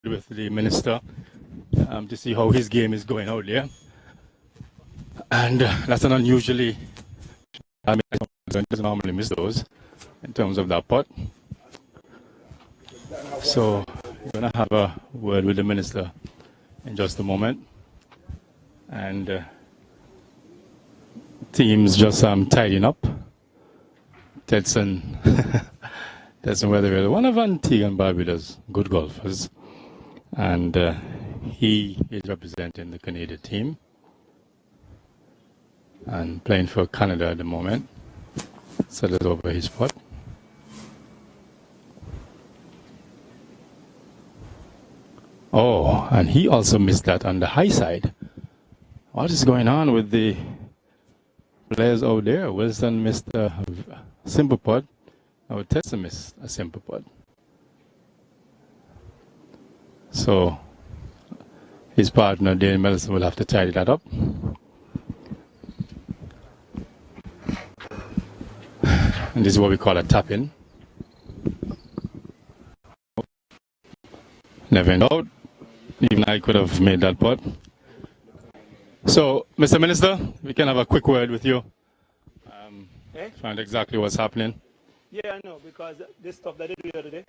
with the minister to see how his game is going out there. And that's an unusually, I doesn't normally miss those in terms of that putt. So we're going to have a word with the minister in just a moment. And teams just tidying up. Tedson Weatherall, one of Antigua and Barbuda's good golfers. And he is representing the Canadian team and playing for Canada at the moment. Settles over his putt. Oh, and he also missed that on the high side. What is going on with the players out there? Wilson missed a simple putt. Now Tessa missed a simple putt. So his partner, Dane Melson, will have to tidy that up. And this is what we call a tap-in. Never in doubt. Even I could have made that putt. So, Mr. Minister, we can have a quick word with you. Find exactly what's happening. Yeah, I know, because this stuff that they did the other day,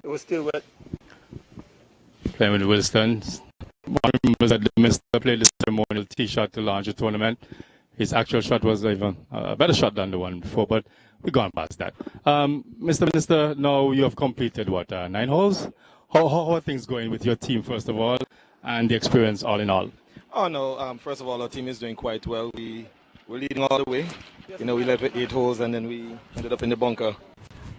it was still wet. Playing with Wilson. One remembers that the minister played the ceremonial tee shot to launch the tournament. His actual shot was even a better shot than the one before, but we've gone past that. Mr. Minister, now you have completed, 9 holes? How are things going with your team, first of all, and the experience all in all? Oh, no. First of all, our team is doing quite well. We're leading all the way. You know, we led with 8 holes, and then we ended up in the bunker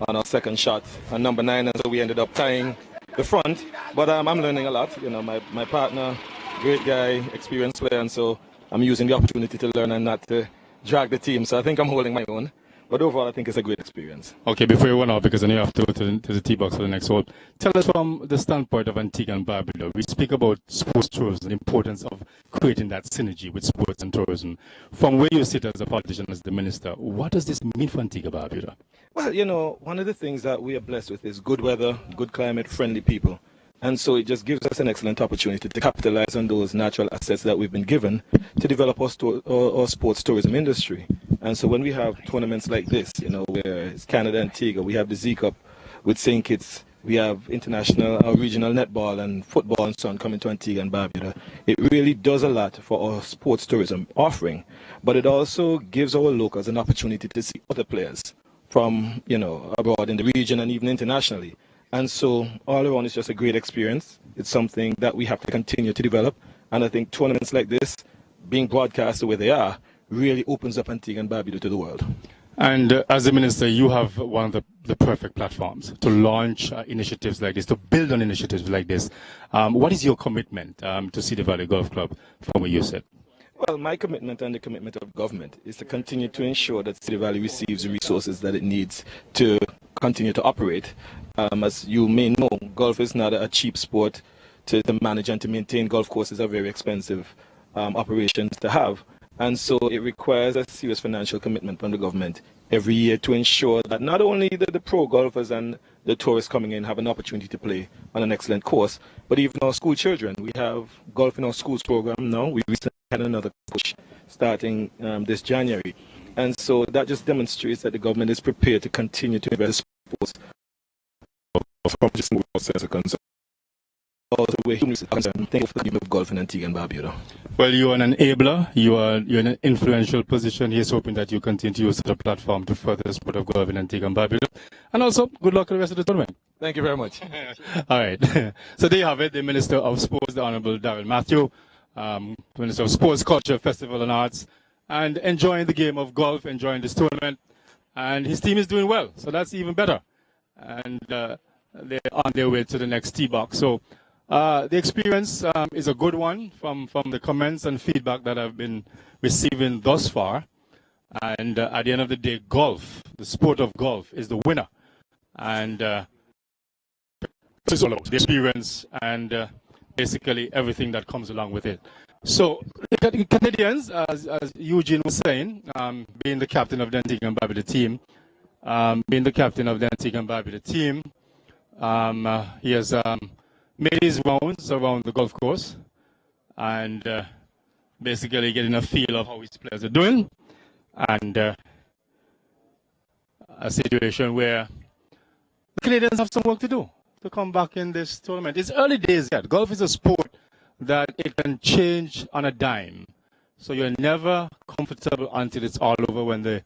on our second shot on number 9, and so we ended up tying the front. But I'm learning a lot. You know, my partner, great guy, experienced player, and so I'm using the opportunity to learn and not to drag the team. So I think I'm holding my own. But overall, I think it's a great experience. Okay, before you run off, because I know you have to go to the tee box for the next hole, tell us from the standpoint of Antigua and Barbuda. We speak about sports tourism, the importance of creating that synergy with sports and tourism. From where you sit as a politician, as the minister, what does this mean for Antigua and Barbuda? Well, you know, one of the things that we are blessed with is good weather, good climate, friendly people. And so it just gives us an excellent opportunity to capitalize on those natural assets that we've been given to develop our sports tourism industry. And so when we have tournaments like this, you know, where it's Canada and Antigua, we have the Z Cup with St. Kitts, we have international or regional netball and football and so on coming to Antigua and Barbuda. It really does a lot for our sports tourism offering, but it also gives our locals an opportunity to see other players from, you know, abroad in the region and even internationally. And so all around it's just a great experience. It's something that we have to continue to develop. And I think tournaments like this, being broadcast the way they are, really opens up Antigua and Barbuda to the world. And as a minister, you have one of the perfect platforms to launch initiatives like this, to build on initiatives like this. What is your commitment to Cedar Valley Golf Club from where you sit? Well, my commitment and the commitment of government is to continue to ensure that Cedar Valley receives the resources that it needs to continue to operate. As you may know, golf is not a cheap sport to manage, and to maintain golf courses are very expensive operations to have. And so it requires a serious financial commitment from the government every year to ensure that not only the pro golfers and the tourists coming in have an opportunity to play on an excellent course, but even our school children. We have golf in our schools program now. We recently had another coach starting this January. And so that just demonstrates that the government is prepared to continue to invest in sports from just moving sense of concern. Also, where humans are concerned, think of the game of golf in Antigua and Barbuda. Well, you're an enabler, you're in an influential position. He's hoping that you continue to use the platform to further the sport of golf in Antigua and Barbuda. And also, good luck with the rest of the tournament. Thank you very much. All right. So there you have it, the Minister of Sports, the Honorable Darrell Matthew, Minister of Sports, Culture, Festival and Arts, and enjoying the game of golf, enjoying this tournament. And his team is doing well, so that's even better. And they're on their way to the next tee box. So the experience is a good one from the comments and feedback that I've been receiving thus far. And at the end of the day, golf, the sport of golf, is the winner. And the experience and basically everything that comes along with it. So the Canadians, as Eugene was saying, being the captain of the Antigua and Barbuda team, he has made his rounds around the golf course and basically getting a feel of how his players are doing, and a situation where the Canadians have some work to do to come back in this tournament. It's early days yet. Golf is a sport that it can change on a dime. So you're never comfortable until it's all over when the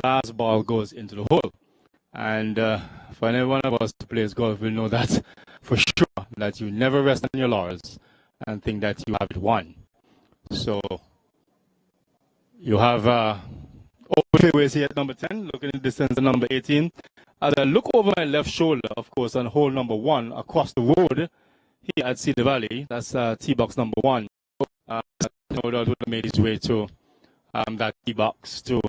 last ball goes into the hole. And for any one of us who plays golf, will know that for sure, that you never rest on your laurels and think that you have it won. So you have open fairways here at number 10, looking at the distance at number 18. As I look over my left shoulder, of course, on hole number 1 across the road here at Cedar Valley, that's tee box number 1. No doubt would have made his way to that tee box to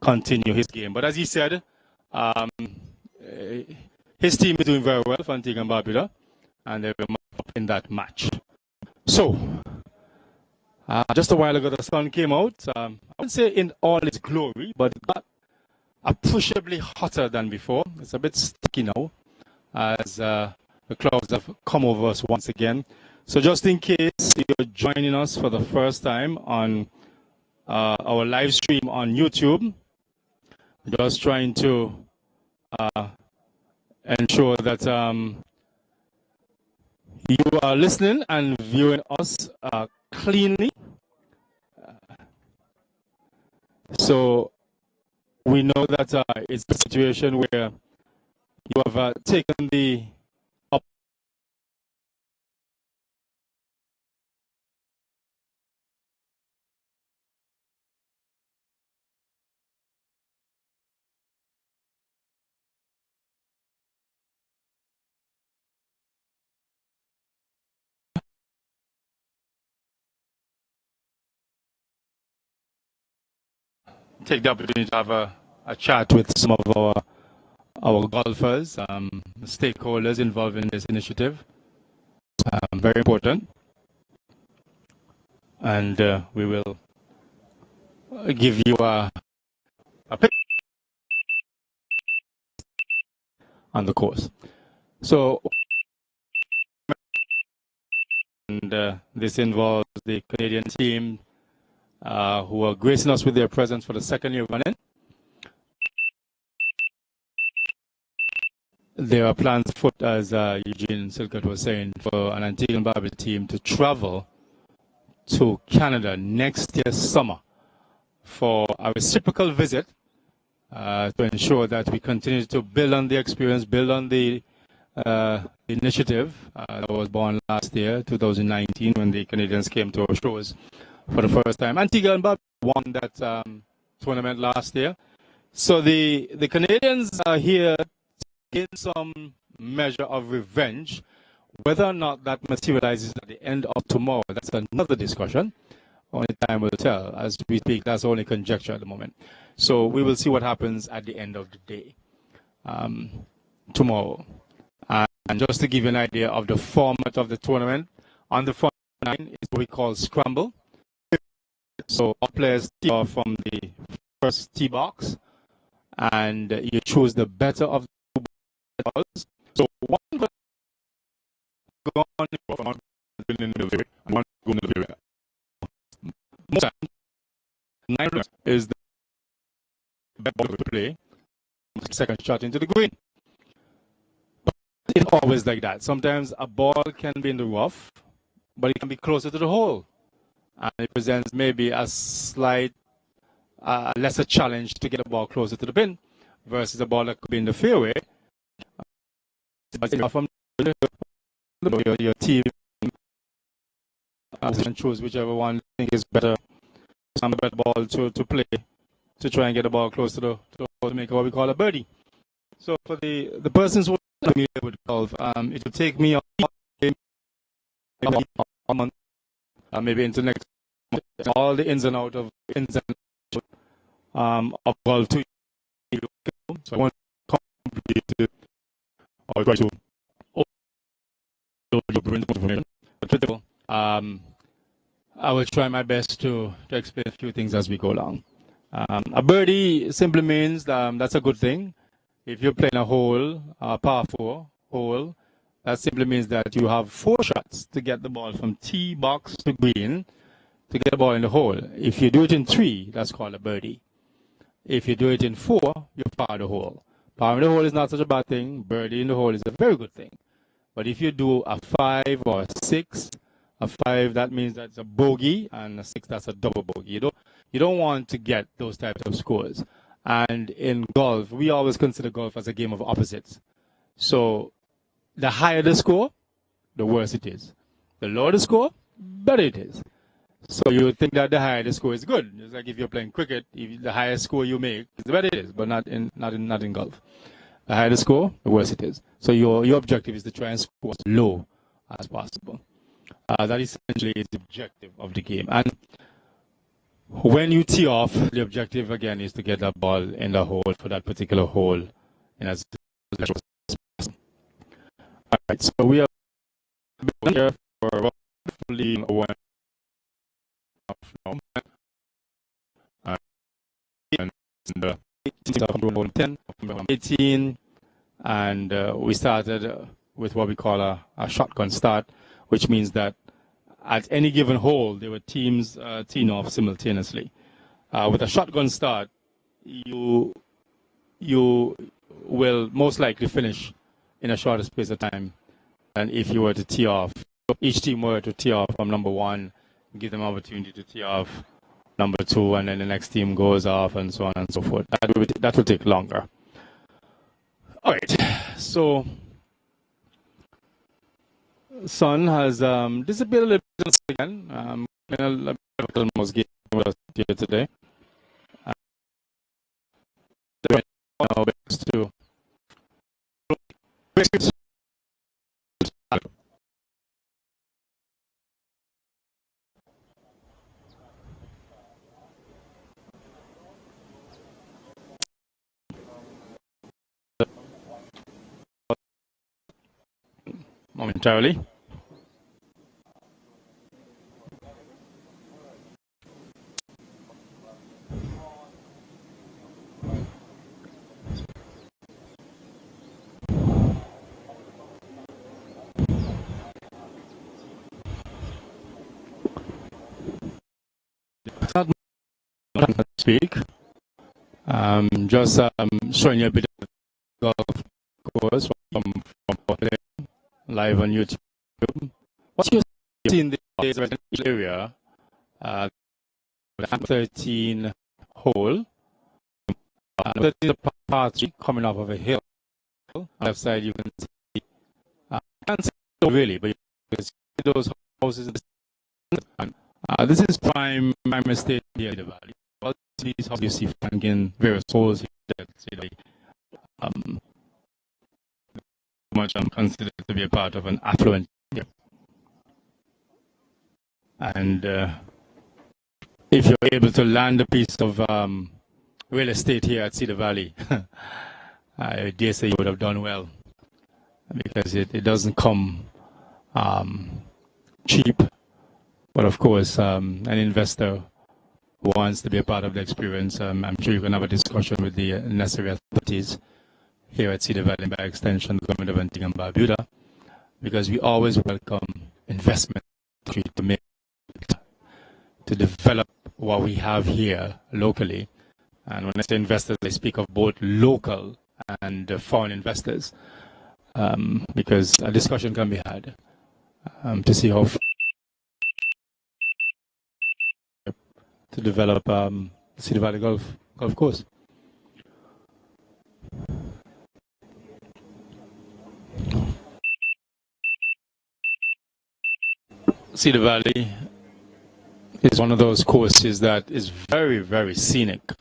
continue his game. But as he said, his team is doing very well for Antigua and Barbuda, and they were up in that match. So, just a while ago, the sun came out. I wouldn't say in all its glory, but it got appreciably hotter than before. It's a bit sticky now, as the clouds have come over us once again. So just in case you're joining us for the first time on our live stream on YouTube, just trying to ensure that you are listening and viewing us cleanly. So we know that it's a situation where you have taken the take the opportunity to have a chat with some of our golfers, stakeholders involved in this initiative. Very important. And we will give you a picture on the course. So, and this involves the Canadian team who are gracing us with their presence for the second year running. There are plans afoot, as Eugene Silkert was saying, for an Antigua and Barbuda team to travel to Canada next year summer for a reciprocal visit to ensure that we continue to build on the experience, build on the initiative that was born last year, 2019, when the Canadians came to our shores for the first time. Antigua and Barbuda won that tournament last year. So the Canadians are here to gain some measure of revenge. Whether or not that materializes at the end of tomorrow, that's another discussion. Only time will tell. As we speak, that's only conjecture at the moment. So we will see what happens at the end of the day tomorrow. And just to give you an idea of the format of the tournament, on the front line is what we call scramble. So all players tee off from the first tee box, and you choose the better of the two balls. So one goes on in the fairway, and one goes in the fairway. Most times, 9 is the best ball to play, second shot into the green. But it's always like that. Sometimes a ball can be in the rough, but it can be closer to the hole. And it presents maybe a slight, lesser challenge to get a ball closer to the pin versus a ball that could be in the fairway. From your team, and choose whichever one you think is better, some better ball to play to try and get the ball close to the hole to make what we call a birdie. So for the persons who are familiar with golf, it will take me a month, maybe into next month, all the ins and outs of golf to you. So I want to complete it. I'll try to bring the information. But I will try my best to explain a few things as we go along. A birdie simply means that's a good thing. If you're playing a hole, a par 4 hole, That simply means that you have 4 shots to get the ball from tee box to green to get the ball in the hole. If you do it in 3, that's called a birdie. If you do it in 4, you par the hole. Par the hole is not such a bad thing. Birdie in the hole is a very good thing. But if you do a 5 or a 6, a 5, that means that's a bogey, and a 6, that's a double bogey. You don't want to get those types of scores. And in golf, we always consider golf as a game of opposites. So the higher the score, the worse it is. The lower the score, better it is. So you would think that the higher the score is good. It's like if you're playing cricket, if the higher score you make, the better it is, but not in golf. The higher the score, the worse it is. So your objective is to try and score as low as possible. That essentially is the objective of the game. And when you tee off, the objective again is to get that ball in the hole for that particular hole. And as all right, so we are here for roughly 1 now. And the 18, and we started with what we call a shotgun start, which means that at any given hole, there were teams teeing off simultaneously. With a shotgun start, you will most likely finish in a shorter space of time than if you were to tee off. Each team were to tee off from number 1, give them opportunity to tee off number 2, and then the next team goes off, and so on and so forth. That will take longer. All right, so sun has disappeared a little bit again. Almost game with us here today. Now back to momentarily. Not speak. Just showing you a bit of golf course from live on YouTube. What you see in this residential area, 13 hole, 13 par 3 coming off of a hill. On the left side, you can see, can't see really, but you can see those houses. This is prime estate here in the valley. All these houses you see flanking various holes here that much considered to be a part of an affluent area. And if you're able to land a piece of real estate here at Cedar Valley, I dare say you would have done well, because it doesn't come cheap. But of course, an investor wants to be a part of the experience. I'm sure you can have a discussion with the necessary authorities here at Cedar Valley, and by extension, the government of Antigua and Barbuda, because we always welcome investment to develop what we have here locally. And when I say investors, I speak of both local and foreign investors, because a discussion can be had to see how to develop Cedar Valley Golf Course. Cedar Valley is one of those courses that is very, very scenic.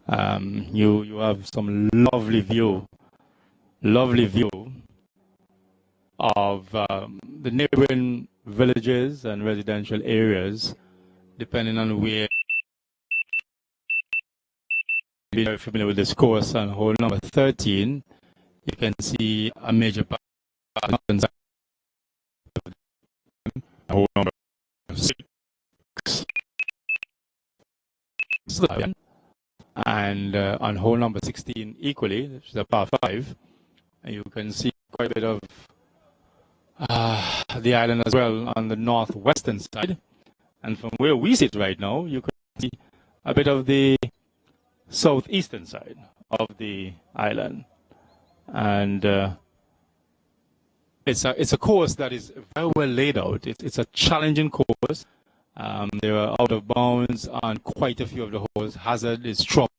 You have some lovely view of the neighboring villages and residential areas, depending on where you're very familiar with this course. On hole number 13, you can see a major part of hole number 6. And on hole number 16 equally, which is a par 5, you can see quite a bit of the island as well on the northwestern side. And from where we sit right now, you can see a bit of the southeastern side of the island. And it's a course that is very well laid out. It's a challenging course. They were out of bounds on quite a few of the holes. Hazard is trouble.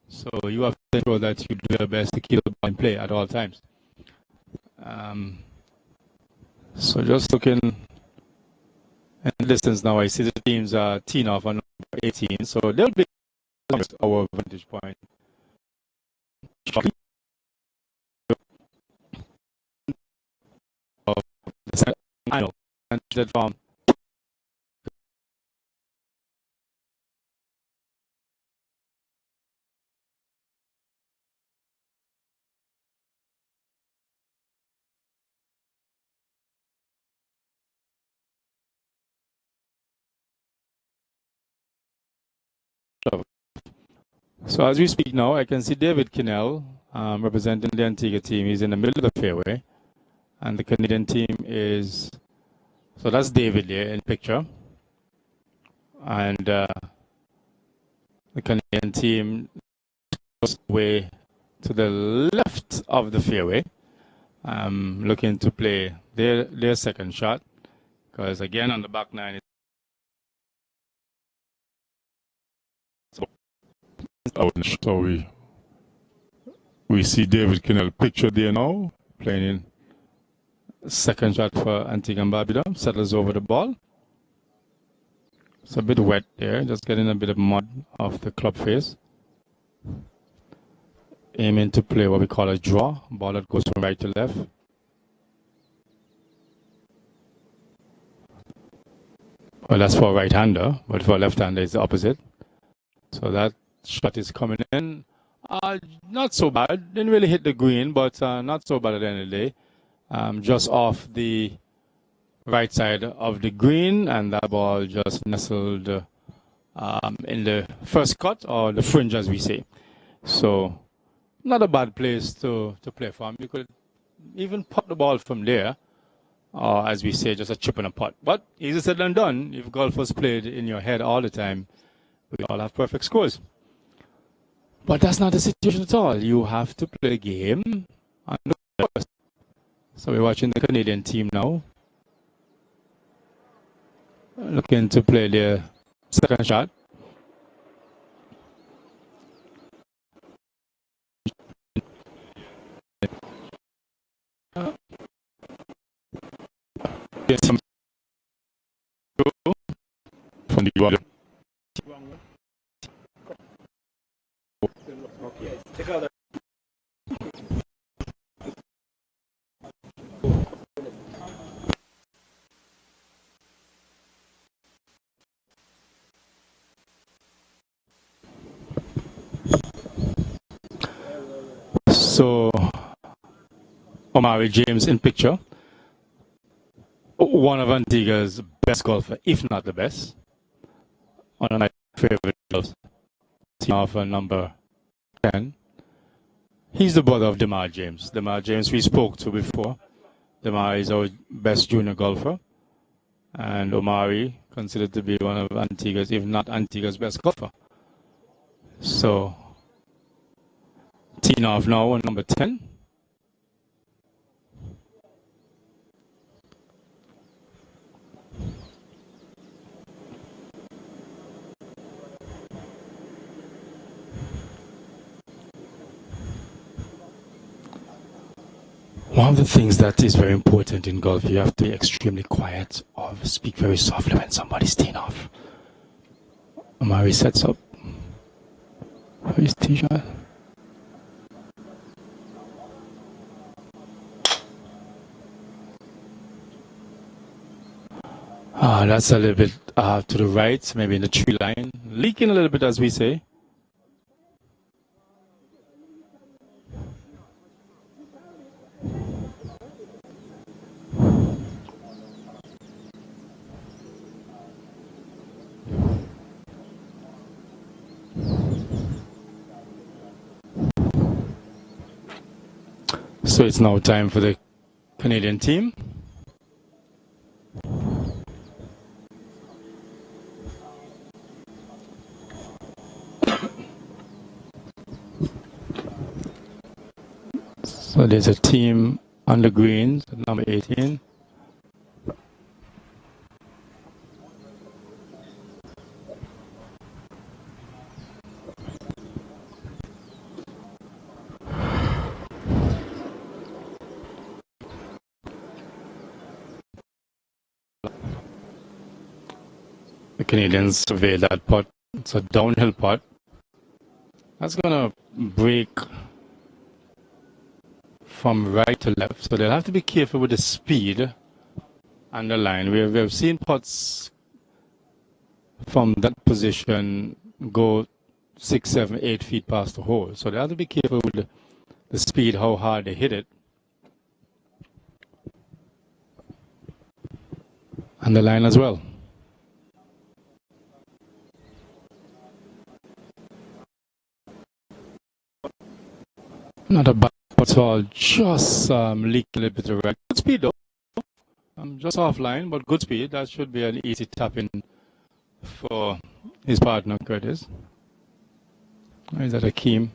So you have to ensure that you do your best to keep the ball in play at all times. So just looking in the distance now, I see the teams are teeing off on number 18. So they'll be our vantage point. I know. And that from So as we speak now, I can see David Kinnell representing the Antigua team. He's in the middle of the fairway. And the Canadian team is, so that's David there in the picture. And the Canadian team goes way to the left of the fairway, looking to play their second shot. Because again, on the back nine, so we see David Kinnell picture there now, playing in. Second shot for Antigua and Barbuda, settles over the ball. It's a bit wet there, just getting a bit of mud off the club face. Aiming to play what we call a draw, ball that goes from right to left. Well, that's for a right-hander, but for a left-hander it's the opposite. So that shot is coming in. Not so bad, didn't really hit the green, but not so bad at the end of the day. Just off the right side of the green, and that ball just nestled in the first cut, or the fringe as we say. So not a bad place to play from. You could even putt the ball from there, or as we say, just a chip and a putt. But easier said than done. If golfers played in your head all the time, we all have perfect scores. But that's not the situation at all. You have to play a game on the course. So we're watching the Canadian team now, looking to play their second shot. From the Okay, take out that. So Omari James in picture. One of Antigua's best golfer, if not the best. One of my favorite golfers. Team offer number 10. He's the brother of DeMar James. DeMar James we spoke to before. DeMar is our best junior golfer. And Omari considered to be one of Antigua's, if not Antigua's best golfer. So, teeing off now on number 10. One of the things that is very important in golf, you have to be extremely quiet or speak very softly when somebody's teeing off. Omari sets up for his tee shot. That's a little bit to the right, maybe in the tree line. Leaking a little bit, as we say. So it's now time for the Canadian team. So there's a team on the greens, number 18. The Canadians survey that putt. It's a downhill putt. That's going to break from right to left. So they'll have to be careful with the speed and the line. We've seen putts from that position go 6, 7, 8 feet past the hole. So they have to be careful with the speed, how hard they hit it. And the line as well. Not a bad putt at all, just leaking a little bit of right. Good speed though. Just offline, but good speed. That should be an easy tap in for his partner, Curtis. Is that Akeem?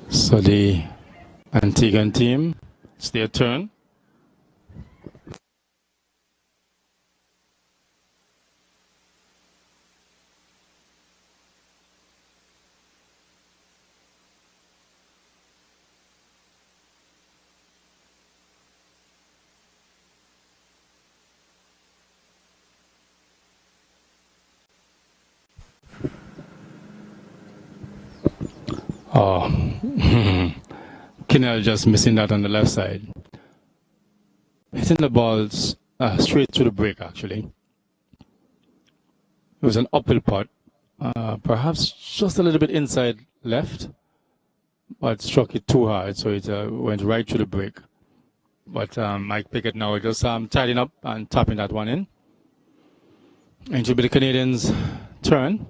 So the Antiguan team, it's their turn. Oh, Kinnell just missing that on the left side. Hitting the balls straight to the break, actually. It was an uphill putt, perhaps just a little bit inside left, but struck it too hard, so it went right to the break. But Mike Pickett now just tidying up and tapping that one in. And it will be the Canadians' turn.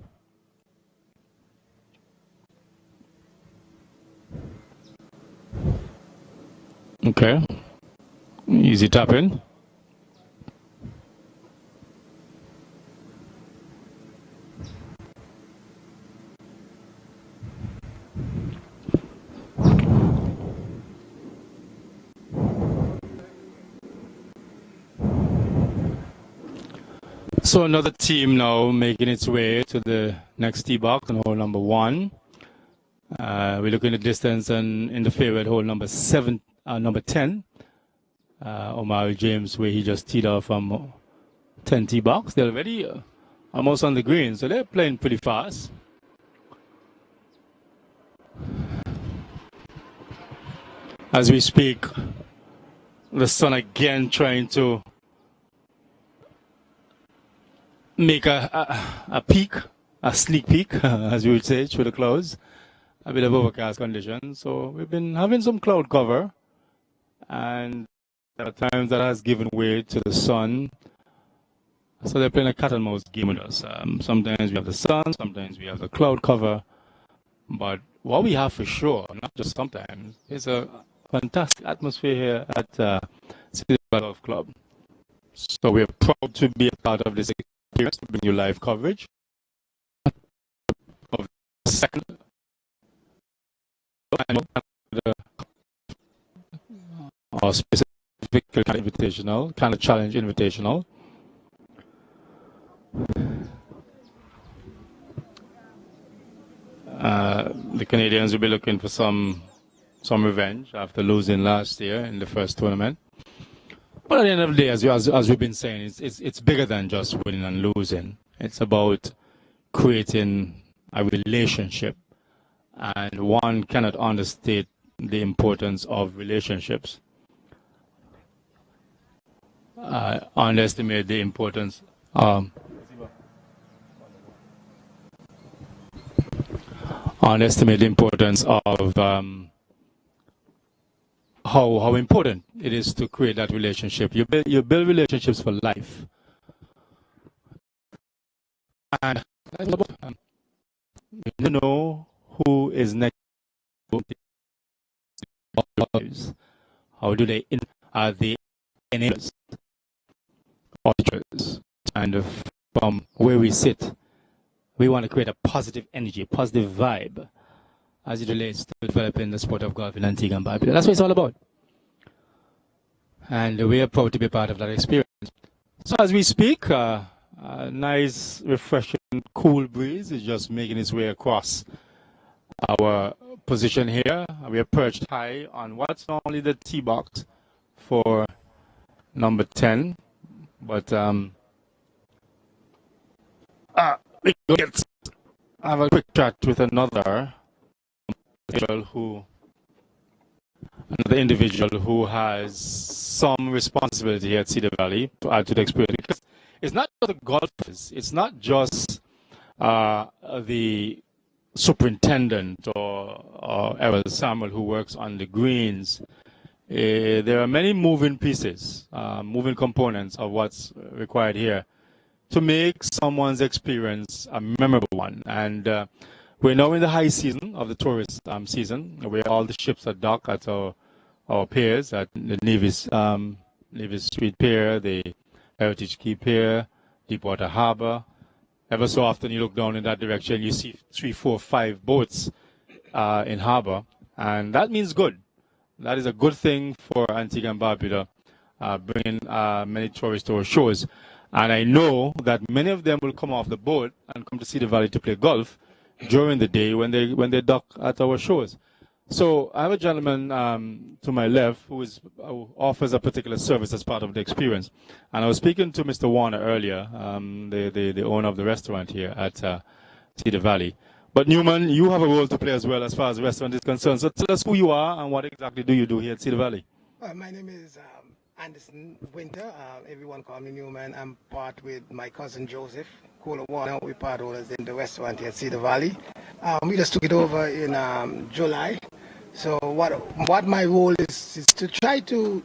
Okay. Easy tap in. So another team now making its way to the next tee box on hole number 1. We're looking at distance and in the fairway hole number 10. Omar James, where he just teed off from 10 tee box. They're already almost on the green, so they're playing pretty fast. As we speak, the sun again trying to make a peak, a sneak peek, as we would say, through the clouds. A bit of overcast conditions. So we've been having some cloud cover, and there are times that has given way to the sun. So they're playing a cat and mouse game with us. Sometimes we have the sun, sometimes we have the cloud cover. But what we have for sure, not just sometimes, is a fantastic atmosphere here at Cedar Golf Club. So we're proud to be a part of this experience, to bring you live coverage of the second or specific kind of invitational, kind of challenge invitational. The Canadians will be looking for some revenge after losing last year in the first tournament. But at the end of the day, as we've been saying, it's bigger than just winning and losing. It's about creating a relationship, and one cannot understate the importance of relationships. Underestimate the importance. Underestimate the importance of how important it is to create that relationship. You build relationships for life, and you know who is next. lives? How do they are they enablers, auditors? And from where we sit, we want to create a positive energy, a positive vibe as it relates to developing the sport of golf in Antigua and Barbuda. That's what it's all about. And we are proud to be part of that experience. So as we speak, a nice, refreshing, cool breeze is just making its way across our position here. We are perched high on what's normally the tee box for number 10. But let's have a quick chat with another individual who has some responsibility here at Cedar Valley to add to the experience. Because it's not just the golfers, it's not just the superintendent or Errol Samuel who works on the greens. There are many moving pieces, moving components of what's required here to make someone's experience a memorable one. And we're now in the high season of the tourist season, where all the ships are docked at our piers, at the Nevis Street Pier, the Heritage Key Pier, Deepwater Harbor. Ever so often you look down in that direction, you see 3, 4, 5 boats in harbor, and that means good. That is a good thing for Antigua and Barbuda, bringing many tourists to our shores. And I know that many of them will come off the boat and come to Cedar Valley to play golf during the day when they dock at our shores. So I have a gentleman to my left who offers a particular service as part of the experience. And I was speaking to Mr. Warner earlier, the owner of the restaurant here at Cedar Valley. But Newman, you have a role to play as well as far as the restaurant is concerned. So tell us who you are and what exactly do you do here at Cedar Valley? My name is Anderson Winter. Everyone call me Newman. I'm part with my cousin Joseph Kohler Warner. We're part owners in the restaurant here at Cedar Valley. We just took it over in July. So what my role is to try to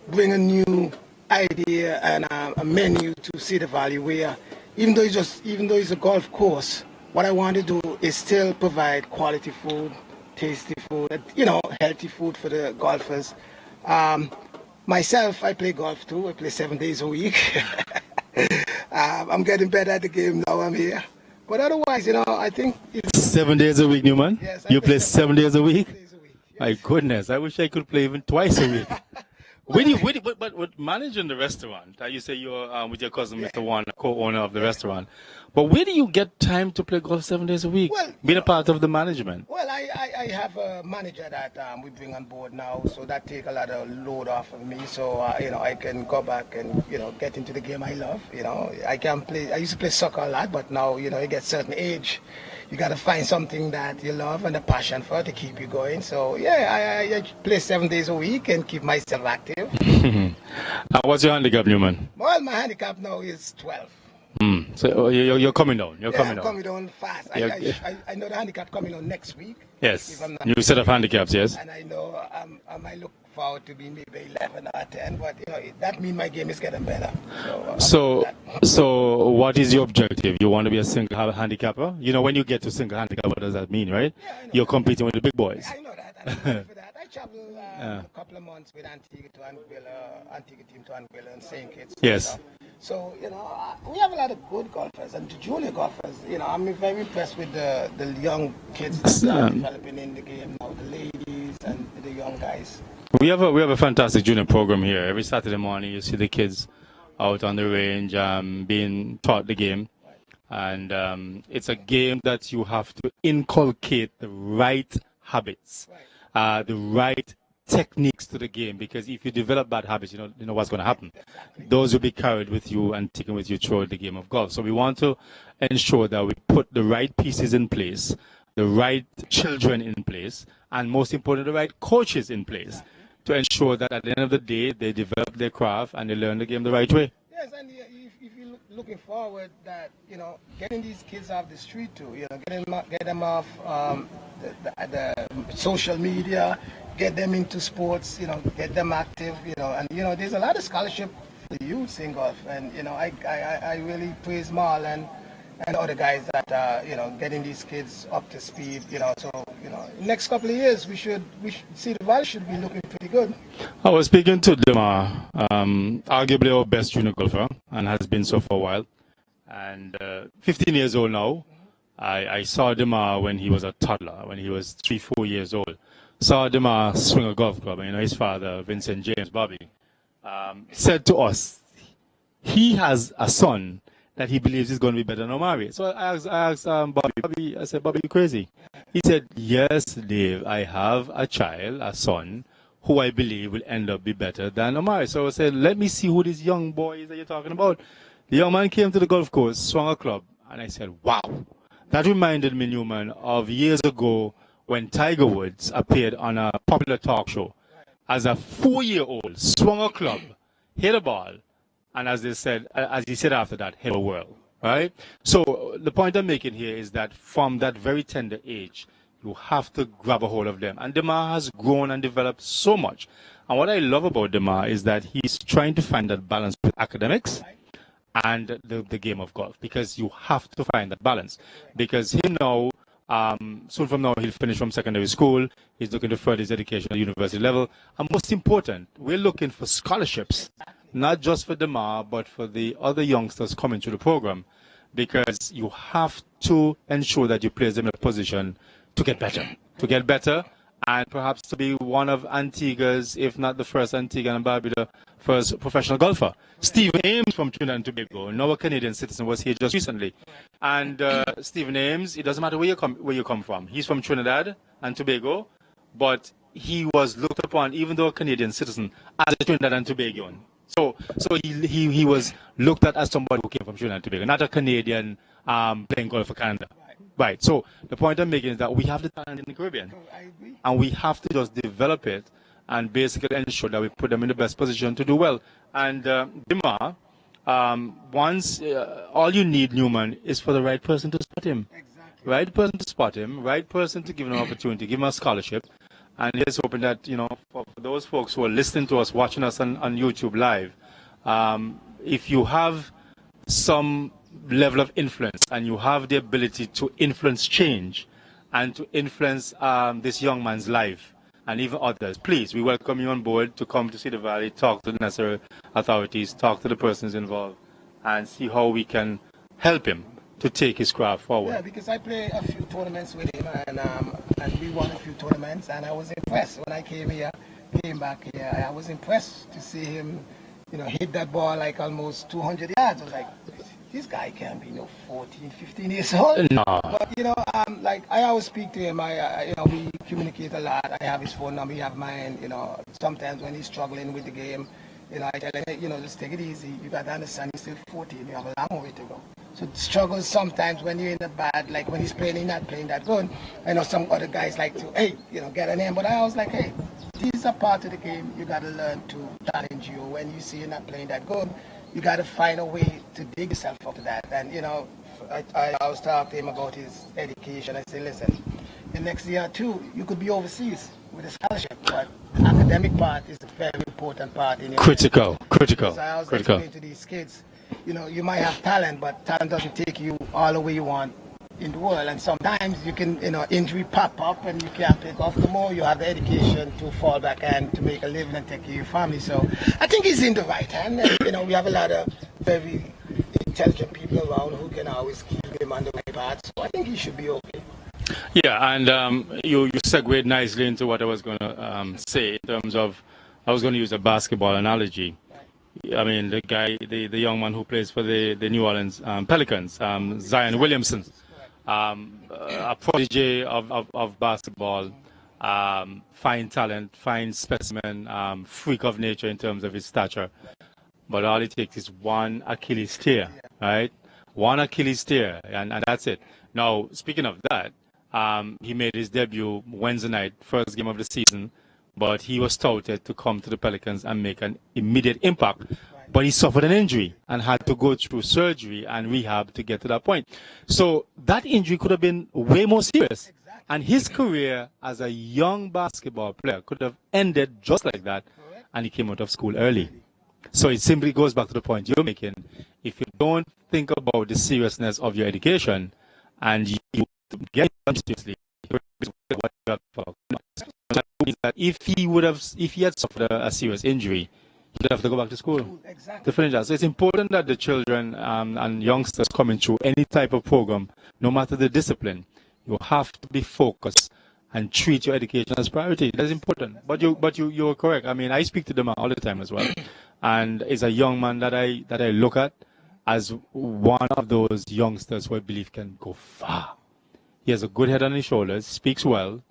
bring a new idea and a menu to Cedar Valley where even though it's a golf course, what I want to do is still provide quality food, tasty food, healthy food for the golfers. Myself, I play golf too. I play 7 days a week. I'm getting better at the game now I'm here. But otherwise, I think it's 7 days a week, Newman? Yes. You play 7 days a week? 7 days a week. Yes. My goodness, I wish I could play even twice a week. But with managing the restaurant, you say you're with your cousin, Mr. Warner, co-owner of the restaurant. But where do you get time to play golf 7 days a week? Well, being a part of the management. Well, I have a manager that we bring on board now, so that take a lot of load off of me. So I can go back and get into the game I love. I can play. I used to play soccer a lot, but now you get certain age, you got to find something that you love and a passion for to keep you going. So I play 7 days a week and keep myself active. What's your handicap, Newman? Well, my handicap now is 12. So you're coming down. I'm coming down fast. I know the handicap coming on next week. Yes. New set of handicaps, yes. And I know I might look forward to being maybe 11 or 10, but that means my game is getting better. So what is your objective? You want to be a single handicapper? When you get to single handicap, what does that mean, right? Yeah, I know. You're competing with the big boys. I know that. I'm ready for that. I travel a couple of months with Antigua team to Anguilla and St. Kitts. Yes. So, we have a lot of good golfers and the junior golfers. I'm very impressed with the young kids that are developing in the game now, the ladies and the young guys. We have a fantastic junior program here. Every Saturday morning, you see the kids out on the range being taught the game. And it's a game that you have to inculcate the right habits, the right techniques to the game, because if you develop bad habits, you know what's going to happen. Those will be carried with you and taken with you throughout the game of golf. So we want to ensure that we put the right pieces in place, the right children in place, and most importantly, the right coaches in place to ensure that at the end of the day, they develop their craft and they learn the game the right way. Yes, and if you're looking forward that, getting these kids off the street too, get them off the social media, get them into sports, get them active, and there's a lot of scholarship for the youth in golf, and I really praise Marl and and other guys that are, getting these kids up to speed, so, next couple of years, we should see the Valley should be looking pretty good. I was speaking to Dima, arguably our best junior golfer, and has been so for a while. And 15 years old now. I saw Dima when he was a toddler, when he was 3-4 years old. Saw Dima swing a golf club. His father, Vincent James Bobby, said to us, he has a son that he believes is going to be better than Omari. So I asked Bobby, I said, Bobby, you crazy? He said, yes, Dave, I have a child, a son, who I believe will end up be better than Omari. So I said, let me see who this young boy is that you're talking about. The young man came to the golf course, swung a club, and I said, wow. That reminded me, Newman, of years ago when Tiger Woods appeared on a popular talk show. As a 4-year-old, swung a club, hit a ball, and as he said after that, hit a world, right? So the point I'm making here is that from that very tender age, you have to grab a hold of them. And Demar has grown and developed so much. And what I love about Demar is that he's trying to find that balance with academics and the game of golf, because you have to find that balance. Because him now, soon from now, he'll finish from secondary school. He's looking to further his education at university level. And most important, we're looking for scholarships, not just for Demar, but for the other youngsters coming through the program, because you have to ensure that you place them in a position to get better, and perhaps to be one of Antigua's, if not the first Antigua and Barbuda, first professional golfer. Stephen Ames from Trinidad and Tobago, now a Canadian citizen, was here just recently. And Stephen Ames, it doesn't matter where you come from. He's from Trinidad and Tobago, but he was looked upon, even though a Canadian citizen, as a Trinidad and Tobagoan. So he was looked at as somebody who came from Trinidad and Tobago, not a Canadian playing golf for Canada. Right. So the point I'm making is that we have the talent in the Caribbean, and we have to just develop it and basically ensure that we put them in the best position to do well. And Dima, once all you need, Newman, is for the right person to spot him. Exactly. Right person to spot him, right person to give him an opportunity, give him a scholarship. And here's hoping that, for those folks who are listening to us, watching us on YouTube live, if you have some level of influence and you have the ability to influence change and to influence this young man's life and even others, please, we welcome you on board to come to Cedar Valley, talk to the necessary authorities, talk to the persons involved, and see how we can help him to take his craft forward. Yeah, because I play a few tournaments with him, and we won a few tournaments, and I was impressed when I came back here. I was impressed to see him, hit that ball like almost 200 yards. I was like, this guy can't be 14, 15 years old. No. But, like I always speak to him. We communicate a lot. I have his phone number, he have mine. Sometimes when he's struggling with the game, I tell him, hey, just take it easy. You got to understand, he's still 14. You have a long way to go. So struggles sometimes when you're in the bad, like when he's playing, not playing that good. I know some other guys like to, hey, get a name. But I was like, hey, these are part of the game. You got to learn to challenge you. When you see you're not playing that good, you got to find a way to dig yourself up to that. And, I always talk to him about his education. I say, listen, the next year or two, you could be overseas with a scholarship. But the academic part is a very important part in your Critical. So I always explain to these kids, you might have talent, but talent doesn't take you all the way you want in the world. And sometimes you can, injury pop up and you can't pick off the more. You have the education to fall back and to make a living and take care of your family. So I think he's in the right hand. And, we have a lot of very intelligent people around who can always keep him on the right path. So I think he should be okay. Yeah, and you segued nicely into what I was going to say in terms of, I was going to use a basketball analogy. I mean, the young man who plays for the New Orleans Pelicans, Zion Williamson, a prodigy of basketball, fine talent, fine specimen, freak of nature in terms of his stature. But all it takes is one Achilles tear, right? One Achilles tear, and that's it. Now, speaking of that, he made his debut Wednesday night, first game of the season, but he was touted to come to the Pelicans and make an immediate impact. But he suffered an injury and had to go through surgery and rehab to get to that point. So that injury could have been way more serious. And his career as a young basketball player could have ended just like that, and he came out of school early. So it simply goes back to the point you're making. if you don't think about the seriousness of your education and you get it seriously, that if he had suffered a serious injury, he'd have to go back to school. Exactly. To finish that. So it's important that the children and youngsters coming through any type of program, no matter the discipline, you have to be focused and treat your education as priority. That's important. But you're correct. I mean, I speak to them all the time as well, and it's a young man that I look at as one of those youngsters who I believe can go far. He has a good head on his shoulders, speaks well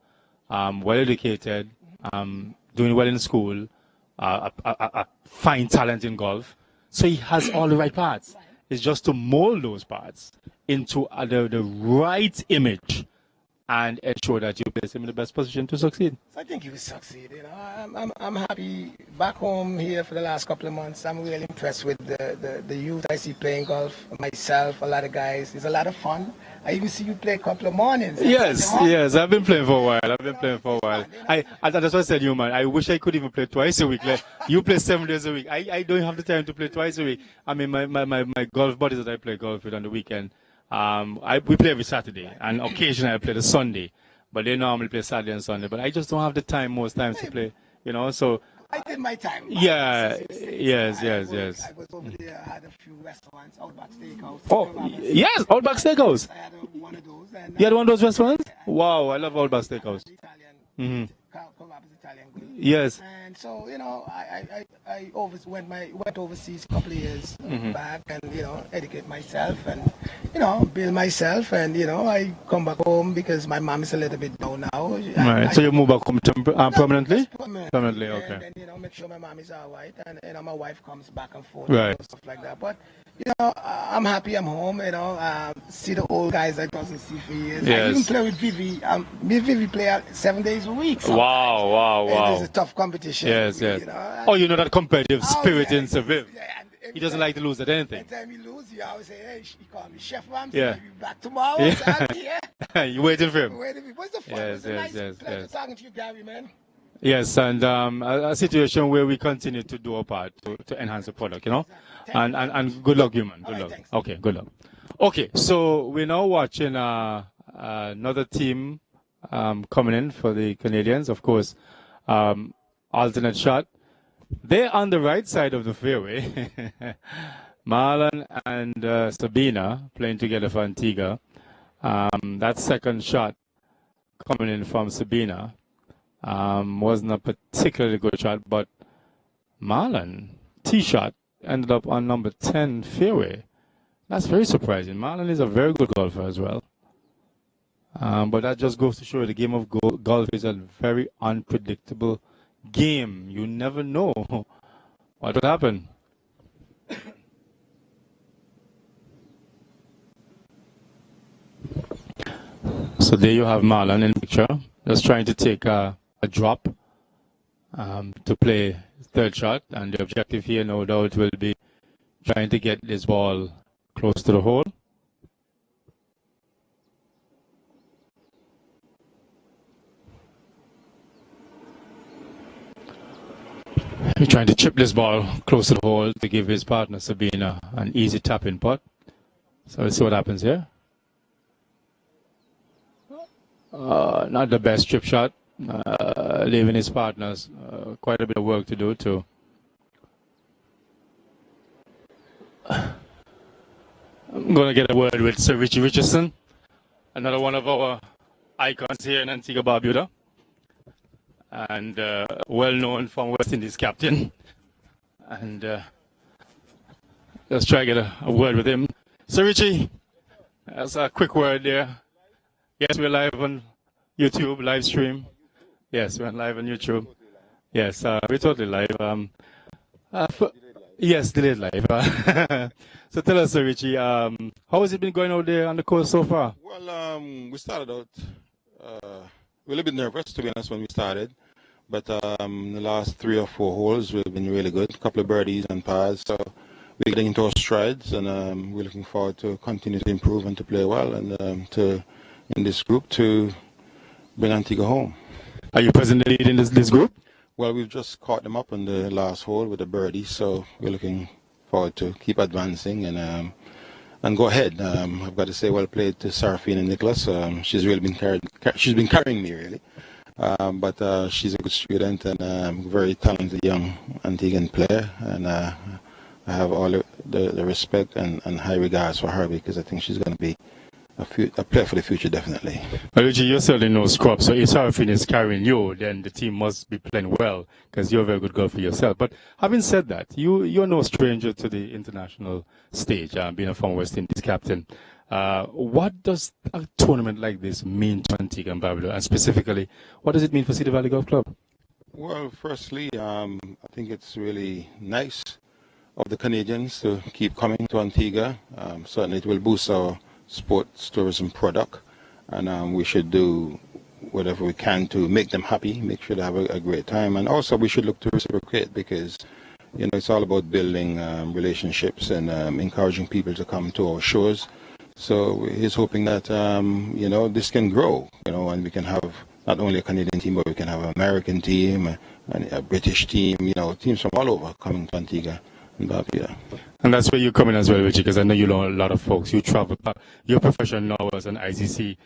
educated, doing well in school, a fine talent in golf. So he has all the right parts. It's just to mold those parts into the right image and ensure that you place him in the best position to succeed. I think he will succeed. You know, I'm happy back home here for the last couple of months. I'm really impressed with the youth I see playing golf. Myself, a lot of guys. It's a lot of fun. I even see you play a couple of mornings. Yes. I've been playing for a while. That's what I said, you man. I wish I could even play twice a week. Like, you play 7 days a week. I don't have the time to play twice a week. I mean, my golf buddies that I play golf with on the weekend. We play every Saturday, and occasionally I play the Sunday, but they normally play Saturday and Sunday. But I just don't have the time most times to play, you know. So I did my time. Yes. I was over there. I had a few restaurants, Outback Steakhouse. Oh, yes, Outback Steakhouse. I had one of those. And You had one of those restaurants? Wow, I love Outback Steakhouse. Italian. Italian good. Yes. And so, you know, I went overseas a couple of years back and, you know, educate myself and, you know, build myself. And, you know, I come back home because my mom is a little bit down now. Right. So you move back home permanently? Permanently, okay. And then, you know, make sure my mom is all right. And, you know, my wife comes back and forth Right. and stuff like that. But, you know, I'm happy I'm home, you know. See the old guys I doesn't see for years. Yes. I even play with Vivi. Me and Vivi play 7 days a week. So Wow. it's a tough competition. Yes. You know, Oh, you know that competitive spirit in Seville. Yeah, and He doesn't like to lose at anything. every time he lose, you always say, hey, he call me Chef Ram. Yeah. Be back tomorrow. Yeah. So I'm here. You waiting for him? Wait a minute. What's the fun? Yes, It's a nice yes, pleasure yes. talking to you, Gary, man. Yes, and a situation where we continue to do our part to enhance the product, you know? And good luck, you man. Good All right, luck. thanks. Okay, good luck. Okay, so we're now watching another team coming in for the Canadians. Of course, alternate shot. They're on the right side of the fairway. Marlon and Sabina playing together for Antigua. That second shot coming in from Sabina wasn't a particularly good shot, but Marlon, tee shot, ended up on number 10 fairway. That's very surprising. Marlon is a very good golfer as well. But that just goes to show the game of golf is a very unpredictable game. You never know what will happen. So there you have Marlon in the picture, just trying to take a drop to play third shot, and the objective here, no doubt, will be trying to get this ball close to the hole. He's trying to chip this ball close to the hole to give his partner Sabina an easy tap-in putt. So let's see what happens here. Not the best chip shot, leaving his partners quite a bit of work to do too. I'm going to get a word with Sir Richie Richardson, another one of our icons here in Antigua Barbuda, and well known from West Indies captain. And let's try to get a word with him. Sir Richie, that's a quick word there. Yes, we're live on YouTube, live stream. Yes, we're live on YouTube. Yes, we're totally live. Yes, delayed live. So tell us, Richie, how has it been going out there on the coast so far? Well, we started out, we were a little bit nervous, to be honest, when we started. But the last 3 or 4 holes, we've been really good. A couple of birdies and pars. So we're getting into our strides, and we're looking forward to continue to improve and to play well, and to in this group to bring Antigua home. Are you presently leading this group? Well, we've just caught them up on the last hole with a birdie, so we're looking forward to keep advancing and go ahead. I've got to say, well played to Sarafine and Nicholas. She's really been she's been carrying me really. But she's a good student and very talented young Antiguan player, and I have all the respect and high regards for her, because I think she's going to be a player for the future, definitely. Well, Richie, you certainly know Scrub, so if Sarafine is carrying you, then the team must be playing well, because you're a very good golfer yourself. But having said that, you're no stranger to the international stage, being a former West Indies captain. What does a tournament like this mean to Antigua and Barbuda, and specifically, what does it mean for Cedar Valley Golf Club? Well, firstly, I think it's really nice of the Canadians to keep coming to Antigua. Certainly it will boost our sports tourism product, and we should do whatever we can to make them happy, make sure they have a great time. And also we should look to reciprocate, because it's all about building relationships and encouraging people to come to our shows. So he's hoping that this can grow, and we can have not only a Canadian team, but we can have an American team and a British team, teams from all over coming to Antigua and Barbuda. And that's where you come in as well, Richie, because I know you know a lot of folks. You travel, your profession now as an ICC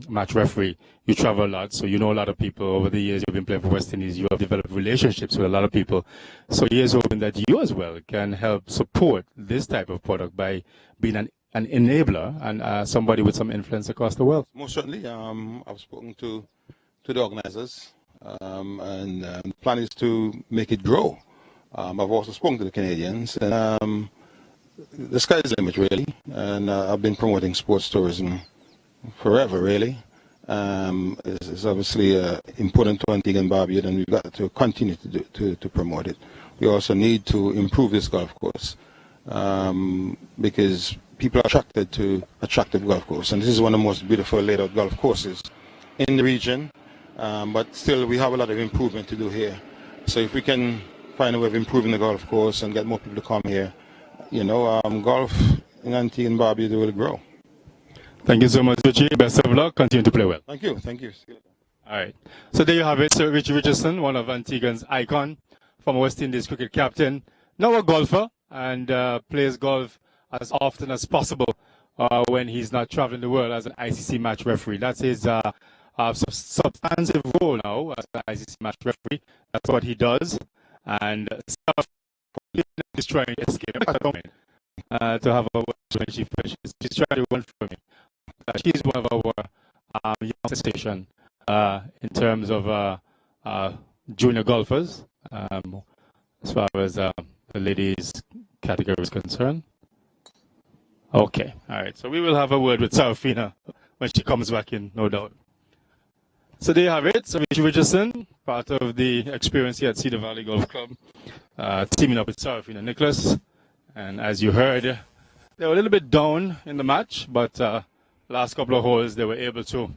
match referee. You travel a lot, so you know a lot of people. Over the years, you've been playing for West Indies. You have developed relationships with a lot of people. So he is hoping that you as well can help support this type of product by being an enabler and somebody with some influence across the world. Most certainly. I've spoken to the organizers, and the plan is to make it grow. I've also spoken to the Canadians, and the sky is the limit, really. And I've been promoting sports tourism forever, really. It's obviously important to Antigua and Barbuda, and we've got to continue to promote it. We also need to improve this golf course, because people are attracted to attractive golf course, and this is one of the most beautiful laid out golf courses in the region. But still, we have a lot of improvement to do here. So if we can find a way of improving the golf course and get more people to come here, golf in Antigua and Barbuda will grow. Thank you so much, Richie. Best of luck. Continue to play well. Thank you. Thank you. All right. So there you have it, Sir Richie Richardson, one of Antigua's icon, former West Indies cricket captain, now a golfer, and plays golf as often as possible when he's not traveling the world as an ICC match referee. That's his substantive role now as an ICC match referee. That's what he does. And stuff is trying to escape to have a word when she finishes. She's trying to run from me. She's one of our young station in terms of junior golfers, as far as the ladies category is concerned. Okay, all right. So we will have a word with Sarafina when she comes back in, no doubt. So there you have it. So Richie Richardson, part of the experience here at Cedar Valley Golf Club, teaming up with Sarafina and Nicholas. And as you heard, they were a little bit down in the match, but last couple of holes they were able to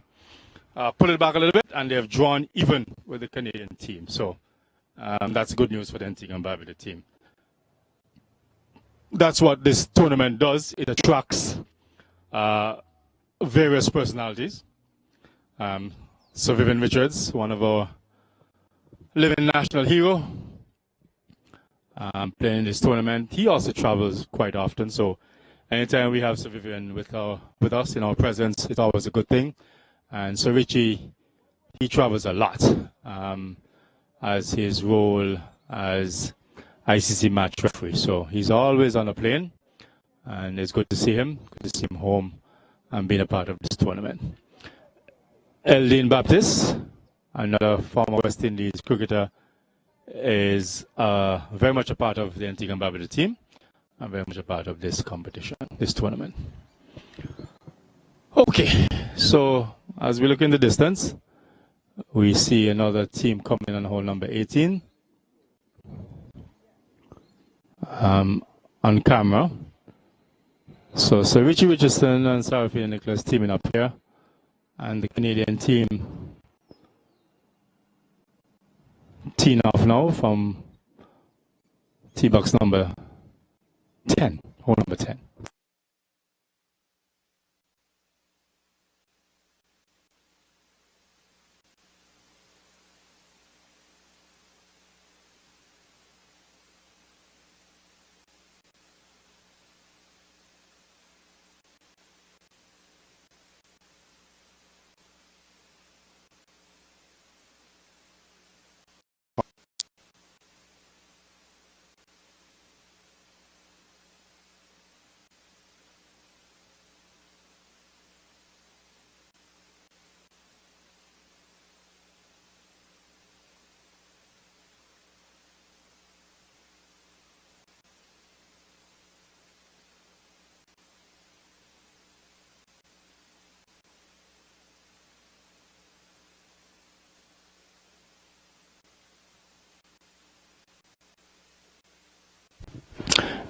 pull it back a little bit, and they have drawn even with the Canadian team. So that's good news for the Antigua and Barbuda team. That's what this tournament does. It attracts various personalities. Sir Vivian Richards, one of our living national hero, playing this tournament. He also travels quite often, so anytime we have Sir Vivian with us in our presence, it's always a good thing. And Sir Richie, he travels a lot as his role as ICC match referee. So he's always on a plane, and it's good to see him. Good to see him home and being a part of this tournament. Eldine Baptist, another former West Indies cricketer, is very much a part of the Antigua and Barbuda team and very much a part of this competition, this tournament. Okay, so as we look in the distance, we see another team coming on hole number 18 on camera. So Sir Richie Richardson and Sarafina Nicholas teaming up here, and the Canadian team teeing off now from tee box number 10, hole number 10.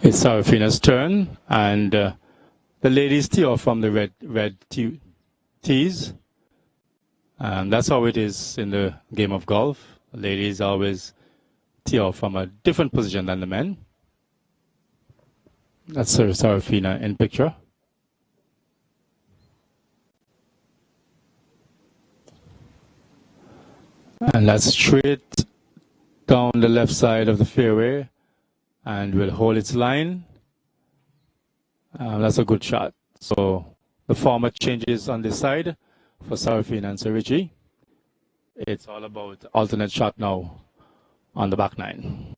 It's Sarafina's turn, and the ladies tee off from the red tees. And that's how it is in the game of golf. Ladies always tee off from a different position than the men. That's Sarafina in picture. And that's straight down the left side of the fairway and will hold its line. That's a good shot. So the format changes on this side for Sarafina and Sarichi. It's all about alternate shot now on the back nine.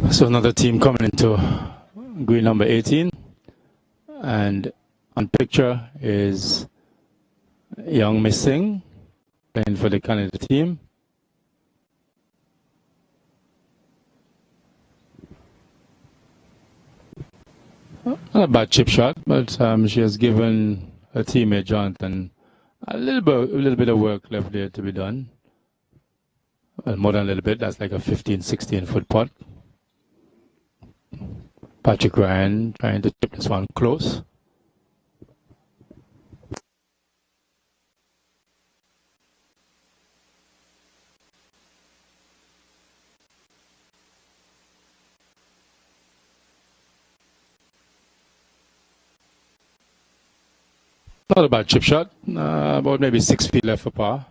So another team coming into green number 18, and on picture is young Miss Singh playing for the Canada team. Not a bad chip shot, but she has given her teammate Jonathan a little bit of work left there to be done. Well, more than a little bit. That's like a 15, 16 foot putt. Patrick Ryan trying to chip this one close. Not a bad chip shot. About maybe 6 feet left for par.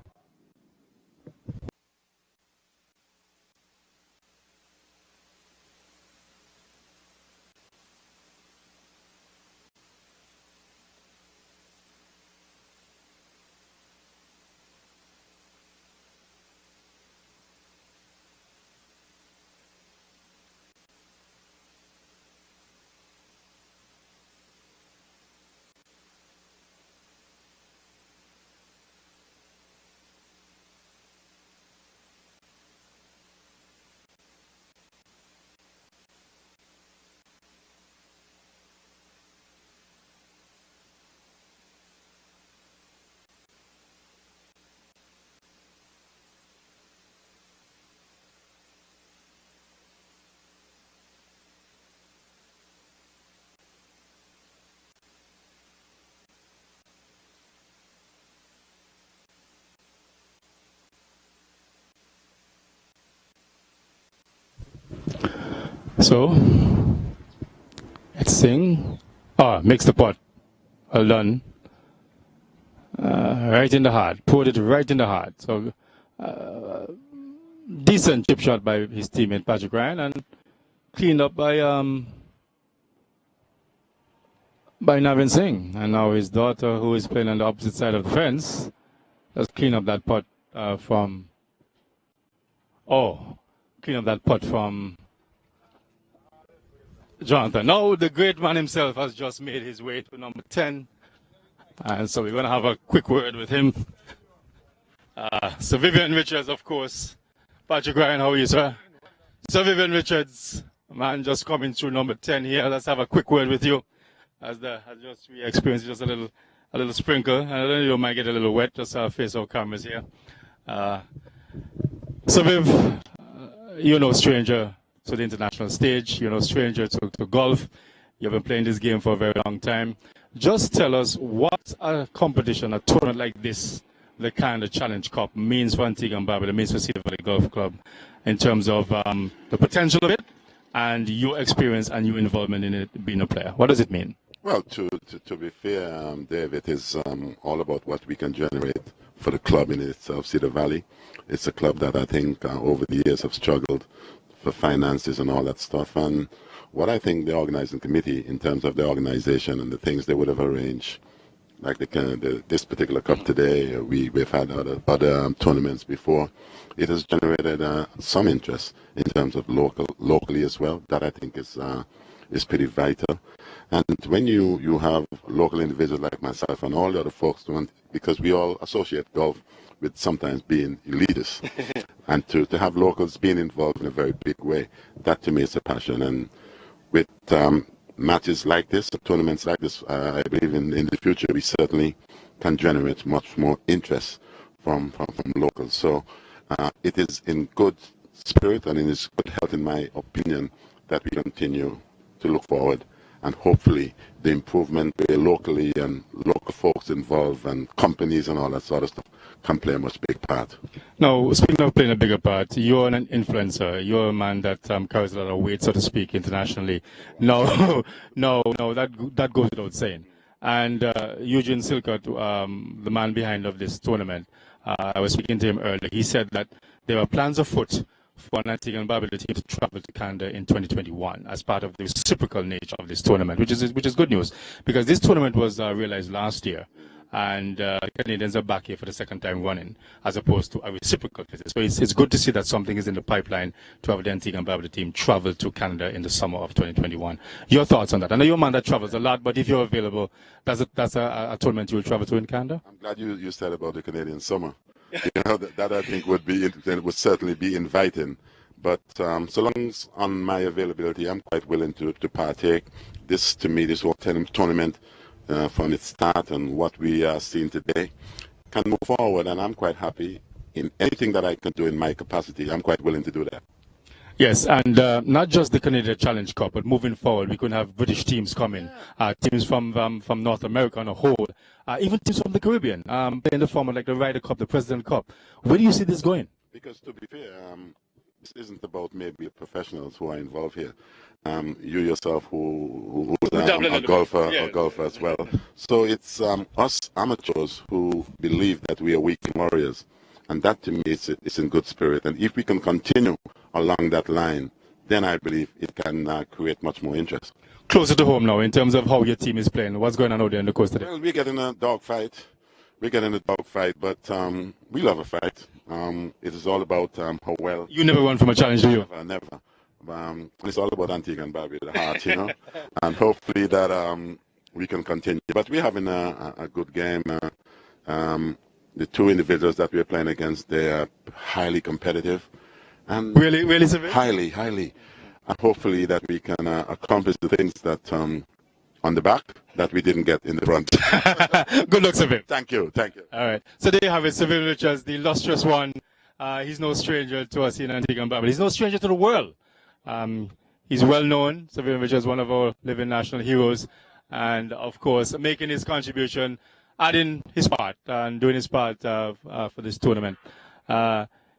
So, it's Singh. Makes the putt. Well done. Right in the heart. Poured it right in the heart. So, decent chip shot by his teammate Patrick Ryan and cleaned up by Navin Singh. And now his daughter, who is playing on the opposite side of the fence, just clean up that putt from Jonathan. Now the great man himself has just made his way to number 10. And so we're going to have a quick word with him. Sir Vivian Richards, of course. Patrick Ryan, how are you, sir? Sir Vivian Richards, man, just coming through number 10 here. Let's have a quick word with you. We experienced just a little sprinkle. And I don't know, you might get a little wet, just face our cameras here. So Viv, you're no stranger to the international stage. You're no stranger to golf. You've been playing this game for a very long time. Just tell us what a competition, a tournament like this, the kind of Challenge Cup, means for Antigua and Barbuda, means for Cedar Valley Golf Club, in terms of the potential of it and your experience and your involvement in it being a player. What does it mean? Well, to be fair, Dave, it is all about what we can generate for the club in itself, Cedar Valley. It's a club that I think over the years have struggled for finances and all that stuff. And what I think the organizing committee, in terms of the organization and the things they would have arranged, like this particular cup today. We've had other tournaments before. It has generated some interest in terms of locally as well. That I think is pretty vital. And when you have local individuals like myself and all the other folks, because we all associate golf with sometimes being elitist, and to have locals being involved in a very big way, that to me is a passion. And with matches like this, tournaments like this, I believe in the future we certainly can generate much more interest from locals. So it is in good spirit and in its good health, in my opinion, that we continue to look forward, and hopefully the improvement locally and local folks involved and companies and all that sort of stuff can play a much big part. Now, speaking of playing a bigger part, you're an influencer. You're a man that carries a lot of weight, so to speak, internationally. No, that goes without saying. And Eugene Silcott, the man behind of this tournament, I was speaking to him earlier. He said that there are plans afoot for an Antigua and Barbuda team to travel to Canada in 2021 as part of the reciprocal nature of this tournament, which is good news, because this tournament was realized last year, and Canadians are back here for the second time running, as opposed to a reciprocal visit. So it's good to see that something is in the pipeline to have the Antigua and Barbuda team travel to Canada in the summer of 2021. Your thoughts on that? I know you're a man that travels a lot, but if you're available, that's a tournament you will travel to in Canada? I'm glad you said about the Canadian summer. That I think would certainly be inviting. But so long as on my availability, I'm quite willing to partake. This, to me, this whole tournament, from its start and what we are seeing today, can move forward, and I'm quite happy in anything that I can do in my capacity. I'm quite willing to do that. Yes, and not just the Canadian Challenge Cup, but moving forward, we could have British teams coming, teams from North America on a whole, even teams from the Caribbean, playing the format like the Ryder Cup, the President Cup. Where do you see this going? Because to be fair, this isn't about maybe professionals who are involved here. You yourself, who's a golfer as well. So it's us amateurs who believe that we are weekend warriors. And that, to me, is in good spirit. And if we can continue along that line, then I believe it can create much more interest. Closer to home now, in terms of how your team is playing. What's going on out there in the coast today? Well, we get in a dogfight. But we love a fight. It is all about how well. You never run from a challenge, do you? Never. It's all about Antigua and Barbuda, the heart, you know. And hopefully that we can continue. But we're having a good game. The two individuals that we're playing against, they are highly competitive. And really severe? Highly. And hopefully that we can accomplish the things that on the back that we didn't get in the front. Good luck, Seville. Thank you. All right. So there you have it, Seville Richards, the illustrious one. He's no stranger to us in Antigua and Barbuda. He's no stranger to the world. He's well known. Seville Richards, one of our living national heroes. And, of course, making his contribution, adding his part and doing his part for this tournament.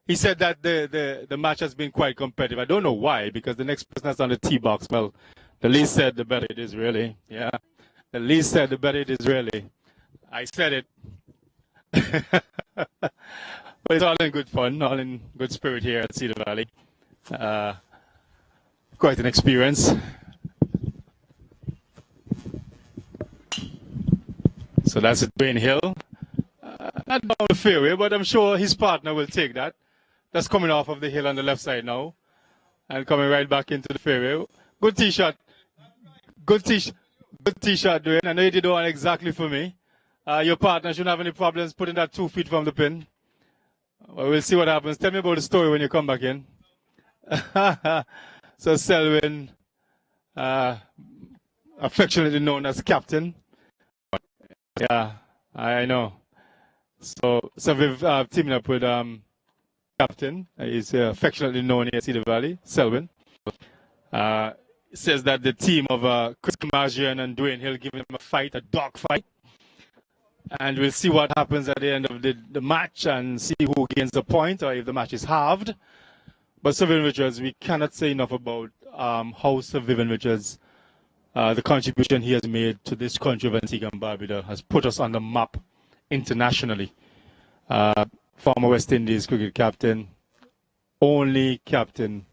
He said that the match has been quite competitive. I don't know why, because the next person that's on the tee box, well, the least said, the better it is, really. Yeah. The least said, the better it is, really. I said it. But it's all in good fun, all in good spirit here at Cedar Valley. Quite an experience. So that's it, Dwayne Hill. Not down the fairway, but I'm sure his partner will take that. That's coming off of the hill on the left side now. And coming right back into the fairway. Good tee shot. Good tee shot, Dwayne. I know you did one exactly for me. Your partner shouldn't have any problems putting that 2 feet from the pin. Well, we'll see what happens. Tell me about the story when you come back in. So Selwyn, affectionately known as Captain. Yeah, I know. So we've teaming up with Captain. He's affectionately known here at Cedar Valley, Selwyn. Says that the team of Chris Kamajian and Dwayne Hill giving him a dog fight. And we'll see what happens at the end of the match and see who gains the point or if the match is halved. But Sir Vivian Richards, we cannot say enough about how Sir Vivian Richards, the contribution he has made to this country of Antigua and Barbuda, has put us on the map internationally. Former West Indies cricket captain, only captain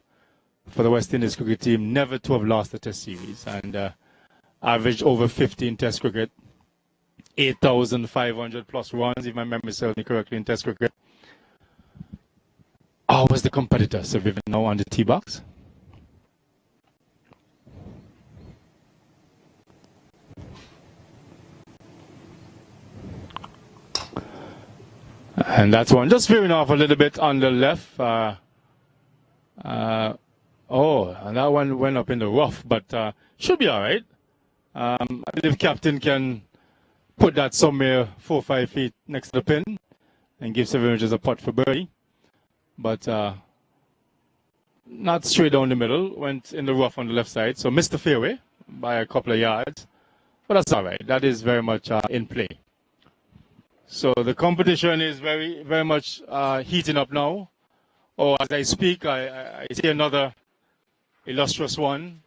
for the West Indies cricket team never to have lost a test series, and averaged over 15 test cricket 8,500 plus runs, if my memory serves me correctly, in Test cricket. How was the competitor? So we've now on the tee box. And that's one just veering off a little bit on the left. And that one went up in the rough, but should be all right. I believe captain can put that somewhere 4 or 5 feet next to the pin and give 7 inches a putt for birdie. But not straight down the middle, went in the rough on the left side. So missed the fairway by a couple of yards. But that's all right. That is very much in play. So the competition is very, very much heating up now. Oh, as I speak, I see another illustrious one.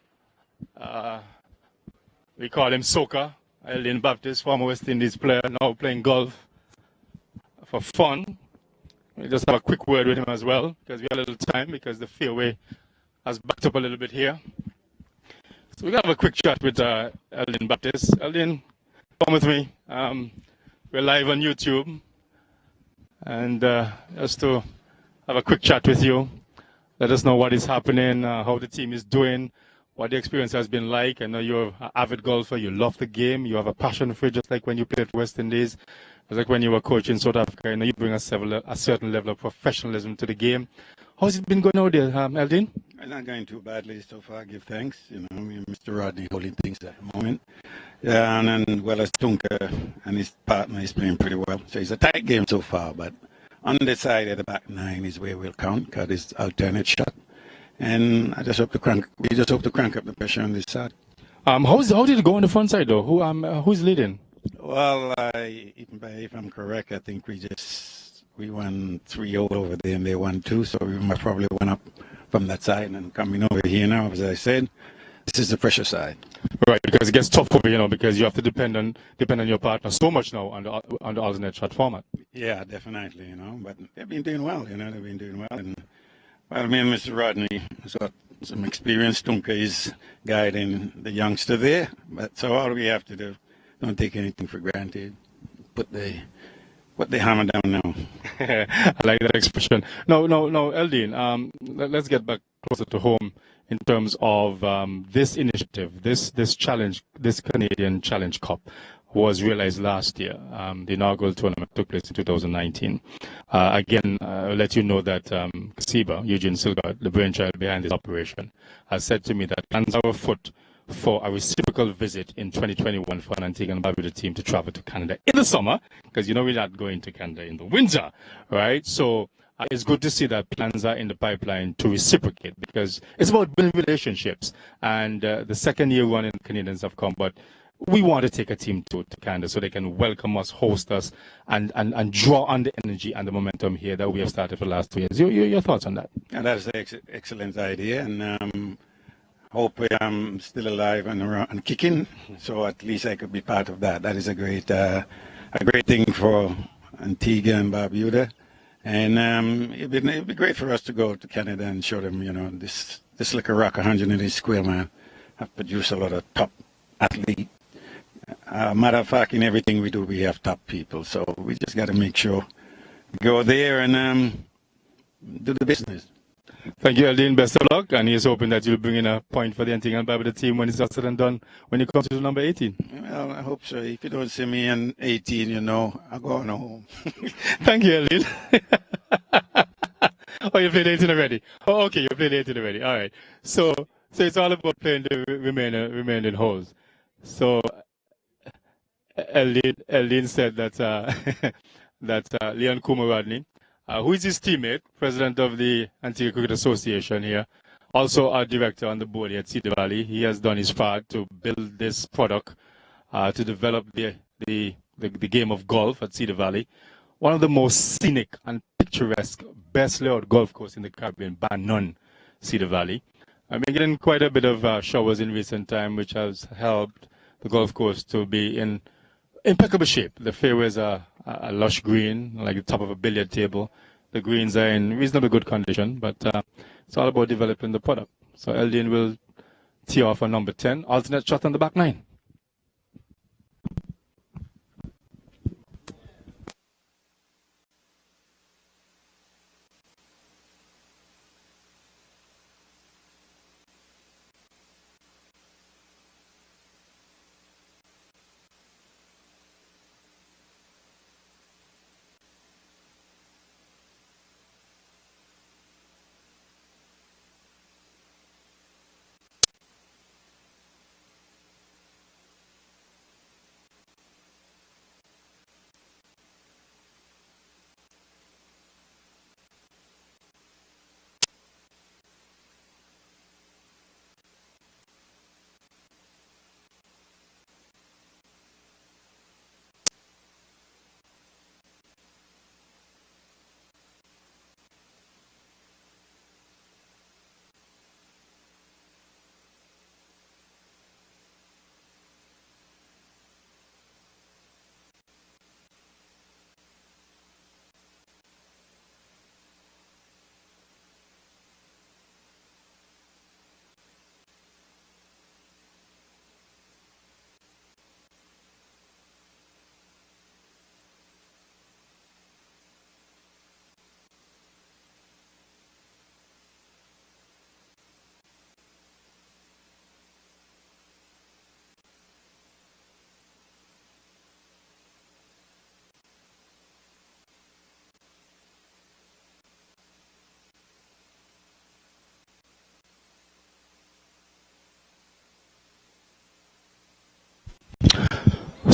We call him Soca, Elden Baptist, former West Indies player, now playing golf for fun. We just have a quick word with him as well, because we have a little time, because the fairway has backed up a little bit here. So we're going to have a quick chat with Elden Baptist. Elden, come with me. We're live on YouTube. And just to have a quick chat with you, let us know what is happening, how the team is doing, what the experience has been like. I know you're an avid golfer, you love the game, you have a passion for it, just like when you played for West Indies, just like when you were coaching in South Africa. I know you bring a certain level of professionalism to the game. How's it been going out there, Eldin? It's not going too badly so far, give thanks. You know, me and Mr. Rodney holding things at the moment. Yeah, and then, well, as Tunka and his partner is playing pretty well. So it's a tight game so far, but on the side of the back nine is where we'll count, because it's alternate shot. And we just hope to crank up the pressure on this side. How did it go on the front side, though? Who's leading? Well, if I'm correct, I think we won 3-0 over there and they won 2, so we might probably went up from that side and coming over here now, as I said. This is the pressure side. Right, because it gets tough over here, because you have to depend on your partner so much now on the alternate shot format. Yeah, definitely, but they've been doing well, they've been doing well. And well, me and Mr. Rodney has got some experience. Tunka is guiding the youngster there, but so all we have to do, don't take anything for granted. Put the hammer down now. I like that expression. No, Eldin, let's get back closer to home in terms of this initiative, this challenge, this Canadian Challenge Cup was realized last year. The inaugural tournament took place in 2019. Again, I'll let you know that Cedar, Eugene Silgard, the brainchild behind this operation, has said to me that plans are afoot for a reciprocal visit in 2021 for an Antigua and Barbuda team to travel to Canada in the summer, because we're not going to Canada in the winter, right? So it's good to see that plans are in the pipeline to reciprocate, because it's about building relationships. And the second year running Canadians have come, but we want to take a team to Canada so they can welcome us, host us, and draw on the energy and the momentum here that we have started for the last 2 years. Your thoughts on that? And that's an excellent idea, and hope I'm still alive and around and kicking, so at least I could be part of that. That is a great thing for Antigua and Barbuda, and it'd be great for us to go to Canada and show them, this little rock, 180 square mile, have produced a lot of top athletes. Matter of fact, in everything we do, we have top people, so we just got to make sure we go there and do the business. Thank you, Eldin. Best of luck, and he's hoping that you'll bring in a point for the Antigua and Barbuda team when it's all said and done, when you come to number 18. Well, I hope so. If you don't see me in 18, I'll go on home. Thank you, Eldin. Oh, you played 18 already? Oh, okay, you played 18 already. All right. So it's all about playing the remaining holes. So Eldin said that Leon Kuma Rodney, who is his teammate, president of the Antigua Cricket Association here, also our director on the board here at Cedar Valley. He has done his part to build this product, to develop the game of golf at Cedar Valley. One of the most scenic and picturesque, best layout golf course in the Caribbean, bar none, Cedar Valley. I've been getting quite a bit of showers in recent time, which has helped the golf course to be in impeccable shape. The fairways are a lush green, like the top of a billiard table. The greens are in reasonably good condition, but it's all about developing the product. So Eldin will tee off on number 10, alternate shot on the back nine.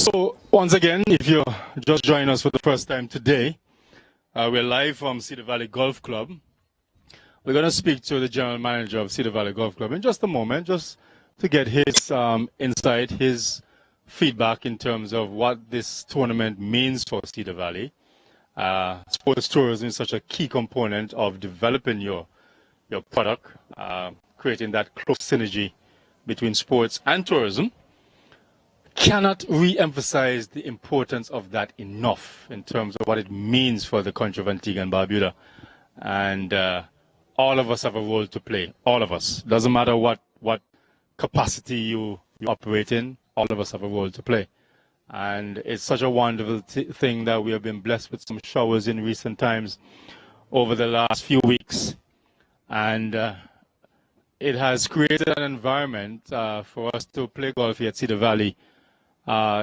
So, once again, if you're just joining us for the first time today, we're live from Cedar Valley Golf Club. We're going to speak to the general manager of Cedar Valley Golf Club in just a moment, just to get his insight, his feedback in terms of what this tournament means for Cedar Valley. Sports tourism is such a key component of developing your product, creating that close synergy between sports and tourism. Cannot re-emphasize the importance of that enough in terms of what it means for the country of Antigua and Barbuda. And all of us have a role to play. All of us. Doesn't matter what capacity you operate in, all of us have a role to play. And it's such a wonderful thing that we have been blessed with some showers in recent times over the last few weeks. And it has created an environment for us to play golf here at Cedar Valley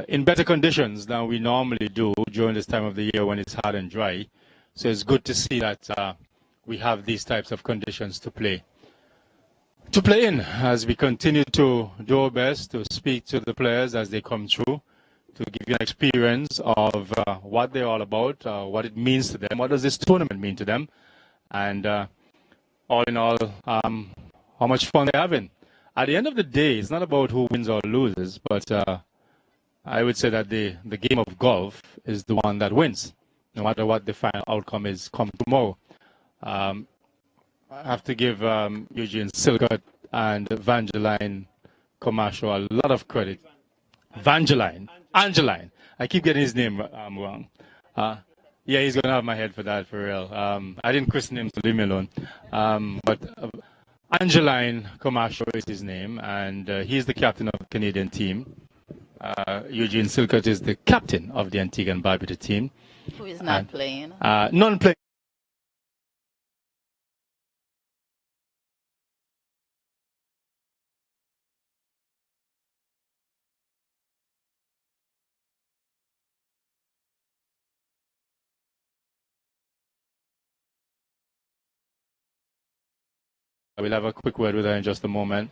in better conditions than we normally do during this time of the year when it's hot and dry. So it's good to see that we have these types of conditions to play in as we continue to do our best to speak to the players as they come through, to give you an experience of what they're all about, what it means to them, what does this tournament mean to them, and all in all, how much fun they're having. At the end of the day, it's not about who wins or loses, but I would say that the game of golf is the one that wins, no matter what the final outcome is come tomorrow. I have to give Eugene Silcott and Vangeline Camacho a lot of credit. Angeline. I keep getting his name wrong. Yeah, he's going to have my head for that, for real. I didn't christen him, so leave me alone. But Angeline Camacho is his name, and he's the captain of the Canadian team. Eugene Silcott is the captain of the Antigua and Barbuda team. Who is not playing? Non-playing. We'll have a quick word with her in just a moment.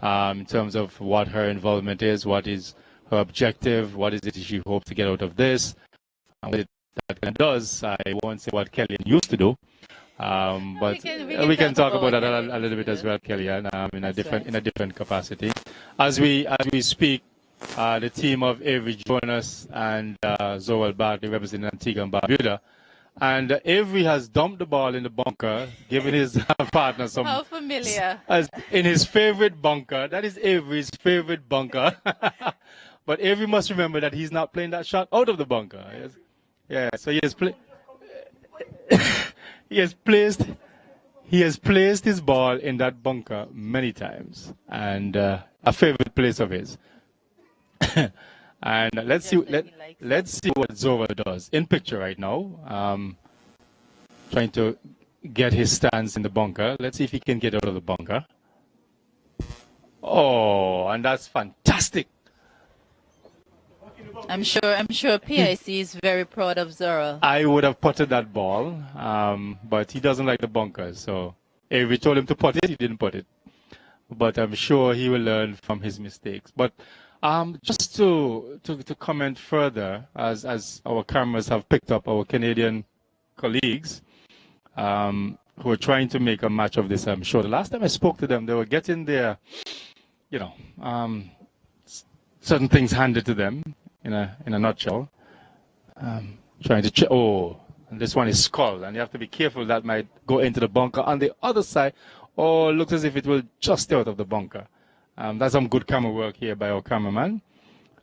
Yeah. In terms of what her involvement is, what is her objective, what is it she hopes to get out of this, and what that does. I won't say what Kelly used to do, but we can talk about that a little bit as well, Kelly, in a different capacity. As we speak, the team of Avery Jonas and Zoel Barkley representing Antigua and Barbuda. And Avery has dumped the ball in the bunker, giving his partner some... How familiar. In his favorite bunker. That is Avery's favorite bunker. But Avery must remember that he's not playing that shot out of the bunker. Yeah, so he has placed his ball in that bunker many times. And a favorite place of his. And let's see what Zova does in picture right now. Trying to get his stance in the bunker. Let's see if he can get out of the bunker. Oh, and that's fantastic. I'm sure PIC is very proud of Zora. I would have putted that ball, but he doesn't like the bunkers. So if we told him to put it, he didn't put it. But I'm sure he will learn from his mistakes. But just to comment further, as our cameras have picked up our Canadian colleagues who are trying to make a match of this, I'm sure. The last time I spoke to them, they were getting their, certain things handed to them in a nutshell. Trying to check. Oh, and this one is skull, and you have to be careful that might go into the bunker on the other side, or looks as if it will just stay out of the bunker. That's some good camera work here by our cameraman.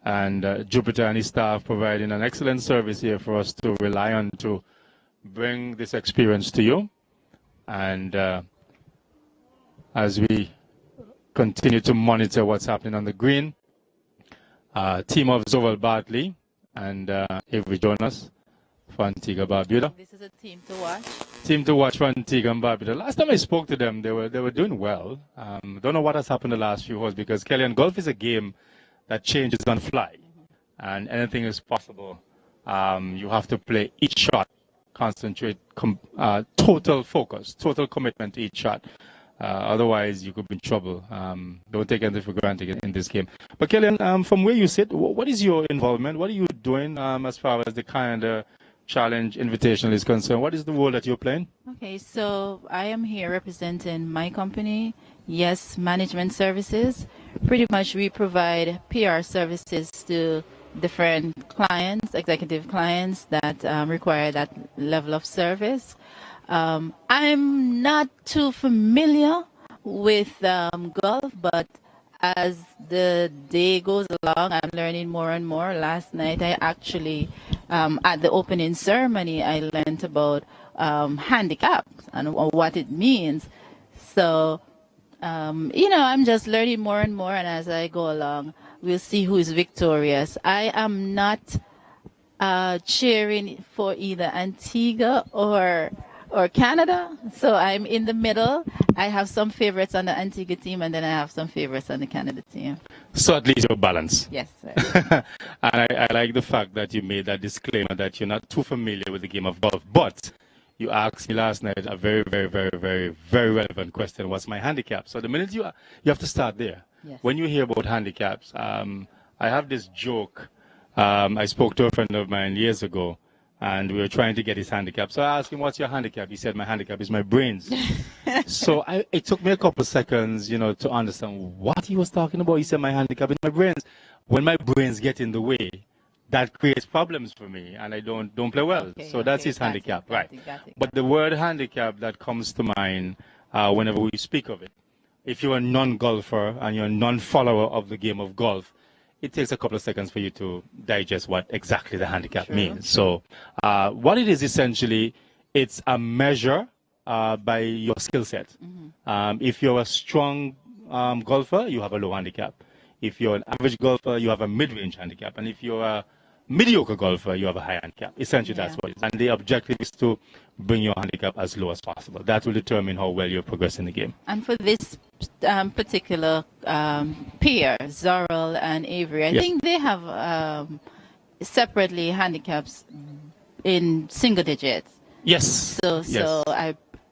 And Jupiter and his staff providing an excellent service here for us to rely on to bring this experience to you. And as we continue to monitor what's happening on the green, team of Zoval Bartley and Avery Jonas for Antigua Barbuda. This is a team to watch. Team to watch for Antigua and Barbuda. Last time I spoke to them, they were doing well. Don't know what has happened the last few hours because Kellyan, golf is a game that changes on the fly, and anything is possible. You have to play each shot, concentrate, total focus, total commitment to each shot. Otherwise, you could be in trouble. Don't take anything for granted in this game. But Kellyanne, from where you sit, what is your involvement? What are you doing as far as the Canada Challenge Invitational is concerned? What is the role that you're playing? Okay, so I am here representing my company, Yes Management Services. Pretty much we provide PR services to different clients, executive clients that require that level of service. I'm not too familiar with golf, but as the day goes along, I'm learning more and more. Last night, I actually, at the opening ceremony, I learned about handicaps and what it means. So, I'm just learning more and more, and as I go along, we'll see who is victorious. I am not cheering for either Antigua or Canada, so I'm in the middle. I have some favorites on the Antigua team, and then I have some favorites on the Canada team. So at least you're balanced. Yes, sir. And I like the fact that you made that disclaimer that you're not too familiar with the game of golf, but you asked me last night a very, very, very, very, very relevant question. What's my handicap? So the minute you have to start there. Yes. When you hear about handicaps, I have this joke. I spoke to a friend of mine years ago, and we were trying to get his handicap. So I asked him, what's your handicap? He said, my handicap is my brains. So it took me a couple of seconds, to understand what he was talking about. He said, my handicap is my brains. When my brains get in the way, that creates problems for me, and I don't play well. Okay, so that's his handicap, right? But the word handicap that comes to mind whenever we speak of it, if you're a non-golfer and you're a non-follower of the game of golf, it takes a couple of seconds for you to digest what exactly the handicap means. So what it is essentially, it's a measure by your skill set. If you're a strong golfer, you have a low handicap. If you're an average golfer, you have a mid-range handicap. And if you're a mediocre golfer, you have a high handicap. Essentially, that's what it is. And the objective is to bring your handicap as low as possible. That will determine how well you progress in the game. And for this particular pair, Zoral and Avery, I think they have separately handicaps in single digits. Yes. So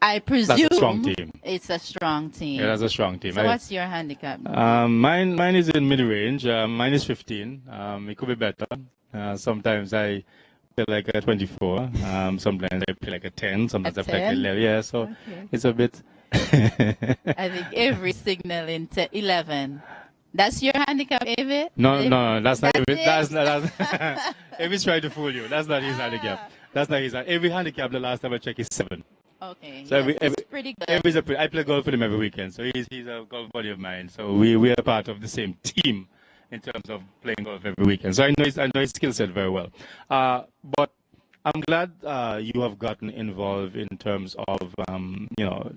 I presume that's a strong team. It's a strong team. Yeah, that's a strong team. So what's your handicap? Mine is in mid-range. Mine is 15. It could be better. Sometimes I play like a 24. Sometimes I play like a 10. Sometimes I play like 11. Yeah, so it's a bit. I think every signal in 11. That's your handicap, Avery? No, that's not Avery. That's Avery's trying to fool you. That's not his handicap. That's not his. Every handicap the last time I checked is 7. Okay. So it's pretty good. I play golf with him every weekend. So he's a golf buddy of mine. So we are part of the same team in terms of playing golf every weekend. So I know his skill set very well. But I'm glad you have gotten involved in terms of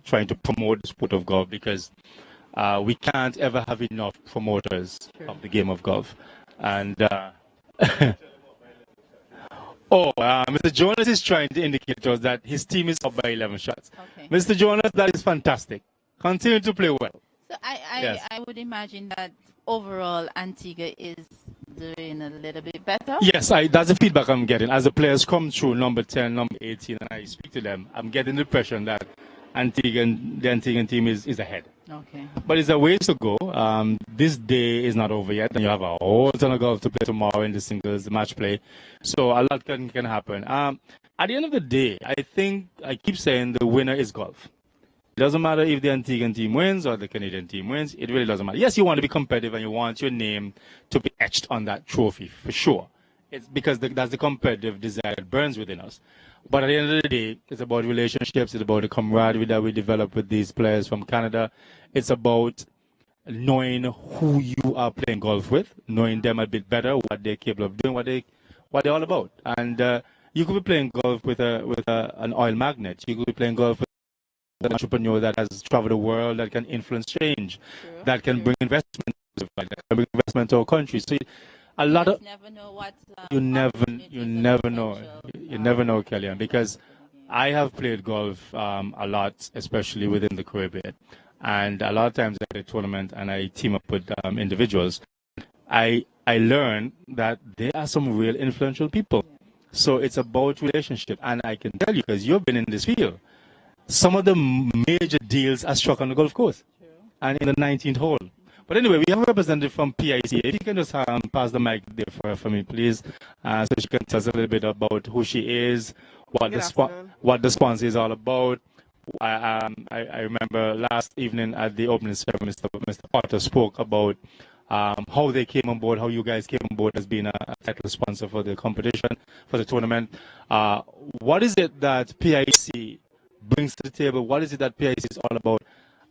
trying to promote the sport of golf, because we can't ever have enough promoters of the game of golf. And Mr. Jonas is trying to indicate to us that his team is up by 11 shots. Okay. Mr. Jonas, that is fantastic. Continue to play well. So I would imagine that overall Antigua is doing a little bit better. Yes, that's the feedback I'm getting. As the players come through number 10, number 18, and I speak to them, I'm getting the impression that the Antiguan team is ahead. Okay. But it's a ways to go. This day is not over yet, and you have a whole ton of golf to play tomorrow in the singles, the match play. So a lot can happen. At the end of the day, I keep saying the winner is golf. It doesn't matter if the Antiguan team wins or the Canadian team wins. It really doesn't matter. Yes, you want to be competitive and you want your name to be etched on that trophy, for sure. It's because that's the competitive desire that burns within us. But at the end of the day, it's about relationships. It's about the camaraderie that we develop with these players from Canada. It's about knowing who you are playing golf with, knowing them a bit better, what they're capable of doing, what they're all about. And you could be playing golf with an oil magnate. You could be playing golf with an entrepreneur that has traveled the world, that can influence change, that can bring investment, to our country. So a lot of you never know, Kellyanne, because I have played golf a lot, especially within the Caribbean, and a lot of times at a tournament and I team up with individuals, I learn that there are some real influential people. So it's about relationship, and I can tell you, because you've been in this field, some of the major deals are struck on the golf course and in the 19th hole. But anyway, we have a representative from PIC. If you can just pass the mic there for me, please, so she can tell us a little bit about who she is, what the sponsor is all about. I remember last evening at the opening ceremony, Mr. Potter spoke about how they came on board, how you guys came on board as being a title sponsor for the competition, for the tournament. What is it that PIC brings to the table? What is it that PIC is all about?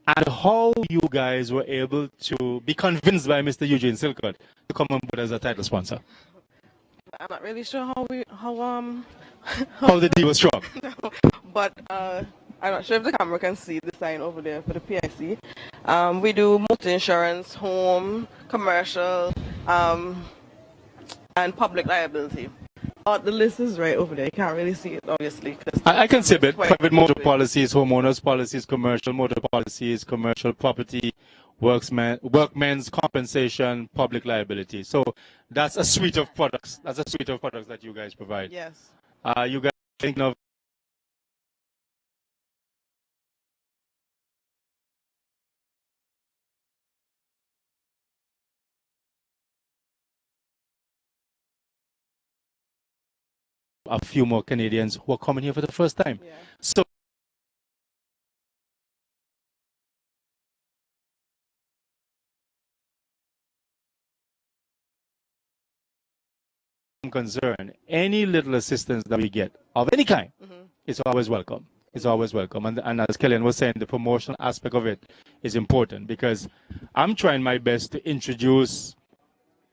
And how you guys were able to be convinced by Mr. Eugene Silcott to come on board as a title sponsor? I'm not really sure how the deal was struck. No, but I'm not sure if the camera can see the sign over there for the PIC. We do motor insurance, home, commercial, and public liability. The list is right over there. You can't really see it, obviously. I can see a bit. Private motor policies, homeowners policies, commercial motor policies, commercial property, workmen's compensation, public liability. So that's a suite of products. That's a suite of products that you guys provide. Yes. You guys think of a few more Canadians who are coming here for the first time. Yeah. So I'm concerned, any little assistance that we get of any kind, it's always welcome. It's always welcome. And as Kellyanne was saying, the promotional aspect of it is important because I'm trying my best to introduce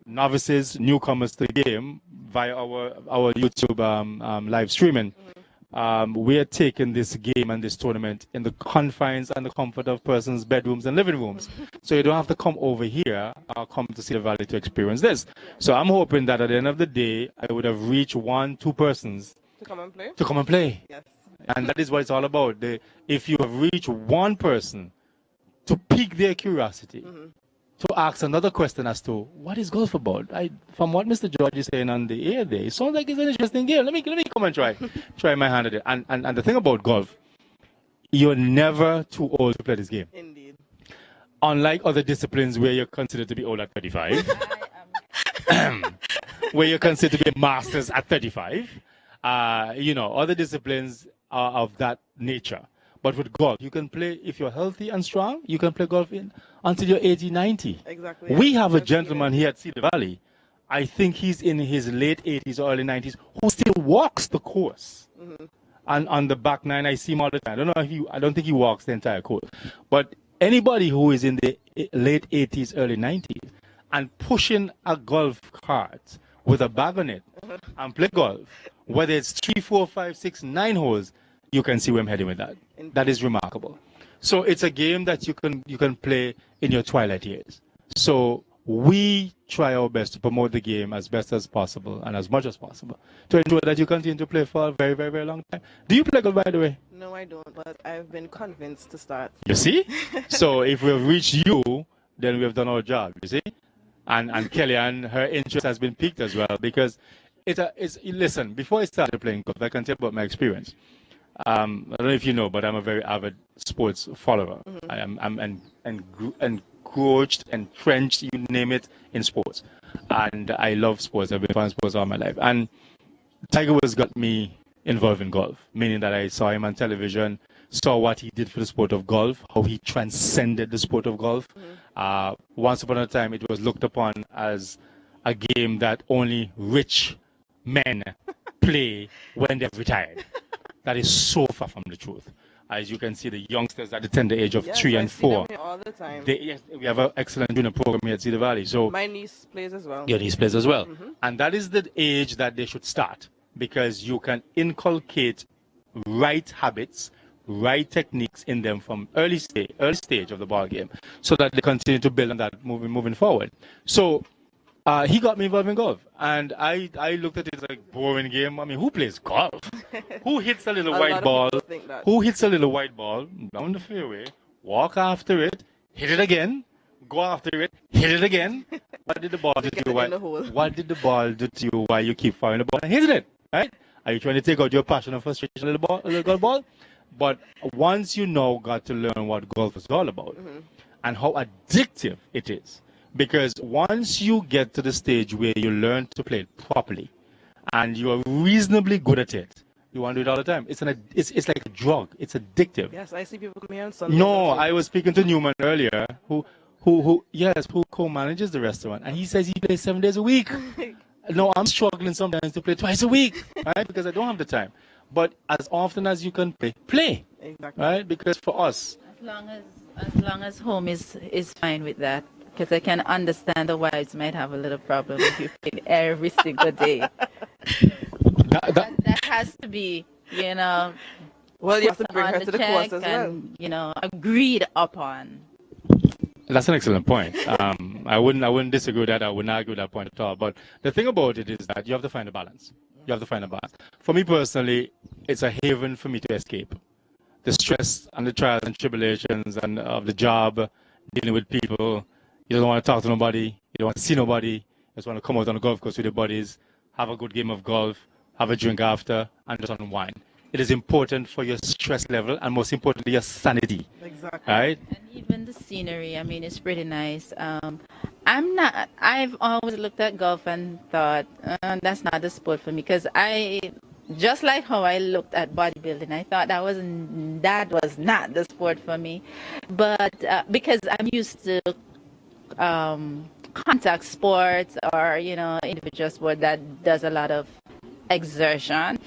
novices, newcomers to the game via our YouTube live streaming. We are taking this game and this tournament in the confines and the comfort of persons' bedrooms and living rooms. So you don't have to come over here or come to Cedar Valley to experience this. So I'm hoping that at the end of the day, I would have reached 1-2 persons to come and play. To come and play. Yes. And that is what it's all about. If you have reached one person to pique their curiosity, to ask another question as to what is golf about. From what Mr. George is saying on the air there, it sounds like it's an interesting game. Let me come and try my hand at it. And the thing about golf, you're never too old to play this game. Indeed. Unlike other disciplines where you're considered to be old at 35, where you're considered to be a masters at 35, other disciplines are of that nature. But with golf, you can play, if you're healthy and strong, you can play golf until you're 80, 90. Exactly. We have a gentleman here at Cedar Valley, I think he's in his late 80s or early 90s, who still walks the course. And on the back nine, I see him all the time. I don't think he walks the entire course. But anybody who is in the late 80s, early 90s, and pushing a golf cart with a bag on it and play golf, whether it's 3, 4, 5, 6, 9 holes, you can see where I'm heading with that. That is remarkable. So it's a game that you can play in your twilight years. So we try our best to promote the game as best as possible and as much as possible to ensure that you continue to play for a very, very, very long time. Do you play golf, by the way? No, I don't, but I've been convinced to start. You see? So if we've reached you, then we've done our job, you see? And Kellyanne, her interest has been piqued as well because listen, before I started playing golf, I can tell you about my experience. I don't know if you know, but I'm a very avid sports follower. I'm engorged, entrenched, you name it, in sports. And I love sports. I've been playing sports all my life. And Tiger Woods got me involved in golf, meaning that I saw him on television, saw what he did for the sport of golf, how he transcended the sport of golf. Once upon a time, it was looked upon as a game that only rich men play when they've retired. That is so far from the truth. As you can see, the youngsters at the tender age of 3 and 4. All the time. Yes, we have an excellent junior program here at Cedar Valley. So my niece plays as well. Your niece plays as well. And that is the age that they should start because you can inculcate right habits, right techniques in them from early stage of the ball game so that they continue to build on that moving forward. So he got me involved in golf, and I looked at it as a boring game. I mean, who plays golf? Who hits a little white ball? Who hits a little white ball down the fairway, walk after it, hit it again, go after it, hit it again? What did the ball do to you? What did the ball do to you while you keep firing the ball and hitting it? Right? Are you trying to take out your passion and frustration, little golf ball? But once you now got to learn what golf is all about and how addictive it is, because once you get to the stage where you learn to play it properly and you are reasonably good at it, you want to do it all the time. It's like a drug. It's addictive. Yes, I see people come here on Sunday. No, I was speaking to Newman earlier, who co-manages the restaurant, and he says he plays 7 days a week. No, I'm struggling sometimes to play twice a week, right? Because I don't have the time. But as often as you can play. Exactly. Right? Because for us, As long as home is fine with that, because I can understand the wives might have a little problem if you play every single day. That has to be, well, you have to bring on her the to the check course as and, well. Agreed upon. that's an excellent point. I wouldn't disagree with that. I wouldn't argue with that point at all. But the thing about it is that you have to find a balance. You have to find a balance. For me personally, it's a haven for me to escape the stress and the trials and tribulations and of the job, dealing with people. You don't want to talk to nobody. You don't want to see nobody. You just want to come out on the golf course with your buddies, have a good game of golf, have a drink after, and just unwind. It is important for your stress level and most importantly, your sanity. Exactly. Right? And even the scenery, I mean, it's pretty nice. I've always looked at golf and thought, that's not the sport for me. Because just like how I looked at bodybuilding, I thought that was not the sport for me. But because I'm used to contact sports or, individual sport that does a lot of exertion.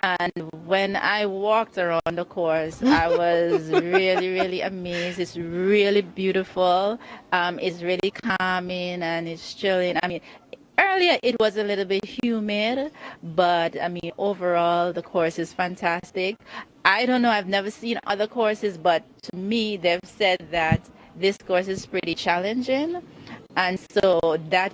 And when I walked around the course, I was really, really amazed. It's really beautiful. It's really calming and it's chilling. I mean, earlier it was a little bit humid, but I mean, overall, the course is fantastic. I don't know, I've never seen other courses, but to me, they've said that this course is pretty challenging. And so that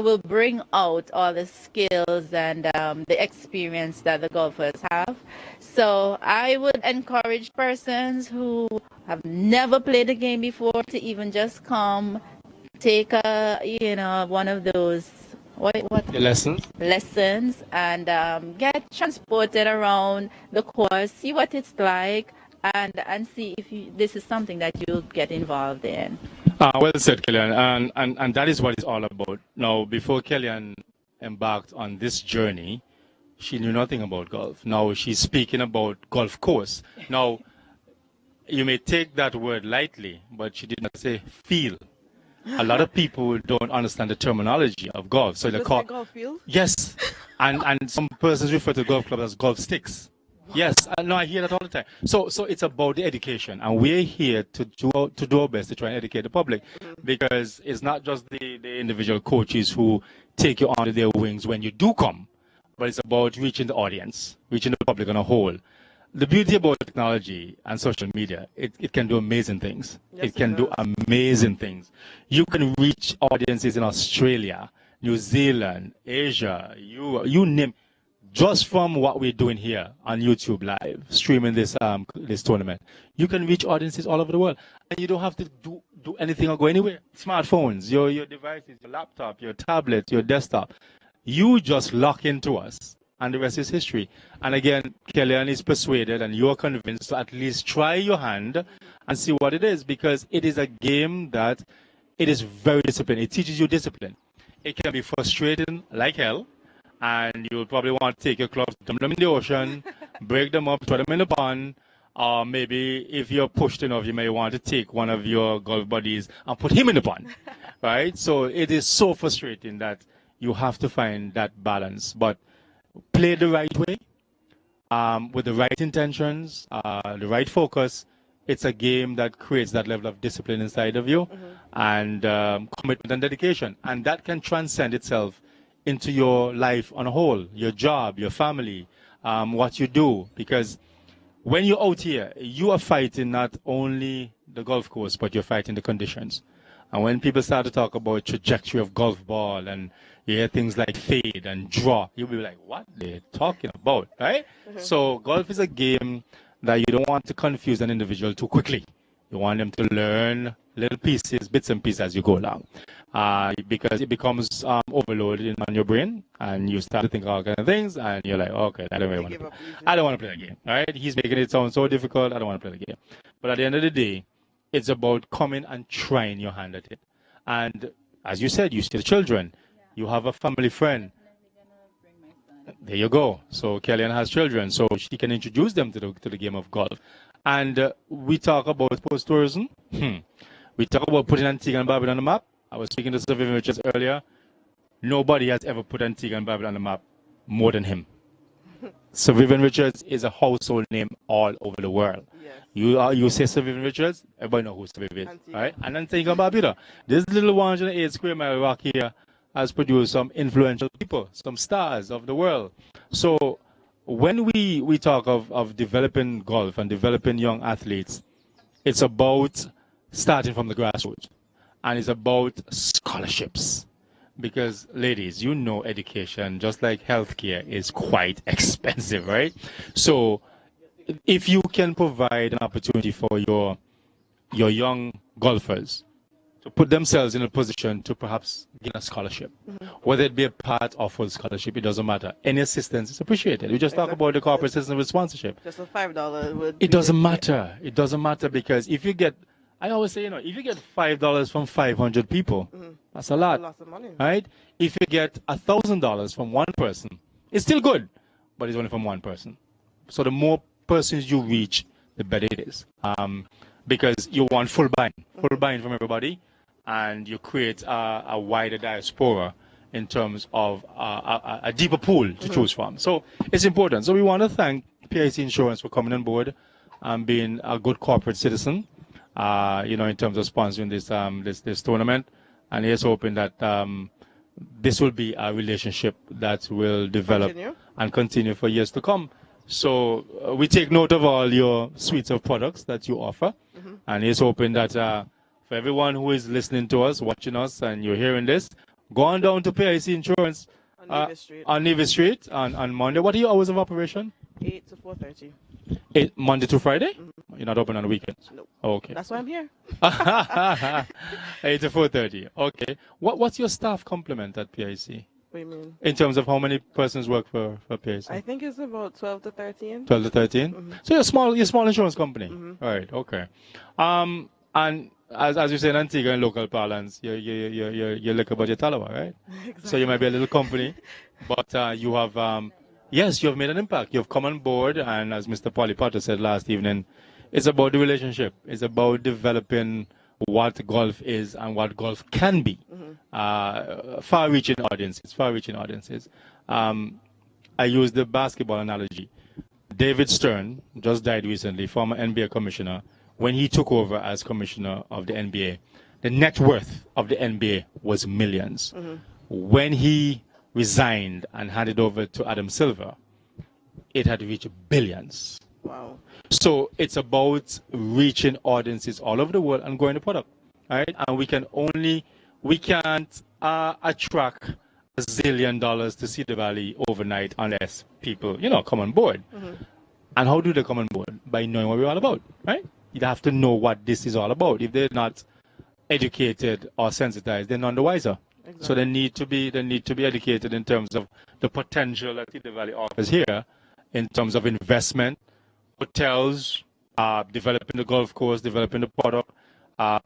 will bring out all the skills and the experience that the golfers have. So I would encourage persons who have never played the game before to even just come, take one of those lessons and get transported around the course, see what it's like, and see if this is something that you'll get involved in. Well said, Kellyanne, and that is what it's all about. Now, before Kellyanne embarked on this journey, she knew nothing about golf. Now she's speaking about golf course. Now, you may take that word lightly, but she did not say feel. A lot of people don't understand the terminology of golf. So they call golf field? Yes, and some persons refer to golf clubs as golf sticks. Yes, no, I hear that all the time. So it's about the education, and we're here to do our best to try and educate the public, because it's not just the individual coaches who take you under their wings when you do come, but it's about reaching the audience, reaching the public on a whole. The beauty about technology and social media, it can do amazing things. Yes, it can do amazing things. You can reach audiences in Australia, New Zealand, Asia, you name. Just from what we're doing here on YouTube Live, streaming this tournament, you can reach audiences all over the world, and you don't have to do anything or go anywhere. Smartphones, your devices, your laptop, your tablet, your desktop, you just lock into us, and the rest is history. And again, Kellyanne is persuaded, and you're convinced to at least try your hand and see what it is, because it is a game that it is very disciplined. It teaches you discipline. It can be frustrating like hell. And you'll probably want to take your clubs, dump them in the ocean, break them up, throw them in the pond, or maybe if you're pushed enough, you may want to take one of your golf buddies and put him in the pond, right? So it is so frustrating that you have to find that balance. But play the right way, with the right intentions, the right focus. It's a game that creates that level of discipline inside of you, and commitment and dedication. And that can transcend itself into your life on a whole, your job, your family, what you do. Because when you're out here, you are fighting not only the golf course, but you're fighting the conditions. And when people start to talk about trajectory of golf ball and you hear things like fade and draw, you'll be like, what they're talking about, right? So golf is a game that you don't want to confuse an individual too quickly. You want them to learn little pieces, bits and pieces as you go along. Because it becomes overloaded on your brain, and you start to think all kind of things, and you're like, okay, I don't really want to play. I don't want to play the game. All right, he's making it sound so difficult. I don't want to play the game. But at the end of the day, it's about coming and trying your hand at it. And as you said, you see the children. You have a family friend. There you go. So Kellyanne has children, so she can introduce them to the game of golf. And we talk about sports tourism. We talk about putting Antigua and Barbuda on the map. I was speaking to Sir Vivian Richards earlier. Nobody has ever put Antigua and Barbuda on the map more than him. Sir Vivian Richards is a household name all over the world. Yes. You say Sir Vivian Richards, everybody knows who Sir Vivian is, right? And Antigua and Barbuda. This little 108 square mile rock here has produced some influential people, some stars of the world. So when we talk of developing golf and developing young athletes, it's about starting from the grassroots. And it's about scholarships. Because, ladies, you know education, just like healthcare, is quite expensive, right? So if you can provide an opportunity for your young golfers to put themselves in a position to perhaps get a scholarship, whether it be a part or full scholarship, it doesn't matter. Any assistance is appreciated. We just talk about the corporate system with sponsorship. Just a $5 would. It doesn't matter. It doesn't matter because if you get, I always say, if you get $5 from 500 people, that's a lot. Lots of money. Right? If you get $1,000 from one person, it's still good, but it's only from one person. So the more persons you reach, the better it is. Because you want full buy-in from everybody, and you create a wider diaspora in terms of a deeper pool to choose from. So it's important. So we want to thank PIC Insurance for coming on board and being a good corporate citizen. In terms of sponsoring this tournament, and here's hoping that this will be a relationship that will develop and continue for years to come. So we take note of all your suites of products that you offer, and here's hoping that for everyone who is listening to us, watching us, and you're hearing this, go on down to PIC Insurance on Nevis Street on Monday. What are your hours of operation? 8 to 4:30. Monday to Friday? You're not open on the weekends? No. Okay. That's why I'm here. 8 to 4:30. Okay. What's your staff complement at PIC? What do you mean? In terms of how many persons work for PIC? I think it's about 12 to 13. 12 to 13? So you're a small insurance company? All right, okay. And as you say in Antigua in local parlance, you're like about your talawa, right? Exactly. So you might be a little company, but you have... Yes, you have made an impact. You've come on board, and as Mr. Polly Potter said last evening, it's about the relationship. It's about developing what golf is and what golf can be. Far-reaching audiences. I use the basketball analogy. David Stern just died recently, former NBA commissioner. When he took over as commissioner of the NBA, the net worth of the NBA was millions. When he resigned and handed over to Adam Silver, it had reached billions. Wow. So it's about reaching audiences all over the world and growing the product, right? And we can't attract $1 zillion to Cedar Valley overnight unless people, come on board. And how do they come on board? By knowing what we're all about, right? You'd have to know what this is all about. If they're not educated or sensitized, they're none the wiser. Exactly. So they need to be educated in terms of the potential that Cedar Valley offers here, in terms of investment, hotels, developing the golf course, developing the product,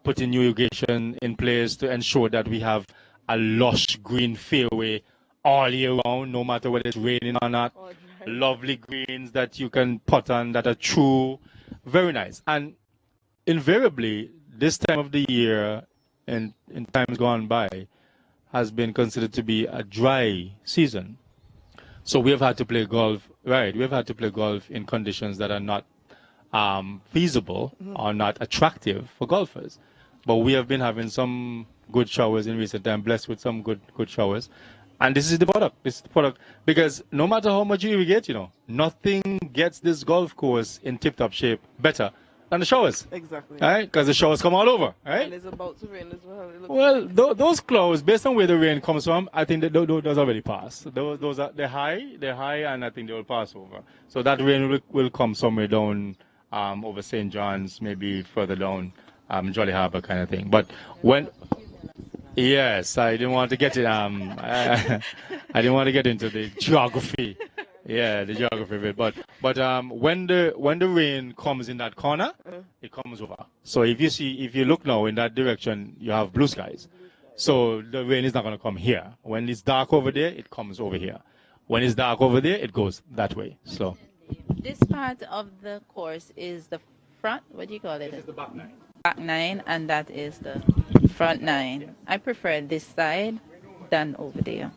putting new irrigation in place to ensure that we have a lush green fairway all year round, no matter whether it's raining or not. Lovely greens that you can putt on that are true. Very nice. And invariably, this time of the year and in times gone by has been considered to be a dry season. So we have had to play golf, right? We have had to play golf in conditions that are not feasible or not attractive for golfers. But we have been having some good showers in recent time, blessed with some good showers. And this is the product. This is the product. Because no matter how much you irrigate, nothing gets this golf course in tip-top shape better than the showers. Exactly. Right? Because the showers come all over, right? And it's about to rain as well. Well, those clouds, based on where the rain comes from, I think that those already pass. Those are they're high, and I think they will pass over. So that rain will come somewhere down over St. John's, maybe further down Jolly Harbor kind of thing. But when, yes, I didn't want to get it. I didn't want to get into the geography. Yeah, the geography of it. But when the rain comes in that corner, it comes over. So if you look now in that direction, you have blue skies. So the rain is not going to come here. When it's dark over there, it comes over here. When it's dark over there, it goes that way. So This part of the course is the front. What do you call it? this is the back nine. Back nine, and that is the front nine. I prefer this side than over there.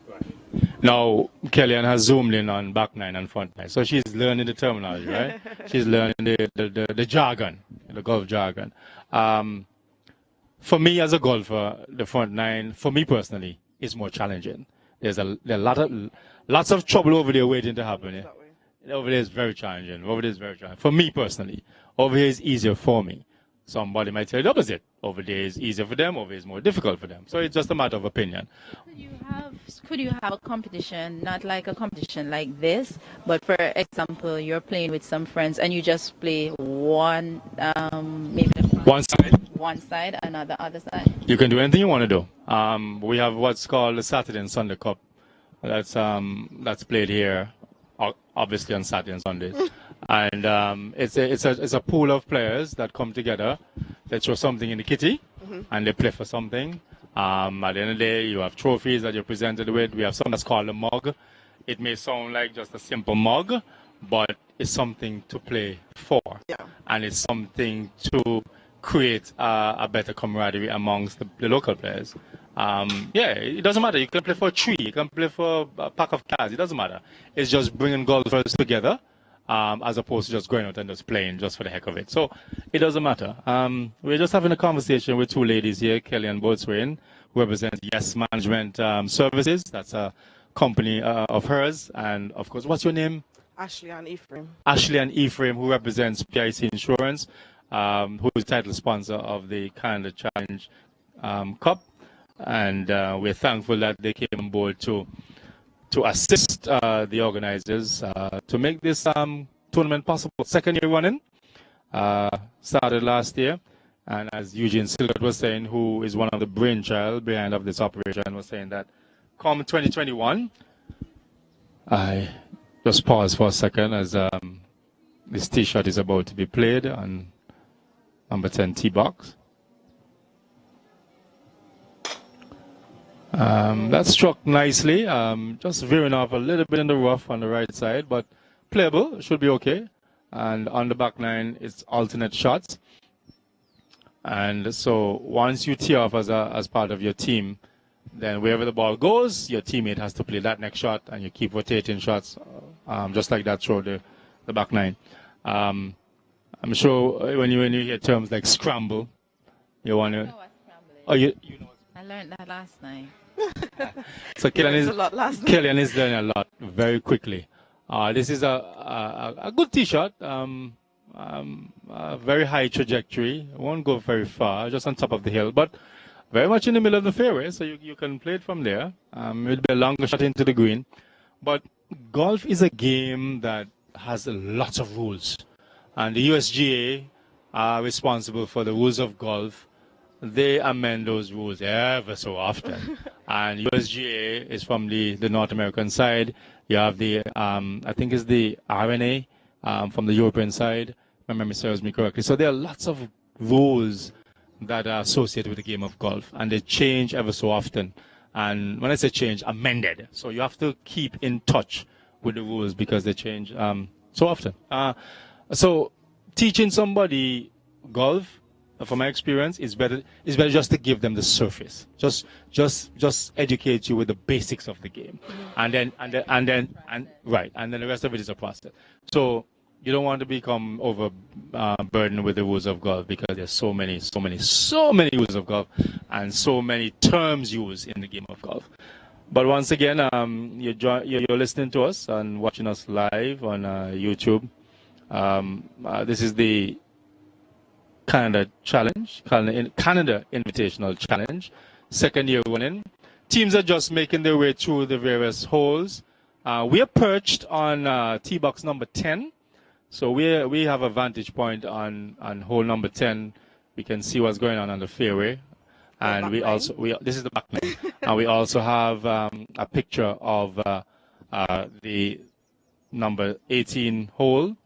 Now, Kellyanne has zoomed in on back nine and front nine. So she's learning the terminology, right? She's learning the jargon, the golf jargon. For me as a golfer, the front nine, for me personally, is more challenging. There are lots of trouble over there waiting to happen. Yeah? Over there is very challenging. Over there is very challenging. For me personally, over here is easier for me. Somebody might say the opposite. Over there is easier for them, over here is more difficult for them. So it's just a matter of opinion. Could you have a competition, not like a competition like this, but for example, you're playing with some friends and you just play one, maybe one side, another other side? You can do anything you want to do. We have what's called the Saturday and Sunday Cup. That's played here, obviously on Saturday and Sundays. And it's a pool of players that come together. They throw something in the kitty, and they play for something. At the end of the day, you have trophies that you're presented with. We have something that's called a mug. It may sound like just a simple mug, but it's something to play for. Yeah. And it's something to create a better camaraderie amongst the local players. It doesn't matter. You can play for a tree. You can play for a pack of cards. It doesn't matter. It's just bringing golfers together. As opposed to just going out and just playing just for the heck of it. So it doesn't matter. We're just having a conversation with two ladies here, Kelly and Boatswain, who represent Yes Management Services. That's a company of hers. And, of course, what's your name? Ashley and Ephraim. Ashley and Ephraim, who represents PIC Insurance, who is title sponsor of the Canada Challenge Cup. And we're thankful that they came on board to assist the organizers to make this tournament possible. Second year running, started last year, and as Eugene Silgert was saying, who is one of the brainchild behind of this operation, was saying that come 2021, I just pause for a second as this T-shirt is about to be played on number 10 T-box. That struck nicely, just veering off a little bit in the rough on the right side, but playable, should be okay. And on the back nine, it's alternate shots. And so once you tee off as part of your team, then wherever the ball goes, your teammate has to play that next shot, and you keep rotating shots, just like that through the back nine. I'm sure when you hear terms like scramble, you want to... Oh, you know. I learned that last night. So Kellyanne is learning a lot very quickly. This is a good T-shot, very high trajectory. Won't go very far, just on top of the hill, but very much in the middle of the fairway, so you can play it from there. It'll be a longer shot into the green. But golf is a game that has lots of rules, and the USGA are responsible for the rules of golf. They amend those rules ever so often. And USGA is from the North American side. You have the, I think it's the RNA from the European side, if my memory serves me correctly. So there are lots of rules that are associated with the game of golf, and they change ever so often. And when I say change, amended. So you have to keep in touch with the rules because they change so often. So teaching somebody golf, from my experience, it's better just to give them the surface. Just educate you with the basics of the game, and then the rest of it is a process. So you don't want to become overburdened with the rules of golf because there's so many rules of golf and so many terms used in the game of golf. But once again, you're listening to us and watching us live on YouTube. This is the Canada Challenge, Canada Invitational Challenge, second year running. Teams are just making their way through the various holes. We are perched on tee box number 10, so we have a vantage point on hole number 10, We can see what's going on the fairway. And this is the back nine. And we also have a picture of the number 18 hole.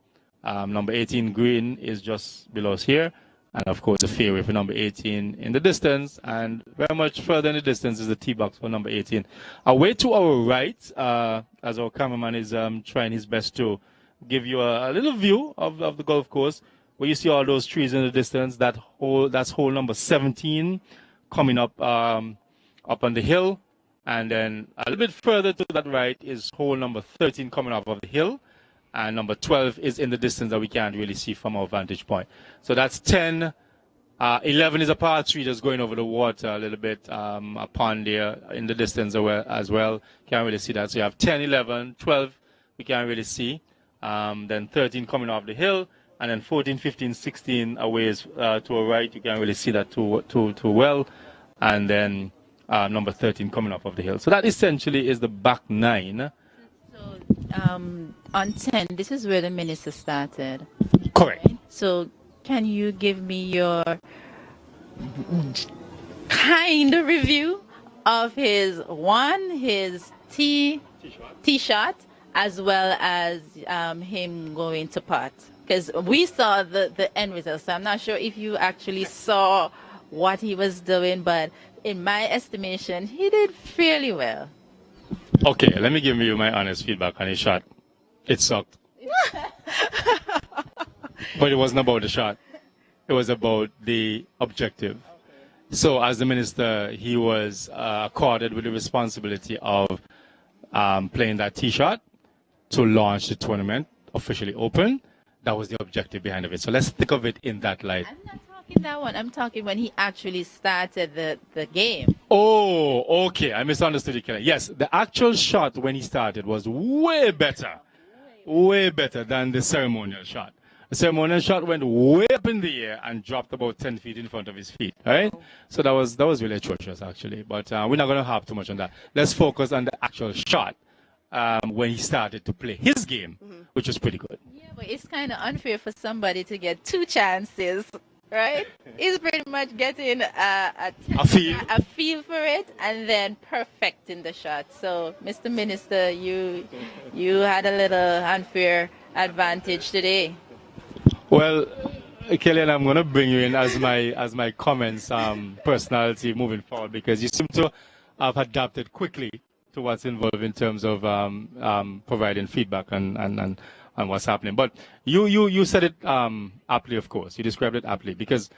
Number 18 green is just below us here. And of course, the fairway for number 18 in the distance. And very much further in the distance is the tee box for number 18. Away to our right, as our cameraman is trying his best to give you a little view of the golf course, where you see all those trees in the distance. That's hole number 17 coming up on the hill. And then a little bit further to that right is hole number 13 coming up of the hill. And number 12 is in the distance that we can't really see from our vantage point. So that's 10. 11 is a par 3 just going over the water a little bit, a pond there in the distance as well. Can't really see that. So you have 10, 11, 12 we can't really see. Then 13 coming off the hill. And then 14, 15, 16 away is, to our right. You can't really see that too well. And then number 13 coming up of the hill. So that essentially is the back nine. On 10, this is where the minister started. Correct. Right? So can you give me your kind of review of his tee shot, as well as him going to putt? Because we saw the end result, so I'm not sure if you actually saw what he was doing, but in my estimation, he did fairly well. Okay, let me give you my honest feedback on his shot. It sucked. But it wasn't about the shot. It was about the objective. So as the minister, he was accorded with the responsibility of playing that tee shot to launch the tournament, officially open. That was the objective behind it. So let's think of it in that light. I'm not talking that one. I'm talking when he actually started the game. Oh, okay. I misunderstood you, Kelly. Yes, the actual shot when he started was way better than the ceremonial shot. The ceremonial shot went way up in the air and dropped about 10 feet in front of his feet, right? So that was really atrocious, actually. But we're not going to harp too much on that. Let's focus on the actual shot when he started to play his game, which was pretty good. Yeah, but it's kind of unfair for somebody to get two chances, right? He's pretty much getting a feel for it and then perfecting the shot. So, Mr. Minister, you had a little unfair advantage today. Well, Kelly, I'm going to bring you in as my comments personality moving forward, because you seem to have adapted quickly to what's involved in terms of providing feedback and what's happening. But you said it aptly, of course. You described it aptly, because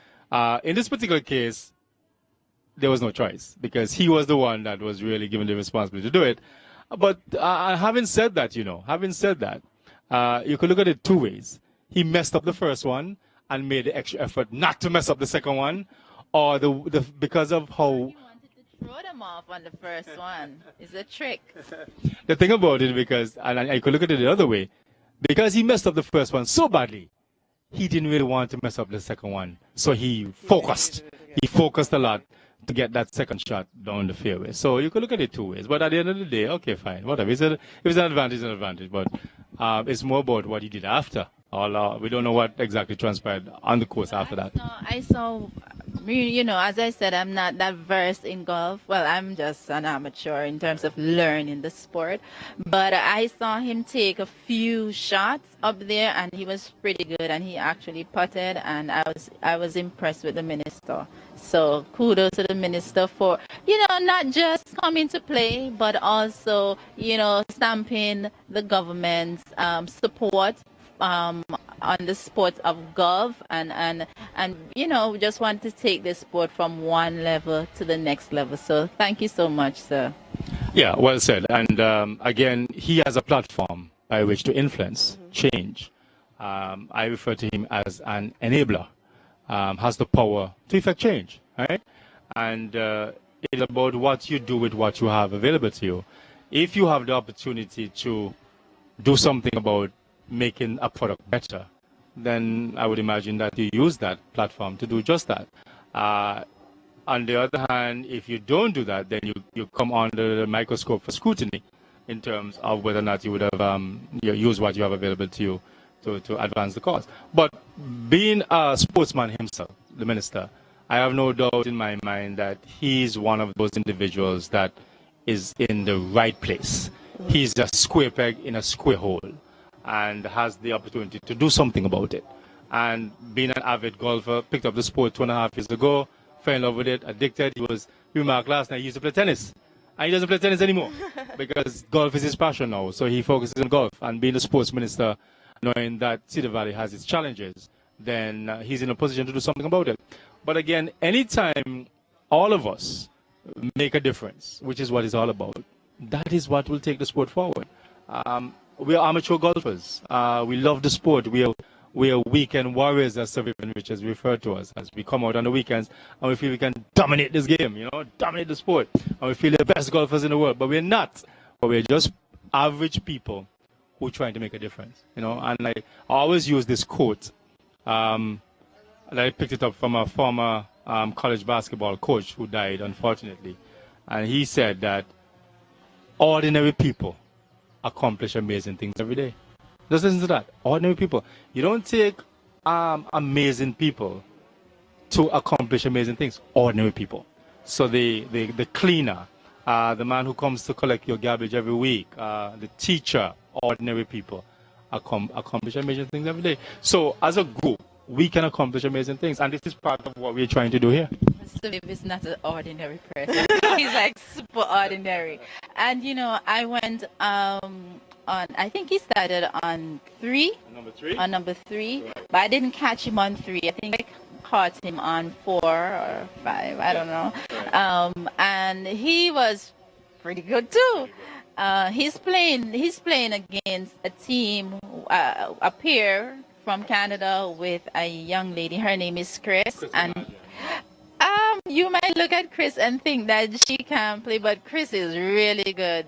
in this particular case, there was no choice, because he was the one that was really given the responsibility to do it. But having said that, you could look at it two ways. He messed up the first one and made the extra effort not to mess up the second one, or because of how throw them off on the first one. It's a trick. The thing about it, because, and I could look at it the other way, because he messed up the first one so badly, he didn't really want to mess up the second one. So he focused. He focused a lot to get that second shot down the fairway. So you could look at it two ways. But at the end of the day, okay, fine, whatever. If it's an advantage, it's an advantage. But it's more about what he did after. We don't know what exactly transpired on the course after that. I saw, as I said, I'm not that versed in golf. Well, I'm just an amateur in terms of learning the sport. But I saw him take a few shots up there, and he was pretty good, and he actually putted, and I was impressed with the minister. So kudos to the minister for, not just coming to play, but also, stamping the government's support on the sport of golf, and just want to take the sport from one level to the next level. So thank you so much, sir. Yeah, well said. And again, he has a platform by which to influence change. I refer to him as an enabler, has the power to effect change, right? And it's about what you do with what you have available to you. If you have the opportunity to do something about making a product better, then I would imagine that you use that platform to do just that. On the other hand, if you don't do that, then you come under the microscope for scrutiny in terms of whether or not you would have used what you have available to you to advance the cause. But being a sportsman himself, the minister, I have no doubt in my mind that he's one of those individuals that is in the right place. He's a square peg in a square hole and has the opportunity to do something about it. And being an avid golfer, picked up the sport 2.5 years ago, fell in love with it, addicted. He remarked last night, he used to play tennis. And he doesn't play tennis anymore because golf is his passion now. So he focuses on golf. And being a sports minister, knowing that Cedar Valley has its challenges, then he's in a position to do something about it. But again, anytime all of us make a difference, which is what it's all about, that is what will take the sport forward. We are amateur golfers. We love the sport. We are weekend warriors, as Sir Vivian Richards referred to us, as we come out on the weekends and we feel we can dominate this game, dominate the sport. And we feel the best golfers in the world. But we're not. But we're just average people who are trying to make a difference. And I always use this quote. I picked it up from a former college basketball coach who died, unfortunately. And he said that ordinary people accomplish amazing things every day. Just listen to that. Ordinary people. You don't take amazing people to accomplish amazing things. Ordinary people. So the cleaner, the man who comes to collect your garbage every week, the teacher, ordinary people accomplish amazing things every day. So as a group, we can accomplish amazing things. And this is part of what we're trying to do here. Mr. Viv is not an ordinary person. He's like super ordinary. And, I went on, I think he started on 3. Number 3? On number 3. Right. But I didn't catch him on 3. I think I caught him on 4 or 5. I don't know. Right. And he was pretty good too. He's playing against a team, a pair from Canada with a young lady. Her name is Chris. And you might look at Chris and think that she can't play, but Chris is really good.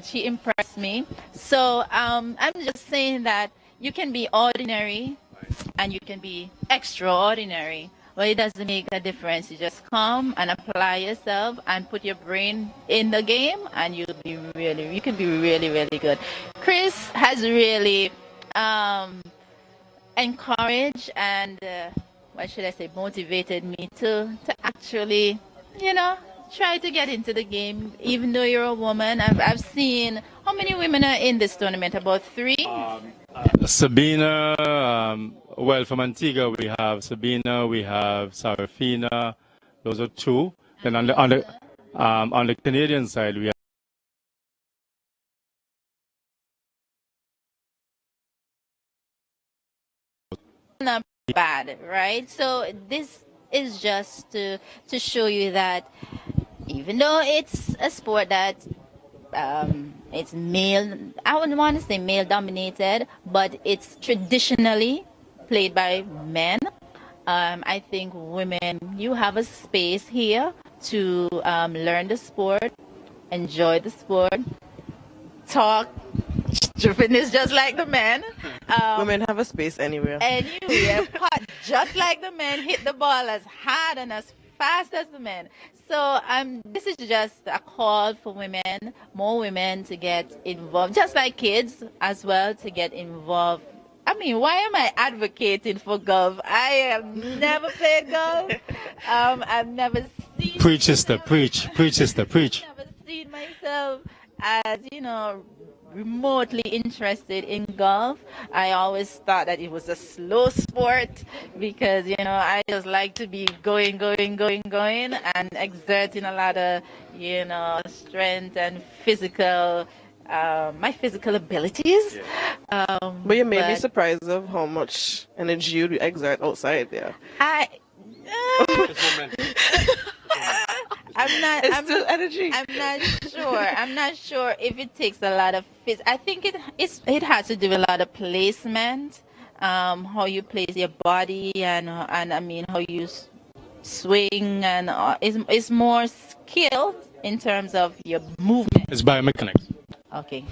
She impressed me. So I'm just saying that you can be ordinary and you can be extraordinary. Well, it doesn't make a difference. You just come and apply yourself and put your brain in the game, and you can be really, really good. Chris has really encouraged and motivated me to actually, try to get into the game. Even though you're a woman, I've seen how many women are in this tournament. About 3. Sabina, from Antigua we have Sabina, we have Sarafina. Those are 2. Then on the Canadian side we have not bad, right? So this is just to show you that even though it's a sport that it's male, I wouldn't want to say male dominated, but it's traditionally played by men. I think women, you have a space here to learn the sport, enjoy the sport, talk fitness just like the men. Women have a space anywhere. Anywhere, putt just like the men, hit the ball as hard and as fast as the men. So this is just a call for women, more women to get involved, just like kids as well, to get involved. I mean, why am I advocating for golf? I have never played golf. I've never seen... Preach, sister, preach. Preach, sister, preach. I've never seen myself as, remotely interested in golf. I always thought that it was a slow sport because, I just like to be going and exerting a lot of, strength and physical, my physical abilities. But you may be surprised of how much energy you exert outside there. I'm still energy. I'm not sure if it takes a lot of I think it has to do with a lot of placement, how you place your body and I mean how you swing, and it's more skill in terms of your movement. It's biomechanics. Okay,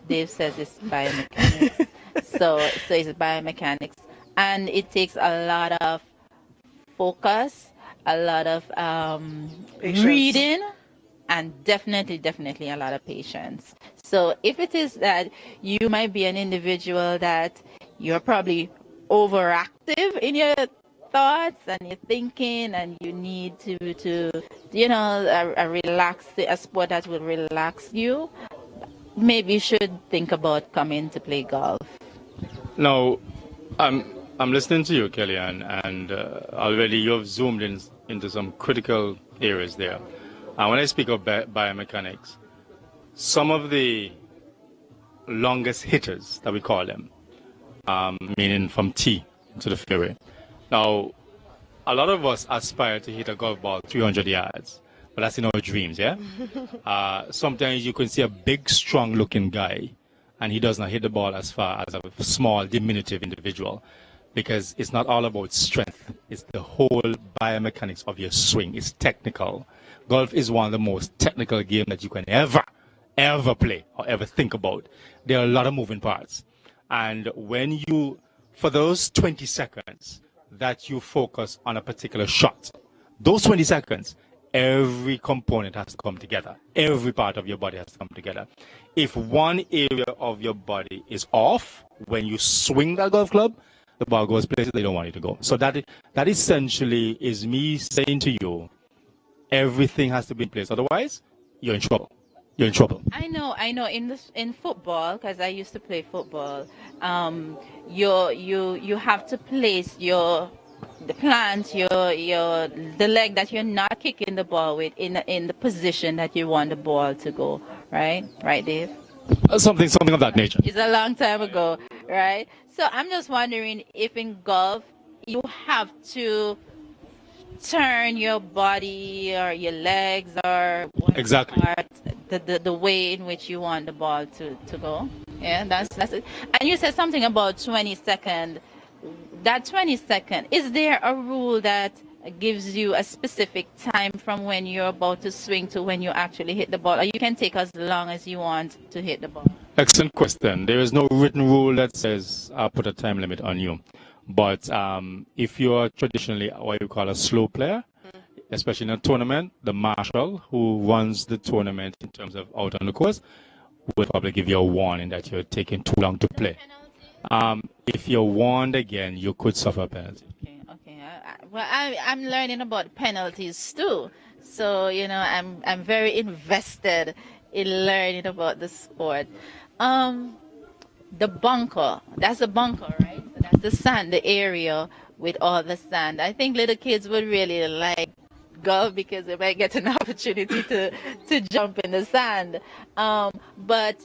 Dave says it's biomechanics. so it's biomechanics, and it takes a lot of focus, a lot of reading, and definitely a lot of patience. So if it is that you might be an individual that you're probably overactive in your thoughts and you're thinking and you need to a sport that will relax you, maybe you should think about coming to play golf. Now, I'm listening to you, Kellyanne, and already you've zoomed into some critical areas there. And when I speak of biomechanics, some of the longest hitters that we call them, meaning from tee to the fairway. Now, a lot of us aspire to hit a golf ball 300 yards, but that's in our dreams, yeah? Sometimes you can see a big, strong-looking guy, and he does not hit the ball as far as a small, diminutive individual, because it's not all about strength. It's the whole biomechanics of your swing. It's technical. Golf is one of the most technical games that you can ever play or ever think about. There are a lot of moving parts. And when you, for those 20 seconds that you focus on a particular shot, those 20 seconds, every component has to come together. Every part of your body has to come together. If one area of your body is off when you swing that golf club, the ball goes places they don't want it to go. So that essentially is me saying to you, everything has to be in place. Otherwise, you're in trouble. You're in trouble. I know. In football, because I used to play football, you have to place the leg that you're not kicking the ball with in the position that you want the ball to go. Right, Dave. Something of that nature. It's a long time ago, right? So I'm just wondering if in golf you have to turn your body or your legs or exactly part, the way in which you want the ball to go. Yeah, that's it. And you said something about 20 seconds. That 20 seconds, is there a rule that gives you a specific time from when you're about to swing to when you actually hit the ball, or you can take as long as you want to hit the ball? Excellent question. There is no written rule that says I'll put a time limit on you. But if you are traditionally what you call a slow player, especially in a tournament, the marshal who runs the tournament in terms of out on the course will probably give you a warning that you're taking too long to play. If you're warned again, you could suffer a penalty. Okay. I'm learning about penalties too. So, I'm very invested in learning about the sport. The bunker, that's a bunker, right? So that's the sand, the area with all the sand. I think little kids would really like golf because they might get an opportunity to jump in the sand. But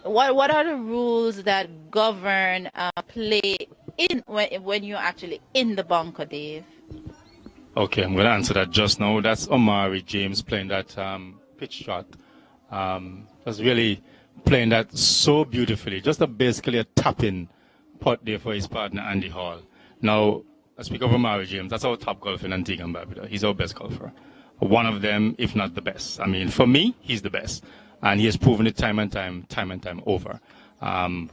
what are the rules that govern play when you're actually in the bunker, Dave? Okay, I'm going to answer that just now. That's Omari James playing that pitch shot. That's really playing that so beautifully. Just basically a tap-in putt there for his partner, Andy Hall. Now, I speak of Omari James. That's our top golfer in Antigua and Barbuda. He's our best golfer. One of them, if not the best. I mean, for me, he's the best. And he has proven it time and time over.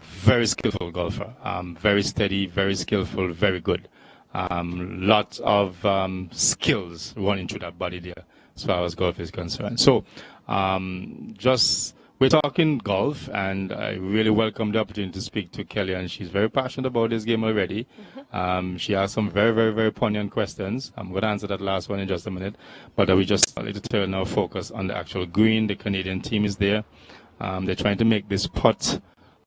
Very skillful golfer. Very steady, very skillful, very good. Lots of skills running through that body there as far as golf is concerned. So, we're talking golf, and I really welcome the opportunity to speak to Kelly, and she's very passionate about this game already. She asked some very, very, very poignant questions. I'm going to answer that last one in just a minute, but we just need to turn our focus on the actual green. The Canadian team is there. They're trying to make this putt.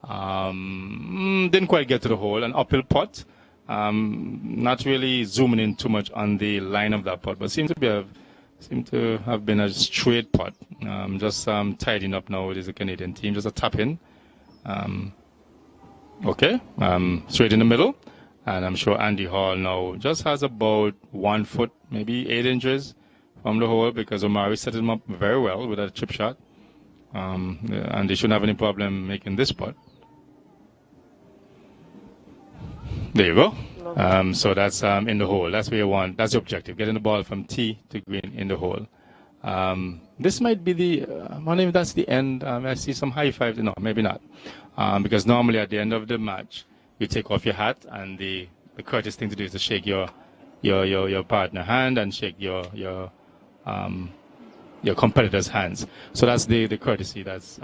Didn't quite get to the hole, an uphill putt. Not really zooming in too much on the line of that putt, but seems to have been a straight putt. Just tidying up now with the Canadian team. Just a tap in. Okay. Straight in the middle. And I'm sure Andy Hall now just has about 1 foot, maybe 8 inches from the hole, because Omari set him up very well with a chip shot. And they shouldn't have any problem making this putt. There you go. So that's in the hole. That's where you want. That's the objective. Getting the ball from tee to green in the hole. This might be I wonder if that's the end. I see some high fives. No, maybe not. Because normally at the end of the match, you take off your hat, and the courteous thing to do is to shake your partner hand and shake your competitor's hands. So that's the courtesy that's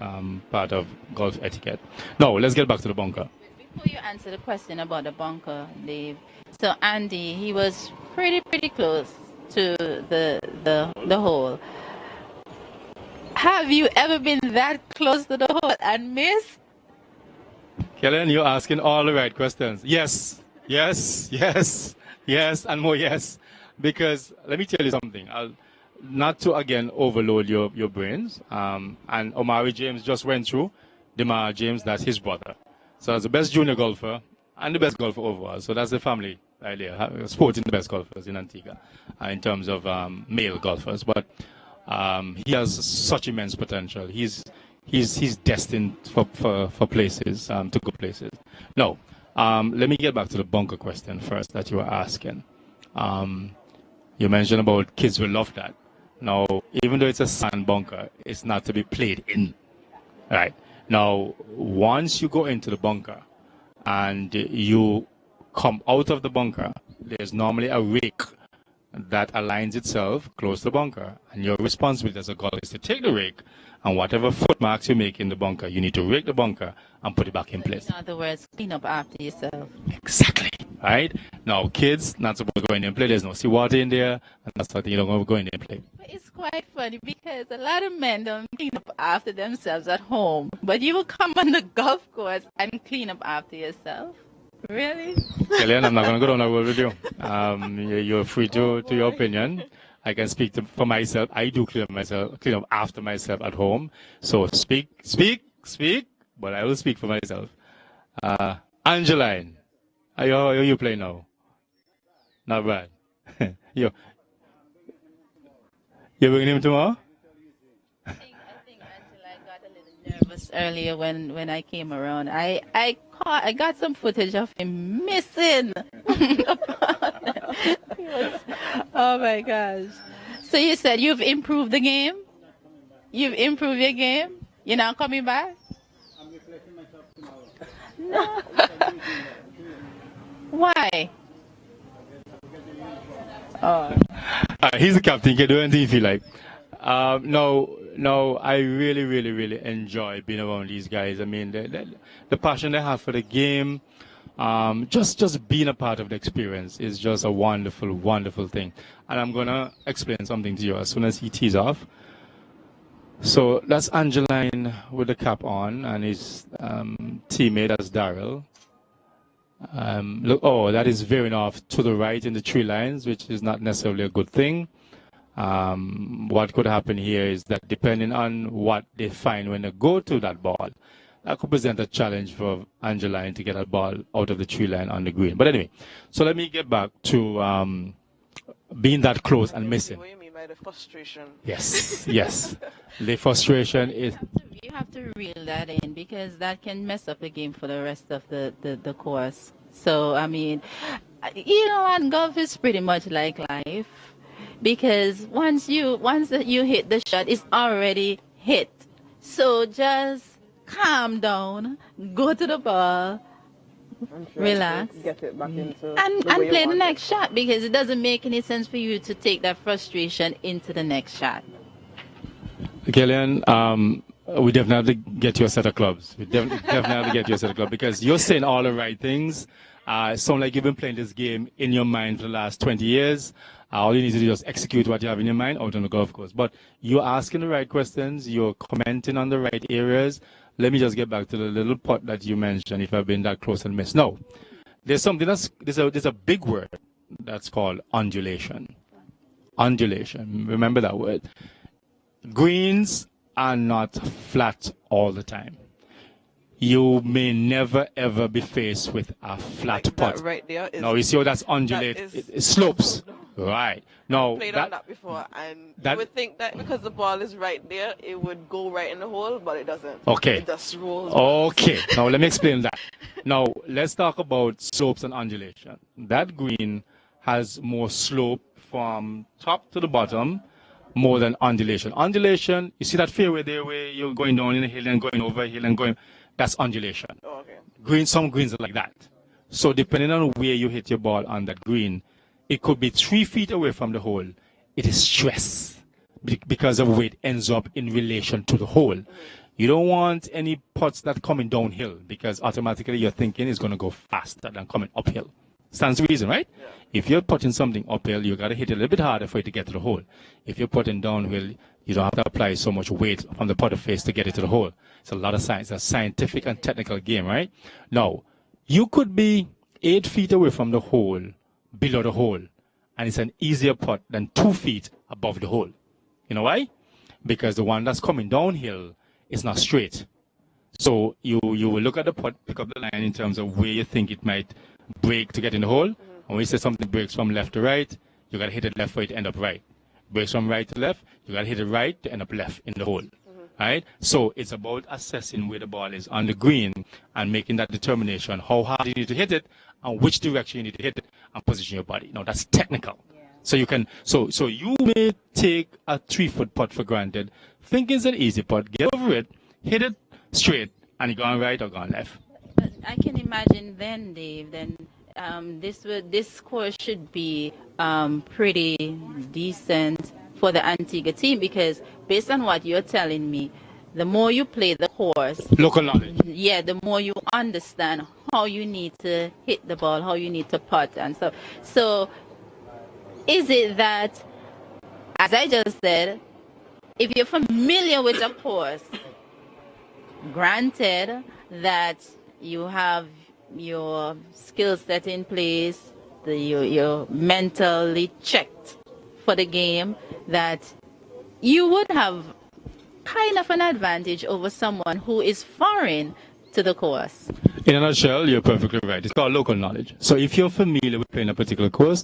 part of golf etiquette. Now, let's get back to the bunker. Before you answer the question about the bunker, Dave, So Andy, he was pretty close to the hole. Have you ever been that close to the hole and missed? Kellen, you're asking all the right questions. Yes, and more yes. Because let me tell you something. Not to again overload your brains. And Omari James just went through Demar James, that's his brother. So that's the best junior golfer and the best golfer overall. So that's the family idea, sporting the best golfers in Antigua in terms of male golfers. But he has such immense potential. He's destined for places, to good places. No, let me get back to the bunker question first that you were asking. You mentioned about kids will love that. Now, even though it's a sand bunker, it's not to be played in. Right. Now, once you go into the bunker and you come out of the bunker, there's normally a rake that aligns itself close to the bunker. And your responsibility as a golfer is to take the rake and whatever footmarks you make in the bunker, you need to rake the bunker and put it back in place. In other words, clean up after yourself. Exactly. Right? Now, kids, not supposed to go in there and play. There's no seawater in there. And that's something you don't go in there and play. But it's quite funny because a lot of men don't clean up after themselves at home. But you will come on the golf course and clean up after yourself. Really? Kellyanne, I'm not going to go down that road with you. You're free to your opinion. I can speak for myself. I do clean up after myself at home. So speak, but I will speak for myself. Angeline, how you play now? Not bad. You're bringing him tomorrow? I think Angela got a little nervous earlier when I came around. I got some footage of him missing. Oh my gosh. So you said you've improved the game? You've improved your game? You're not coming back? I'm reflecting myself tomorrow. No. Why? Oh. He's the captain. He can do anything he feel like. No, I really enjoy being around these guys. I mean, the passion they have for the game, just being a part of the experience is just a wonderful thing. And I'm going to explain something to you as soon as he tees off. So that's Angeline with the cap on and his teammate as Daryl. Look, that is veering off to the right in the tree lines, which is not necessarily a good thing. What could happen here is that depending on what they find when they go to that ball, that could present a challenge for Angeline to get a ball out of the tree line on the green. But anyway, so let me get back to being that close and missing. What do you mean by the frustration? Yes. The frustration is... You have to reel that in because that can mess up the game for the rest of the course. So, I mean, you know what? Golf is pretty much like life. Because once you hit the shot, it's already hit. So just calm down, go to the ball, relax, get it back into and play the next shot because it doesn't make any sense for you to take that frustration into the next shot. Kellyanne, we definitely get you a set of clubs. We definitely get you a set of clubs because you're saying all the right things. It sounds like you've been playing this game in your mind for the last 20 years. All you need to do is just execute what you have in your mind out on the golf course. But you're asking the right questions. You're commenting on the right areas. Let me just get back to the little pot that you mentioned, if I've been that close and missed. No. There's something there's a big word that's called undulation. Undulation. Remember that word. Greens are not flat all the time. You may never ever be faced with a flat like pot. That right there is, now you see how that's undulated. It slopes. Right. Now I played on that before, and you would think that because the ball is right there, it would go right in the hole, but it doesn't. Okay. It just rolls. Okay. Now let me explain that. Now let's talk about slopes and undulation. That green has more slope from top to the bottom more than undulation. Undulation, you see that fairway there where you're going down in a hill and going over a hill and going, that's undulation. Oh, okay. Some greens are like that. So depending on where you hit your ball on that green, it could be 3 feet away from the hole. It is stress because of where it ends up in relation to the hole. You don't want any putts that coming downhill because automatically you're thinking it's going to go faster than coming uphill. Stands to reason, right? Yeah. If you're putting something uphill, you got to hit it a little bit harder for it to get to the hole. If you're putting downhill, you don't have to apply so much weight on the putter face to get it to the hole. It's a lot of science. It's a scientific and technical game, right? Now, you could be 8 feet away from the hole, below the hole, and it's an easier putt than 2 feet above the hole. You know why? Because the one that's coming downhill is not straight. So you will look at the putt, pick up the line in terms of where you think it might break to get in the hole. And when you say something breaks from left to right, you got to hit it left for it to end up right. Breaks from right to left, you got to hit it right to end up left in the hole. Right? So it's about assessing where the ball is on the green and making that determination, how hard you need to hit it and which direction you need to hit it and position your body. Now that's technical. Yeah. So you can so you may take a 3-foot putt for granted, think it's an easy putt, get over it, hit it straight, and you're going right or going left. But I can imagine then, Dave, this course should be pretty decent for the Antigua team, because based on what you're telling me, the more you play the course, local knowledge, yeah, the more you understand how you need to hit the ball, how you need to putt and stuff. So is it that, as I just said, if you're familiar with the course, granted that you have your skill set in place, you're mentally checked for the game, that you would have kind of an advantage over someone who is foreign to the course. In a nutshell, you're perfectly right. It's called local knowledge. So if you're familiar with playing a particular course,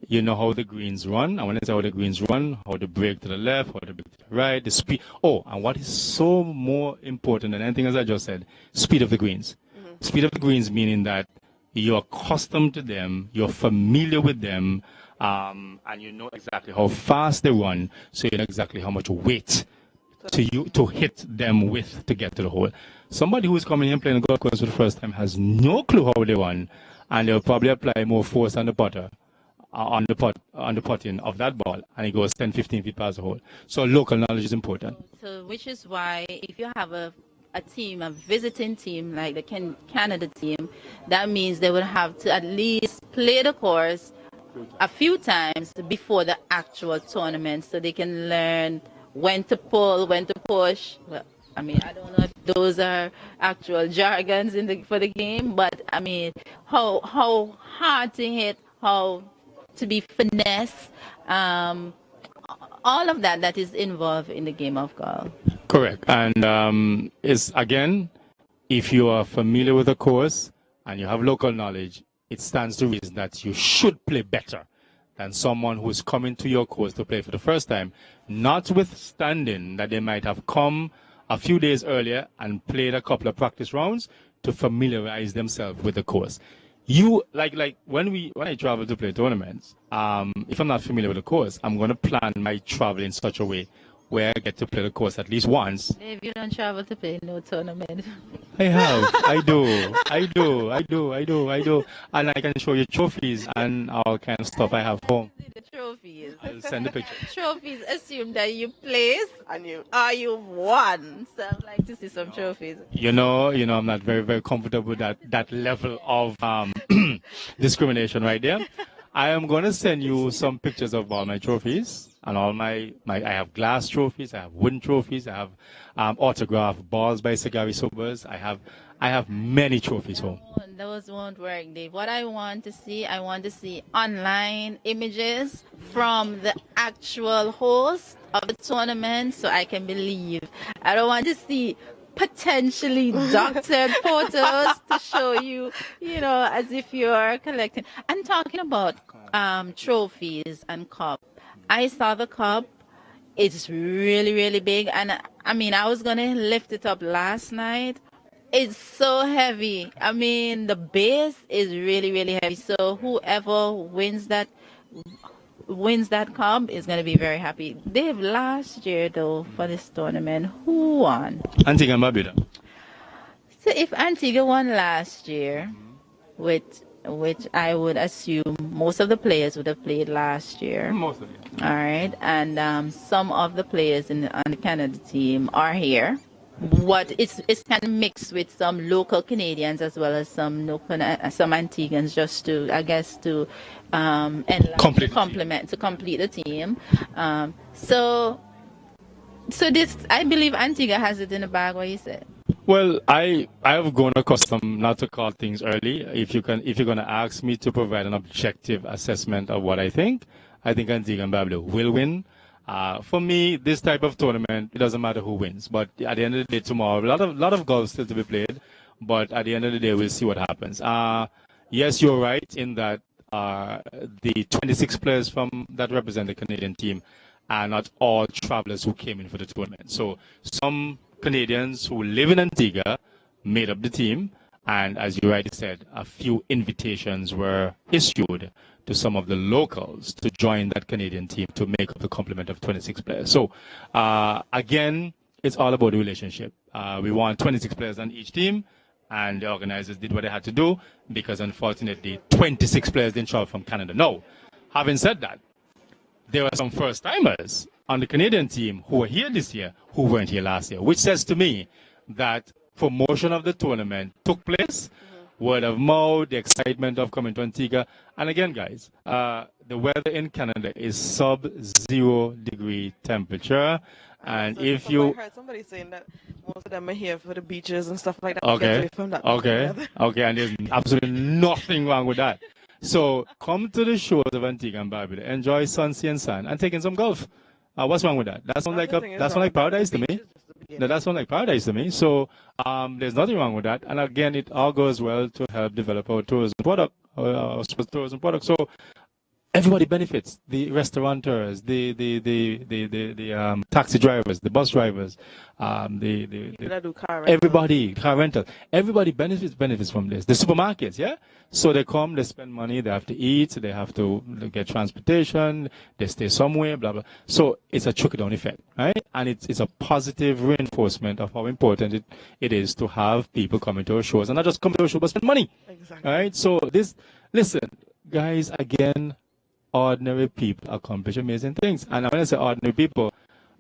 you know how the greens run. And when I say how the greens run, how to break to the left, how to break to the right, the speed. Oh, and what is so more important than anything as I just said, speed of the greens. Speed of the greens meaning that you're accustomed to them, you're familiar with them, and you know exactly how fast they run, so you know exactly how much weight to hit them with to get to the hole. Somebody who's coming in playing a golf course for the first time has no clue how they run, and they'll probably apply more force on the putter, on the putting of that ball, and it goes 10, 15 feet past the hole. So local knowledge is important. So which is why if you have a team, a visiting team like the Canada team, that means they would have to at least play the course a few times before the actual tournament, so they can learn when to pull, when to push. Well, I mean, I don't know if those are actual jargons for the game, but I mean, how hard to hit, how to be finesse, all of that is involved in the game of golf. Correct. And it's, again, if you are familiar with the course and you have local knowledge, it stands to reason that you should play better than someone who's coming to your course to play for the first time, notwithstanding that they might have come a few days earlier and played a couple of practice rounds to familiarize themselves with the course. You like when I travel to play tournaments, if I'm not familiar with the course, I'm going to plan my travel in such a way where I get to play the course at least once. Dave, you don't travel to play no tournament. I have. I do. And I can show you trophies and all kind of stuff I have home. The trophies. I'll send the picture. Trophies assume that you placed and you won. So I'd like to see some trophies. You know, I'm not very, very comfortable with that level of discrimination right there. I am going to send you some pictures of all my trophies and all my I have glass trophies, I have wooden trophies, I have autographed balls by Cedar Sobers. I have many trophies home. Those won't work, Dave. What I want to see online images from the actual host of the tournament so I can believe. I don't want to see potentially doctored photos to show you, as if you're collecting. I'm talking about trophies and cup. I saw the cup. It's really, really big. And I mean, I was going to lift it up last night. It's so heavy. I mean, the base is really, really heavy. So whoever wins that cup is going to be very happy. Dave, last year, though, for this tournament, who won? Antigua and Barbuda. So if Antigua won last year, which I would assume most of the players would have played last year. Most of them. All right. And some of the players on the Canada team are here. what it's kind of mixed with some local Canadians as well as some local, some Antiguans, just to, I guess, to complement to complete the team. So this, I believe Antigua has it in the bag. What you said? Well, I have grown accustomed not to call things early. If you're going to ask me to provide an objective assessment of what I think Antigua and Barbuda will win. For me, this type of tournament, it doesn't matter who wins. But at the end of the day, tomorrow, a lot of golf still to be played. But at the end of the day, we'll see what happens. Yes, you're right in that the 26 players that represent the Canadian team are not all travelers who came in for the tournament. So some Canadians who live in Antigua made up the team, and as you rightly said, a few invitations were issued to some of the locals to join that Canadian team to make up the complement of 26 players. So again, it's all about the relationship. We want 26 players on each team, and the organizers did what they had to do because unfortunately 26 players didn't travel from Canada. No, having said that, there were some first-timers on the Canadian team who were here this year who weren't here last year, which says to me that promotion of the tournament took place, word of mouth, the excitement of coming to Antigua. And again, guys, the weather in Canada is sub-0 degree temperature. And if you... I heard somebody saying that most of them are here for the beaches and stuff like that. Okay, and there's absolutely nothing wrong with that. So come to the shores of Antigua and Barbuda, enjoy sunset and sun, and take in some golf. What's wrong with that? That sounds like paradise to me. That sounds like paradise to me. So there's nothing wrong with that. And again, it all goes well to help develop our tourism product, So everybody benefits: the restaurateurs, the taxi drivers, the bus drivers, everybody, car rental. Everybody benefits from this. The supermarkets, yeah. So they come, they spend money, they have to eat, they have to get transportation, they stay somewhere, blah blah. So it's a trickle-down effect, right? And it's a positive reinforcement of how important it is to have people coming to our shows, and not just come to our show but spend money. Exactly. Right. So listen, guys, again. Ordinary people accomplish amazing things. And when I say ordinary people,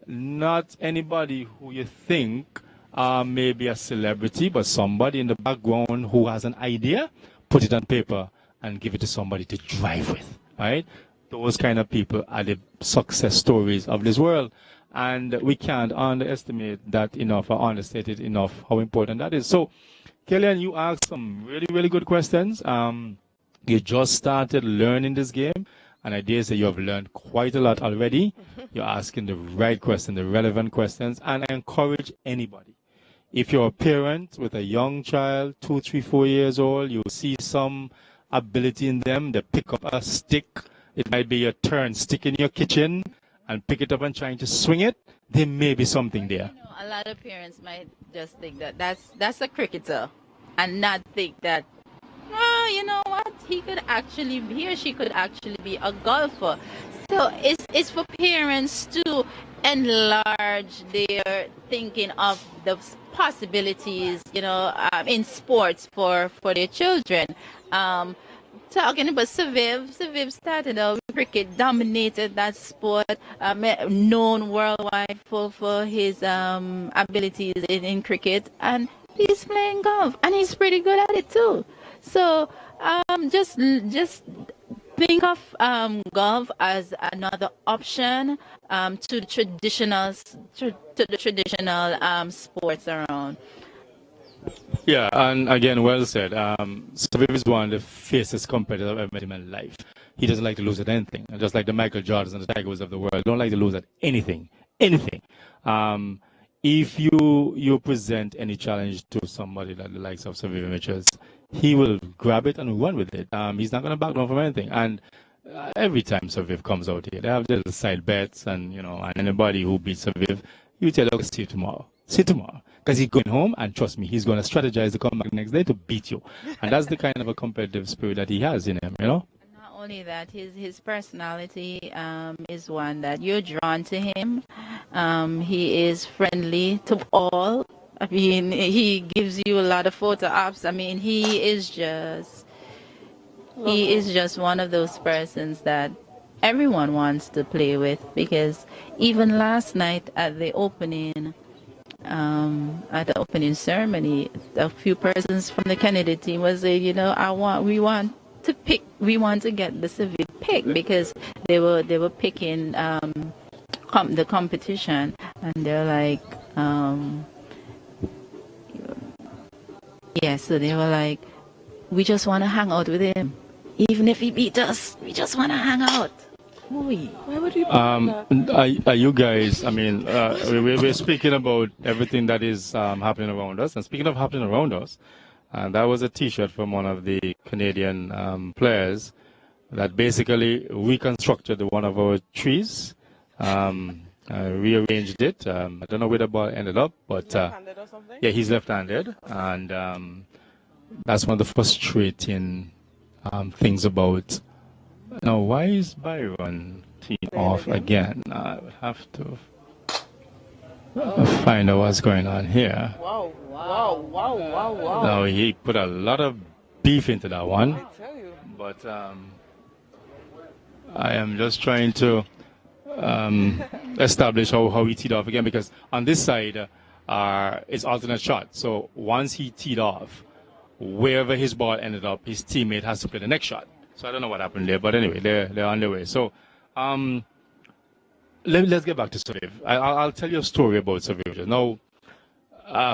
not anybody who you think may be a celebrity, but somebody in the background who has an idea, put it on paper and give it to somebody to drive with, right? Those kind of people are the success stories of this world. And we can't underestimate that enough or understate it enough how important that is. So, Kellyanne, you asked some really, really good questions. You just started learning this game. And I dare say you have learned quite a lot already. You're asking the right questions, the relevant questions. And I encourage anybody. If you're a parent with a young child, 2, 3, 4 years old, you see some ability in them. They pick up a stick. It might be your turn. Stick in your kitchen and pick it up and trying to swing it. There may be something there. You know, a lot of parents might just think that that's a cricketer and not think that, you know what? He or she could actually be a golfer. So it's for parents to enlarge their thinking of the possibilities, in sports for their children. Talking about Civiv started out with cricket, dominated that sport, known worldwide for his abilities in cricket, and he's playing golf, and he's pretty good at it too. So just think of golf as another option to the traditional sports around. Yeah, and again, well said. Civiv is one of the fiercest competitors I've ever met in my life. He doesn't like to lose at anything, just like the Michael Jordans and the Tiger Woods of the world. Don't like to lose at anything. If you present any challenge to somebody like the likes of Civiv Images, he will grab it and run with it. He's not going to back down from anything. And every time Civiv comes out here, they have little side bets, and and anybody who beats Civiv, you tell them, see you tomorrow. Because he's going home, and trust me, he's going to strategize to come back the next day to beat you. And that's the kind of a competitive spirit that he has in him, Not only that, his personality is one that you're drawn to him. He is friendly to all. I mean, he gives you a lot of photo ops. I mean, he is just one of those persons that everyone wants to play with, because even last night at the opening, at the opening ceremony, a few persons from the Kennedy team was saying, we want to get the Civic pick because they were picking the competition, and they're like, so they were like, we just want to hang out with him, even if he beat us. We just want to hang out. Why would you? Are you guys? I mean, we're speaking about everything that is happening around us, and speaking of happening around us, that was a T-shirt from one of the Canadian players that basically reconstructed one of our trees, rearranged it. I don't know where the ball ended up, but yeah, he's left-handed, and that's one of the frustrating things about. Now, why is Byron team off again? I would have to find out what's going on here. Wow. Now, he put a lot of beef into that one. I tell you. But I am just trying to establish how he teed off again, because on this side it's alternate shot. So once he teed off, wherever his ball ended up, his teammate has to play the next shot. So I don't know what happened there, but anyway, they're on their way. So let's get back to Saviv. I'll tell you a story about Saviv. Now,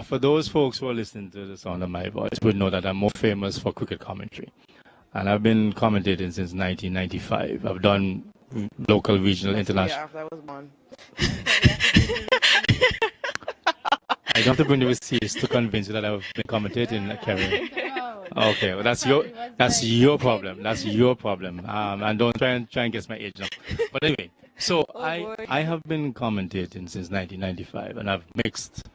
for those folks who are listening to the sound of my voice, would know that I'm more famous for cricket commentary. And I've been commentating since 1995. I've done local, regional, international. After I was born. I don't have to bring the receipts to convince you that I've been commentating, Kevin. Okay, well, that's your problem. That's your problem. And don't try and guess my age now. But anyway, so I have been commentating since 1995, and I've mixed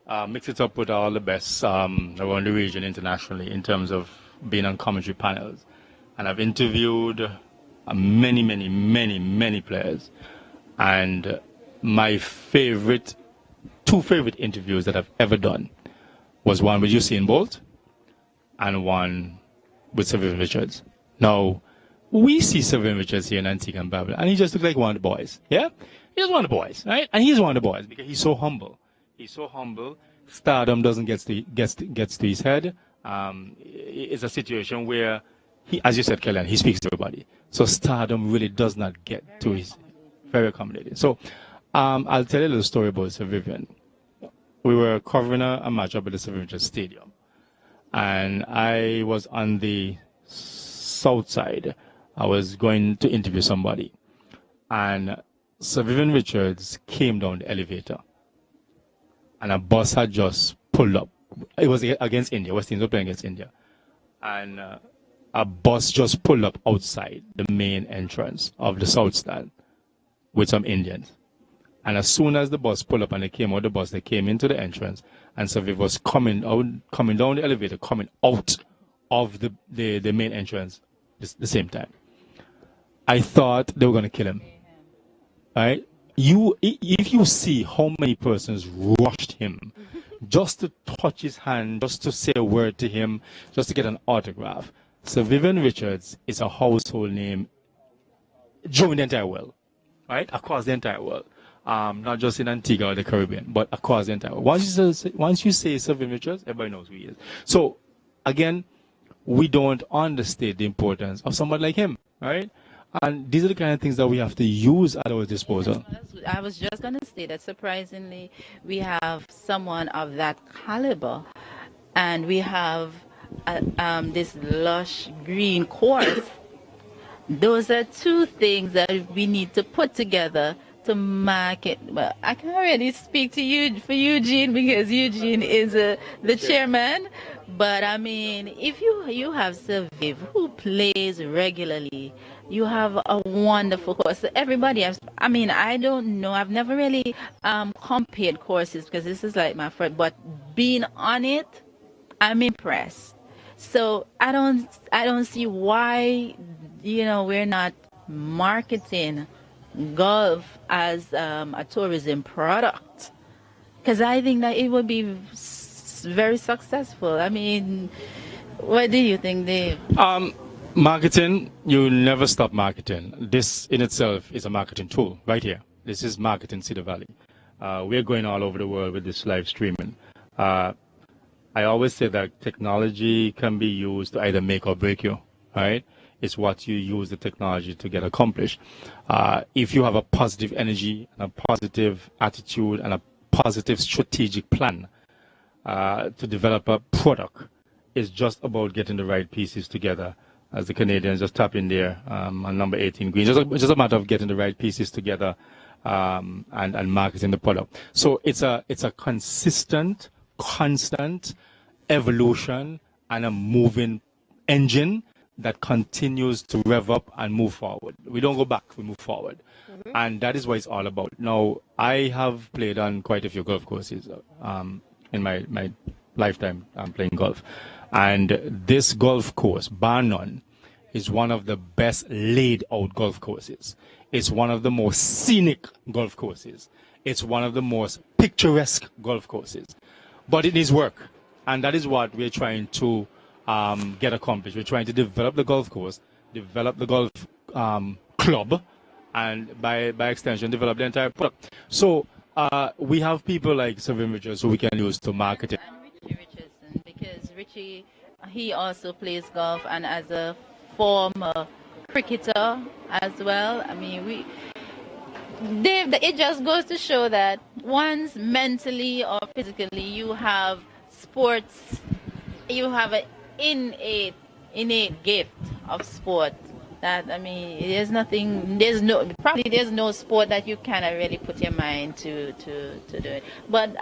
it up with all the best around the region internationally in terms of being on commentary panels. And I've interviewed many players. And my two favorite interviews that I've ever done was one with Usain Bolt and one with Sylvain Richards. Now, we see Sylvain Richards here in Antigua and Barbuda, and he just looks like one of the boys. Yeah? He's one of the boys, right? And he's one of the boys because he's so humble. He's so humble. Stardom doesn't get to his head. It's a situation where, as you said, Kellyanne, he speaks to everybody. So stardom really does not get to his, very accommodating. So I'll tell you a little story about Sir Vivian. We were covering a match up at the Sir Vivian Stadium. And I was on the south side. I was going to interview somebody. And Sir Vivian Richards came down the elevator. And a bus had just pulled up. It was against India. West Indies were playing against India. And a bus just pulled up outside the main entrance of the South Stand with some Indians. And as soon as the bus pulled up and they came out the bus, they came into the entrance. And Saviv was coming down the elevator, coming out of the main entrance the same time. I thought they were going to kill him. Right? If you see how many persons rushed him just to touch his hand, just to say a word to him, just to get an autograph. Sir Vivian Richards is a household name during the entire world, right? Across the entire world. Not just in Antigua or the Caribbean, but across the entire world. Once you say Sir Vivian Richards, everybody knows who he is. So, again, we don't understate the importance of somebody like him, right? And these are the kind of things that we have to use at our disposal. I was just going to say that surprisingly, we have someone of that caliber, and we have this lush green course. Those are two things that we need to put together to market. Well, I can already speak to you for Eugene because Eugene is the chairman. But I mean, if you have Saviv who plays regularly, you have a wonderful course. Everybody has. I mean, I don't know. I've never really compared courses because this is like my first. But being on it, I'm impressed. So I don't see why we're not marketing golf as a tourism product, because I think that it would be very successful. I mean, what do you think, Dave? Marketing, you never stop marketing. This in itself is a marketing tool right here. This is marketing Cedar Valley. We're going all over the world with this live streaming. I always say that technology can be used to either make or break you, right? It's what you use the technology to get accomplished. If you have a positive energy, and a positive attitude, and a positive strategic plan to develop a product, it's just about getting the right pieces together. As the Canadians just tap in there on number 18 green. It's just a matter of getting the right pieces together and marketing the product. So it's a consistent, constant evolution and a moving engine that continues to rev up and move forward. We don't go back, we move forward. Mm-hmm. And that is what it's all about. Now, I have played on quite a few golf courses in my lifetime. I'm playing golf. And this golf course, bar none, is one of the best laid out golf courses. It's one of the most scenic golf courses. It's one of the most picturesque golf courses. But it needs work. And that is what we're trying to get accomplished. We're trying to develop the golf course, develop the golf club, and by extension, develop the entire product. So we have people like Seven Richards who we can use to market it. And Richie Richardson, because Richie, he also plays golf, and as a former cricketer as well. I mean, it just goes to show that once mentally or physically you have sports, you have an innate gift of sport. That, I mean, there's no sport that you cannot really put your mind to do it. But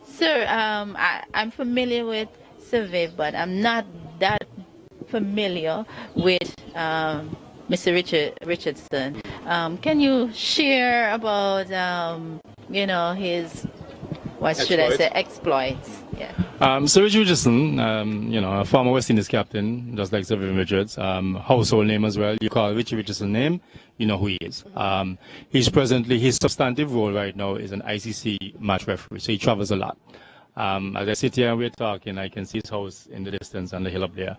sir, I'm familiar with Survey, but I'm not that familiar with Mr. Richardson. Can you share about his exploits? Yeah. So Richard Richardson, a former West Indies captain, just like Seven Richards, household name as well. You call Richie Richardson name, you know who he is. His substantive role right now is an ICC match referee, so he travels a lot. As I sit here and we're talking, I can see his house in the distance on the hill up there.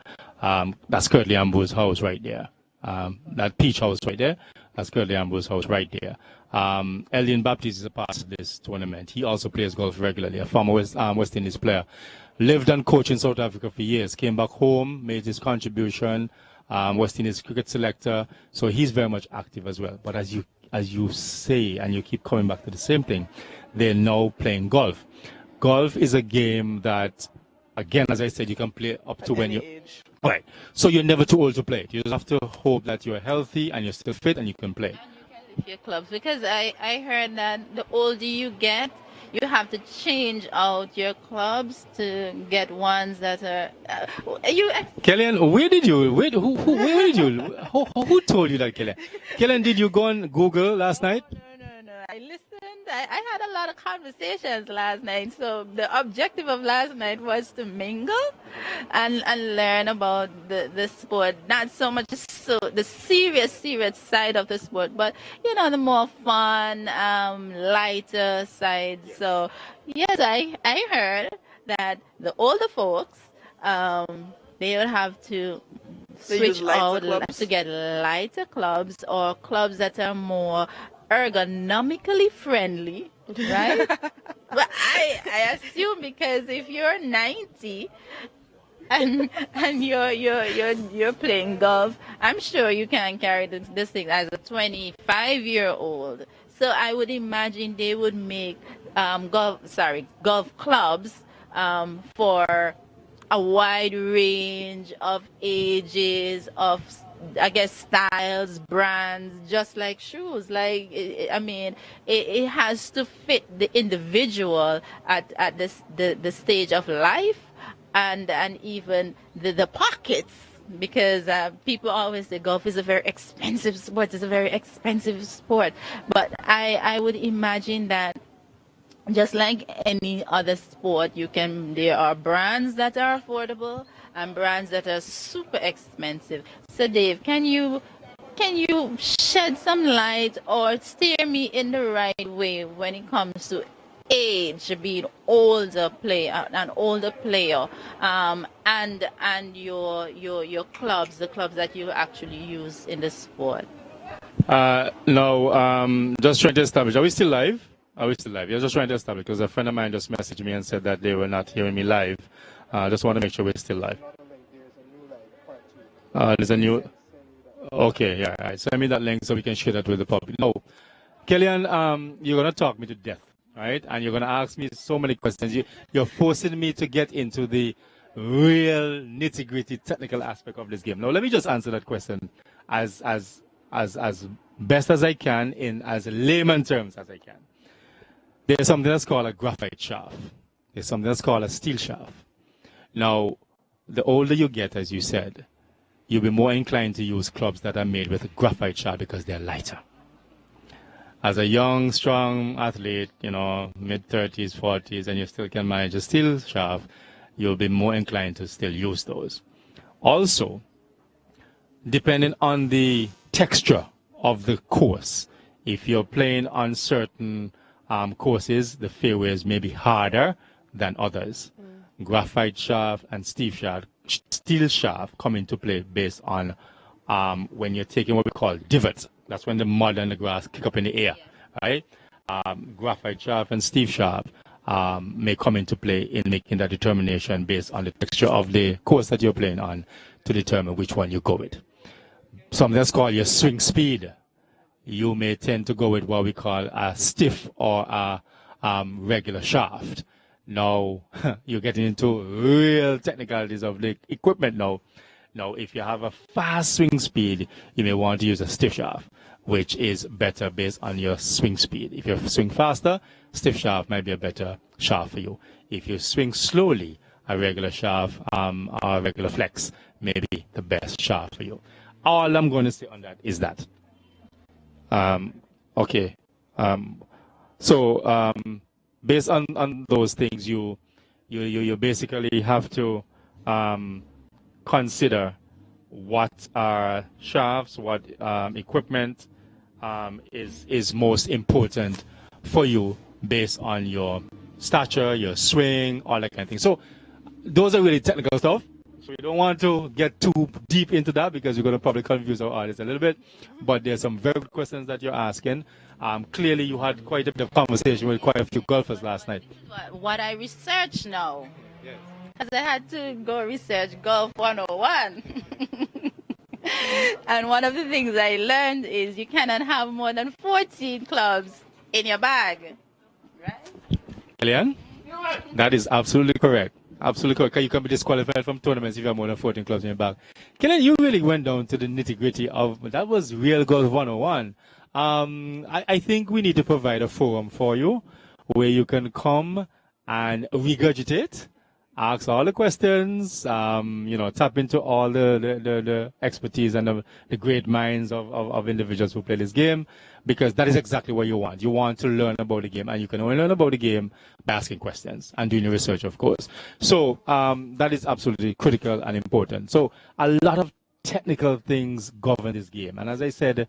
That's Curtly Ambu's house right there. That peach house right there, that's Curtly Ambu's house right there. Eldian Baptiste is a part of this tournament. He also plays golf regularly, a former West Indies player. Lived and coached in South Africa for years, came back home, made his contribution, West Indies cricket selector, so he's very much active as well. But as you say, and you keep coming back to the same thing, they're now playing golf. Golf is a game that, again, as I said, you can play up to when you age. Right. So you're never too old to play it. You just have to hope that you're healthy and you're still fit and you can play. And you can lift your clubs, because I heard that the older you get, you have to change out your clubs to get ones that are. Kellyanne, who told you that, Kellyanne? Kellyanne, did you go on Google last night? No. I listened. I had a lot of conversations last night. So the objective of last night was to mingle and learn about the sport. Not so much the serious side of the sport, but the more fun, lighter side. So yes, I heard that the older folks they would have to switch out to get lighter clubs, or clubs that are more ergonomically friendly, right? But I assume, because if you're 90 and you're playing golf, I'm sure you can't carry this thing as a 25-year-old. So I would imagine they would make golf clubs for a wide range of ages, of styles, brands, just like shoes. Like, it has to fit the individual at the stage of life, and even the pockets, because people always say golf is a very expensive sport. It's a very expensive sport, but I would imagine that, just like any other sport, there are brands that are affordable and brands that are super expensive. So Dave, can you shed some light or steer me in the right way when it comes to age, being an older player, and your clubs, the clubs that you actually use in the sport? No, just trying to establish, are we still live? Are we still live? I was just trying to establish because a friend of mine just messaged me and said that they were not hearing me live. I just want to make sure we're still live. There's a new. Okay, yeah, all right. Send me that link so we can share that with the public. No, Kellyanne, you're gonna talk me to death, right? And you're gonna ask me so many questions. You're forcing me to get into the real nitty-gritty technical aspect of this game. Now, let me just answer that question as best as I can in as layman terms as I can. There's something that's called a graphite shaft. There's something that's called a steel shaft. Now, the older you get, as you said, you'll be more inclined to use clubs that are made with a graphite shaft because they're lighter. As a young, strong athlete, mid-30s, 40s, and you still can manage a steel shaft, you'll be more inclined to still use those. Also, depending on the texture of the course, if you're playing on certain courses, the fairways may be harder than others. Graphite shaft and steel shaft come into play based on when you're taking what we call divots. That's when the mud and the grass kick up in the air, right? Graphite shaft and steel shaft may come into play in making that determination based on the texture of the course that you're playing on to determine which one you go with. Something that's called your swing speed. You may tend to go with what we call a stiff or a regular shaft. Now, you're getting into real technicalities of the equipment now. Now, if you have a fast swing speed, you may want to use a stiff shaft, which is better based on your swing speed. If you swing faster, stiff shaft might be a better shaft for you. If you swing slowly, a regular shaft or a regular flex may be the best shaft for you. All I'm going to say on that is that. Okay. So based on those things, you basically have to consider what shafts, what equipment is most important for you based on your stature, your swing, all that kind of thing. So those are really technical stuff. So you don't want to get too deep into that because you're going to probably confuse our audience a little bit. But there's some very good questions that you're asking. Clearly, you had quite a bit of conversation with quite a few golfers last night. What I researched now, because I had to go research Golf 101. And one of the things I learned is you cannot have more than 14 clubs in your bag. Right? Elian, that is absolutely correct. Absolutely correct. You can be disqualified from tournaments if you have more than 14 clubs in your bag. Kellen, you really went down to the nitty-gritty of that was real golf 101. I think we need to provide a forum for you where you can come and regurgitate, ask all the questions, tap into all the expertise and the great minds of individuals who play this game, because that is exactly what you want. You want to learn about the game, and you can only learn about the game by asking questions and doing your research, of course. So that is absolutely critical and important. So a lot of technical things govern this game. And as I said,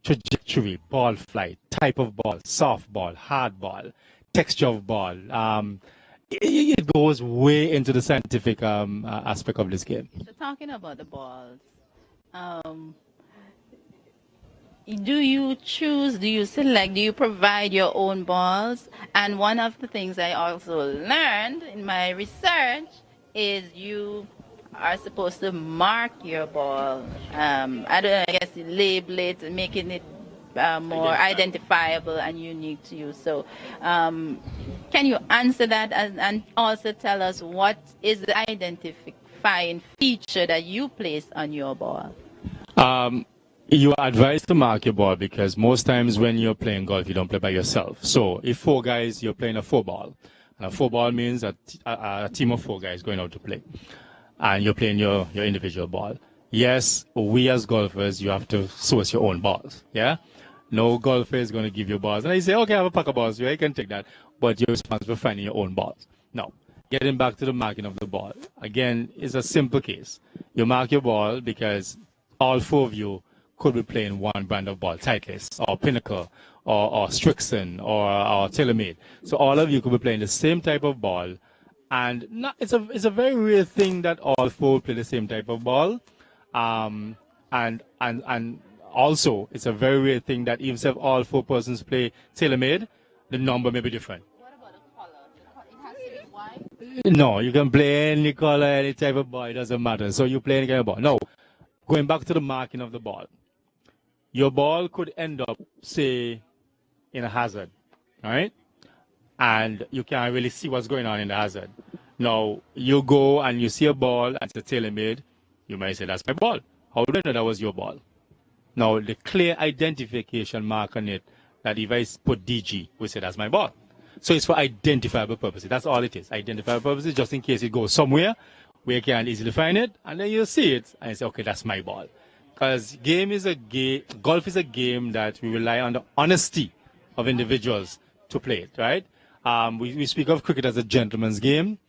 trajectory, ball flight, type of ball, soft ball, hard ball, texture of ball. It goes way into the scientific aspect of this game. So talking about the balls, do you choose, do you select, do you provide your own balls? And one of the things I also learned in my research is you are supposed to mark your ball. I guess label it, making it more identifiable and unique to you. So can you answer that and also tell us what is the identifying feature that you place on your ball? You are advised to mark your ball because most times when you're playing golf, you don't play by yourself. So if 4 guys, you're playing a 4-ball. And a 4-ball means a team of 4 guys going out to play. And you're playing your individual ball. Yes, we as golfers, you have to source your own balls. Yeah? No golfer is going to give you balls. And I say, okay, I have a pack of balls here, you can take that. But you're responsible for finding your own balls. Now, getting back to the marking of the ball. Again, it's a simple case. You mark your ball because all 4 of you could be playing one brand of ball, Titleist or Pinnacle or Strixon or TaylorMade. So all of you could be playing the same type of ball. And it's a very rare thing that all 4 play the same type of ball. And also, it's a very rare thing that even if all 4 persons play TaylorMade, the number may be different. What about the color? It has to be white? No, you can play any color, any type of ball, it doesn't matter. So you play any kind of ball. No, going back to the marking of the ball. Your ball could end up, say, in a hazard, right? And you can't really see what's going on in the hazard. Now, you go and you see a ball and it's a tailor-made, you might say, that's my ball. How do I know that was your ball? Now, the clear identification mark on it, that if I put DG, we say that's my ball. So it's for identifiable purposes. That's all it is. Identifiable purposes, just in case it goes somewhere where you can't easily find it, and then you'll see it, and you say, okay, that's my ball. Because golf is a game that we rely on the honesty of individuals to play it, right? We speak of cricket as a gentleman's game.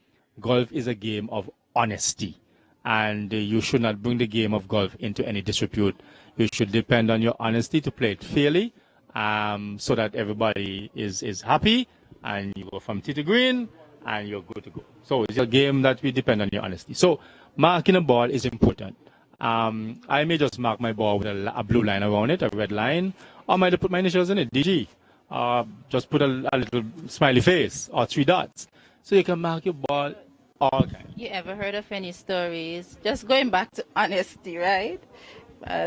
Golf is a game of honesty. And you should not bring the game of golf into any disrepute. You should depend on your honesty to play it fairly, so that everybody is happy, and you go from tee to green, and you're good to go. So it's a game that we depend on your honesty. So marking a ball is important. I may just mark my ball with a blue line around it, a red line, or I might put my initials in it, DG. Just put a little smiley face or 3 dots. So you can mark your ball all kinds. You ever heard of any stories? Just going back to honesty, right?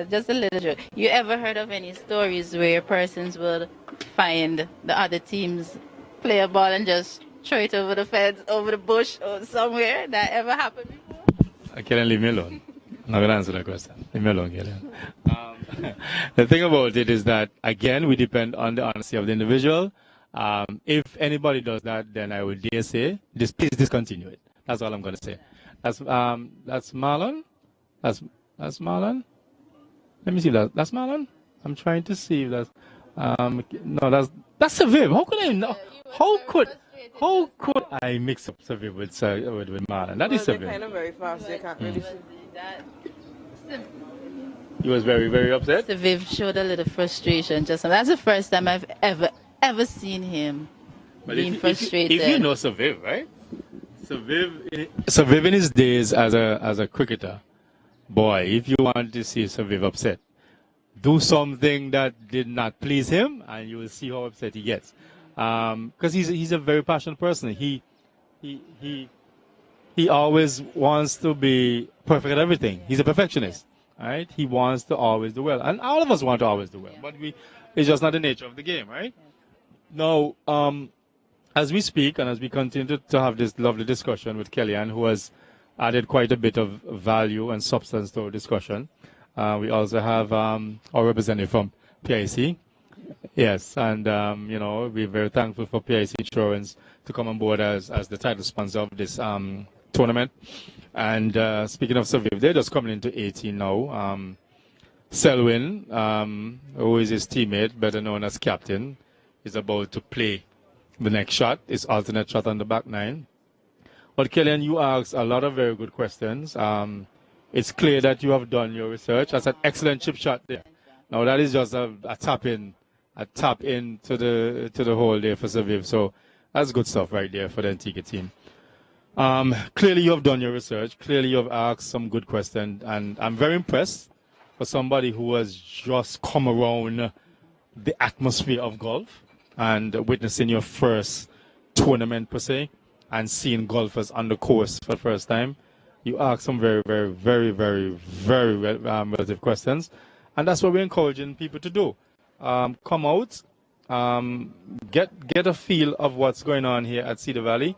Just a little joke. You ever heard of any stories where persons will find the other teams play a ball and just throw it over the fence, over the bush, or somewhere? That ever happened before? Kellen, leave me alone. I'm not going to answer that question. Leave me alone, Kellen. The thing about it is that, again, we depend on the honesty of the individual. If anybody does that, then I would dare say, please discontinue it. That's all I'm going to say. That's Marlon? That's Marlon? Let me see if that's Marlon. I'm trying to see if that's... no, that's Saviv. How could I know? How could I mix up Saviv with Marlon? That is Saviv. They're kind of very fast, so you can't really see. He was very, very upset. Saviv showed a little frustration just now. That's the first time I've ever seen him being frustrated. If you know Saviv, right? Saviv in his days as a cricketer, boy, if you want to see Saviv upset, do something that did not please him, and you will see how upset he gets. Because he's a very passionate person. He always wants to be perfect at everything. He's a perfectionist, right? He wants to always do well, and all of us want to always do well. But it's just not the nature of the game, right? Now, as we speak and as we continue to have this lovely discussion with Kellyanne, who has added quite a bit of value and substance to our discussion, we also have our representative from PIC. Yes, and we're very thankful for PIC Insurance to come on board as the title sponsor of this tournament. And speaking of Saviv, they're just coming into 18 now. Selwyn, who is his teammate, better known as captain, is about to play the next shot, his alternate shot on the back nine. But Kellyanne, you asked a lot of very good questions. It's clear that you have done your research. That's an excellent chip shot there. Now that is just a tap in to the hole there for Saviv. So that's good stuff right there for the Antigua team. Clearly you have done your research. Clearly you have asked some good questions, and I'm very impressed for somebody who has just come around the atmosphere of golf and witnessing your first tournament per se and seeing golfers on the course for the first time. You asked some very, very, very, very, very relative questions, and that's what we're encouraging people to do. Come out, get a feel of what's going on here at Cedar Valley.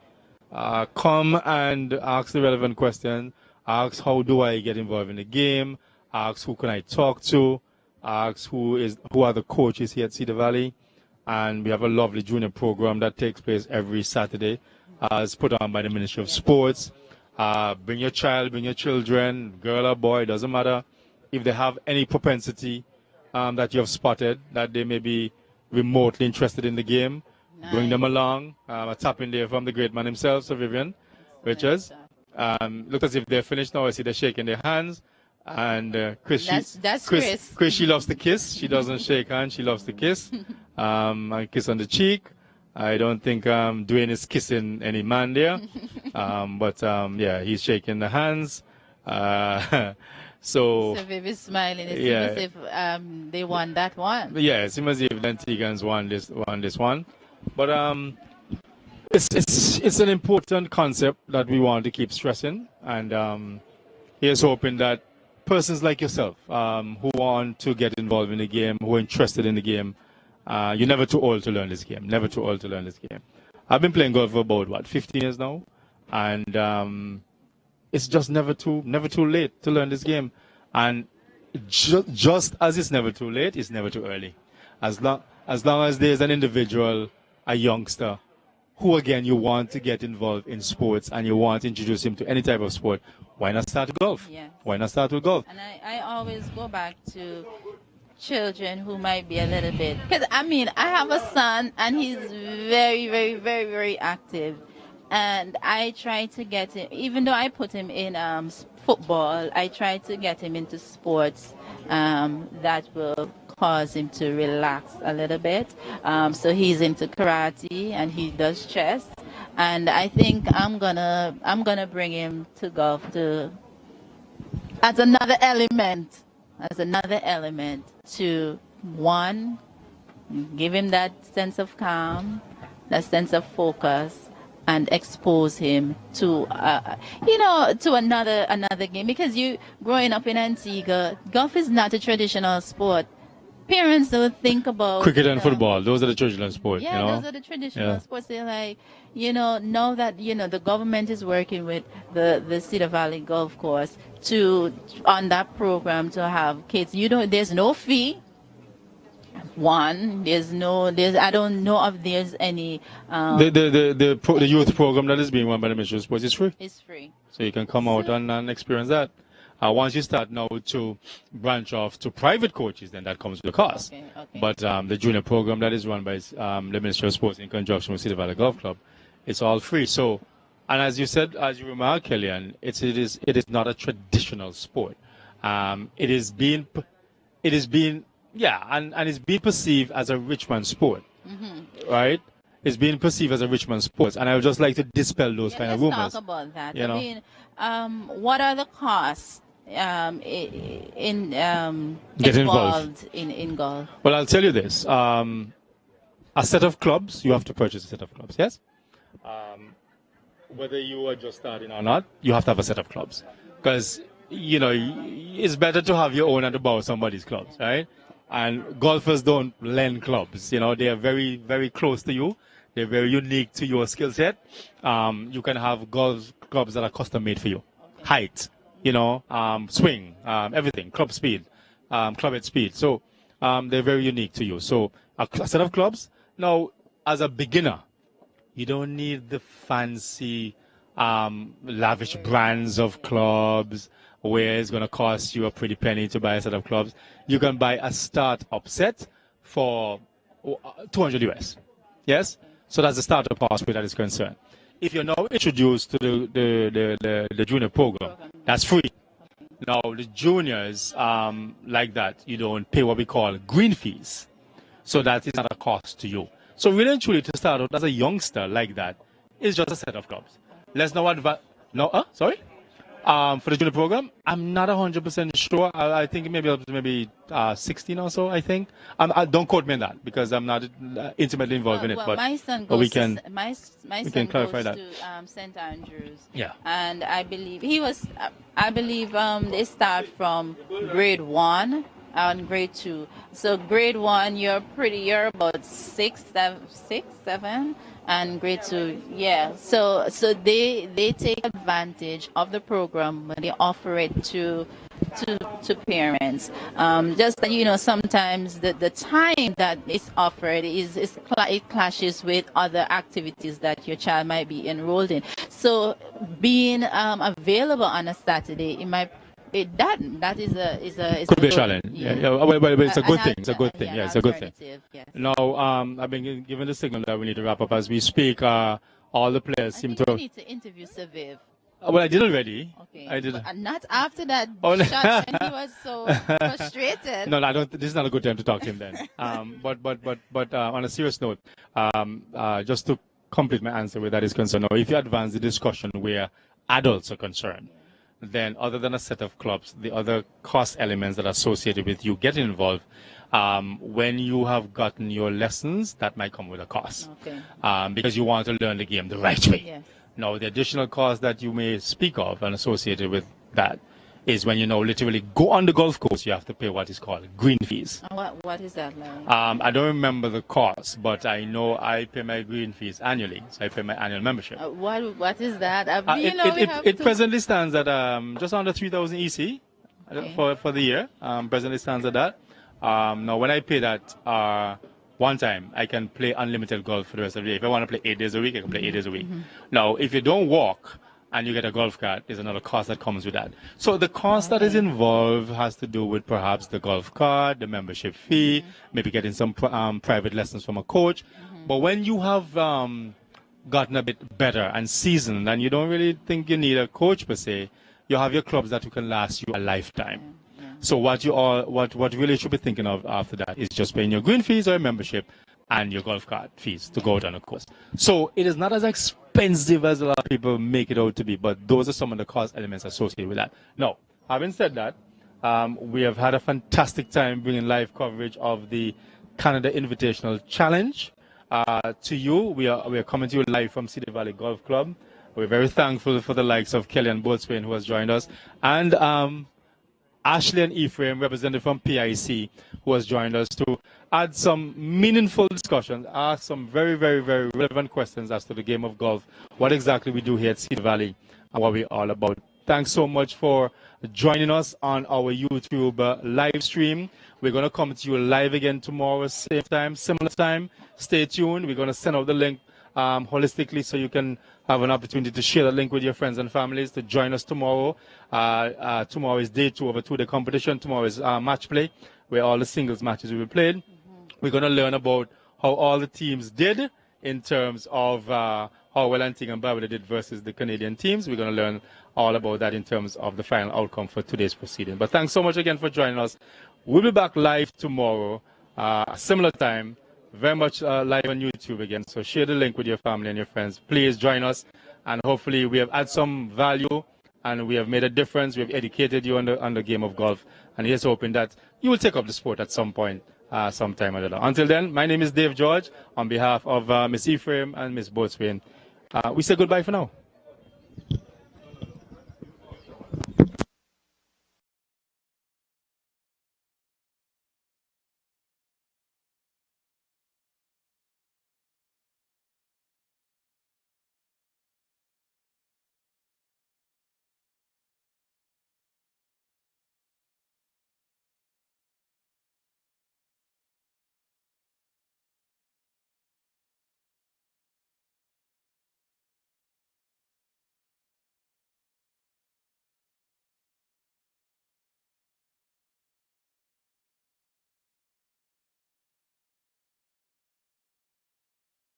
Come and ask the relevant question. Ask how do I get involved in the game. Ask who can I talk to. Ask who are the coaches here at Cedar Valley. And we have a lovely junior program that takes place every Saturday. It's put on by the Ministry of Sports. Bring your child, bring your children, girl or boy, doesn't matter. If they have any propensity that you have spotted, that they may be remotely interested in the game, bring them along. A tap in there from the great man himself, Sir Vivian Richards. Look as if they're finished now. I see they're shaking their hands. And Chris, Chris, she loves to kiss. She doesn't shake hands. She loves to kiss. A kiss on the cheek. I don't think Dwayne is kissing any man there. But yeah, he's shaking the hands. So Viv is smiling. It seems as if they won that one. Yeah, it seems as if the Antigans won this one. But it's an important concept that we want to keep stressing, and here's hoping that persons like yourself who want to get involved in the game, who are interested in the game, you're never too old to learn this game. Never too old to learn this game. I've been playing golf for about 15 years now, and it's just never too late to learn this game. And just as it's never too late, it's never too early. As long as there's an individual, a youngster, who again you want to get involved in sports and you want to introduce him to any type of sport, why not start with golf? Yes. Why not start with golf? And I always go back to children who might be a little bit, because I have a son and he's very, very, very, very active. And I try to get him, even though I put him in football, I try to get him into sports that will cause him to relax a little bit. So he's into karate and he does chess. And I think I'm gonna bring him to golf as another element to one, give him that sense of calm, that sense of focus, and expose him to to another game. Because you growing up in Antigua, golf is not a traditional sport. Parents don't think about Cricket and football, those are the traditional sports. Yeah, those are the traditional sports. They're like, now that the government is working with the Cedar Valley Golf Course on that program to have kids. There's no fee. I don't know if there's any. The youth program that is being run by the Ministry of Sports is free. It's free. So you can come out and experience that. Once you start now to branch off to private coaches, then that comes with a cost. Okay. But the junior program that is run by the Ministry of Sports in conjunction with Cedar Valley Golf Club, it's all free. So, and as you said, as you remarked, Kellyanne, it is not a traditional sport. It is being it's being perceived as a rich man's sport, right? It's being perceived as a rich man's sport, and I would just like to dispel those kind of rumors. Let's talk about that. What are the costs involved in golf? Well, I'll tell you this: a set of clubs, you have to purchase a set of clubs. Yes. Whether you are just starting or not, you have to have a set of clubs, because it's better to have your own and to borrow somebody's clubs, right? And golfers don't lend clubs. They are very, very close to you. They're very unique to your skill set. You can have golf clubs that are custom made for you. Okay. Height, swing, everything, club speed, club head speed. So they're very unique to you. So a set of clubs. Now, as a beginner, you don't need the fancy, lavish brands of clubs where it's going to cost you a pretty penny to buy a set of clubs. You can buy a start-up set for $200 US. Yes? So that's the starter cost where that is concerned. If you're now introduced to the junior program, that's free. Now, the juniors, like that, you don't pay what we call green fees. So that is not a cost to you. So really and truly, to start out as a youngster like that, it's just a set of clubs. Let's now sorry? For the junior program, I'm not 100% sure. I think maybe 16 or so, I think. Don't quote me on that because I'm not intimately involved in it. But my son goes to St. Andrews. Yeah. And I believe they start from grade 1 and grade 2. So grade 1, you're about 6, 7. And grade 2, yeah. So they take advantage of the program when they offer it to parents. Just that sometimes the time that it's offered it clashes with other activities that your child might be enrolled in. So being available on a Saturday, that is could be a challenge. Yeah. But it's a good thing. It's a good thing. Yeah, it's a good thing. Yes. Now, I've been given the signal that we need to wrap up as we speak. All the players seem to. We need to interview Saviv. Well, I did already. Okay. I did. But not after that shot, and he was so frustrated. No, I don't. This is not a good time to talk to him then. But on a serious note, just to complete my answer where that is concerned. Now, if you advance the discussion where adults are concerned, then other than a set of clubs, the other cost elements that are associated with you getting involved, when you have gotten your lessons, that might come with a cost. Okay. Because you want to learn the game the right way. Yes. Now, the additional cost that you may speak of and associated with that is when you now literally go on the golf course, you have to pay what is called green fees. What is that like? I don't remember the cost, but I know I pay my green fees annually, so I pay my annual membership. What is that? It presently stands at just under 3,000 EC for the year. Presently stands at that. Now, when I pay that one time, I can play unlimited golf for the rest of the day. If I want to play 8 days a week, I can play 8 days a week. Now, if you don't walk and you get a golf cart, there's another cost that comes with that. So the cost that is involved has to do with perhaps the golf cart, the membership fee, maybe getting some private lessons from a coach. But when you have gotten a bit better and seasoned and you don't really think you need a coach per se, you have your clubs that can last you a lifetime. So what really should be thinking of after that is just paying your green fees or your membership and your golf cart fees to go out on a course. So it is not as expensive as a lot of people make it out to be, but those are some of the cost elements associated with that. Now, having said that, we have had a fantastic time bringing live coverage of the Canada Invitational Challenge to you. We are coming to you live from Cedar Valley Golf Club. We're very thankful for the likes of Kelly and Boatswain who has joined us, and Ashley and Ephraim, represented from PIC, who has joined us to add some meaningful discussions, ask some very, very, very relevant questions as to the game of golf, what exactly we do here at Cedar Valley, and what we're all about. Thanks so much for joining us on our YouTube live stream. We're going to come to you live again tomorrow, same time, similar time. Stay tuned. We're going to send out the link holistically so you can have an opportunity to share the link with your friends and families to join us tomorrow. Tomorrow is day 2 of a 2-day competition. Tomorrow is match play, where all the singles matches will be played. We're going to learn about how all the teams did in terms of how well Antigua and Barbuda did versus the Canadian teams. We're going to learn all about that in terms of the final outcome for today's proceeding. But thanks so much again for joining us. We'll be back live tomorrow, similar time, very much live on YouTube again. So share the link with your family and your friends. Please join us, and hopefully we have added some value and we have made a difference. We have educated you on the game of golf, and here's hoping that you will take up the sport at some point, sometime or other. Until then, my name is Dave George. On behalf of Miss Ephraim and Miss Boatswain, we say goodbye for now.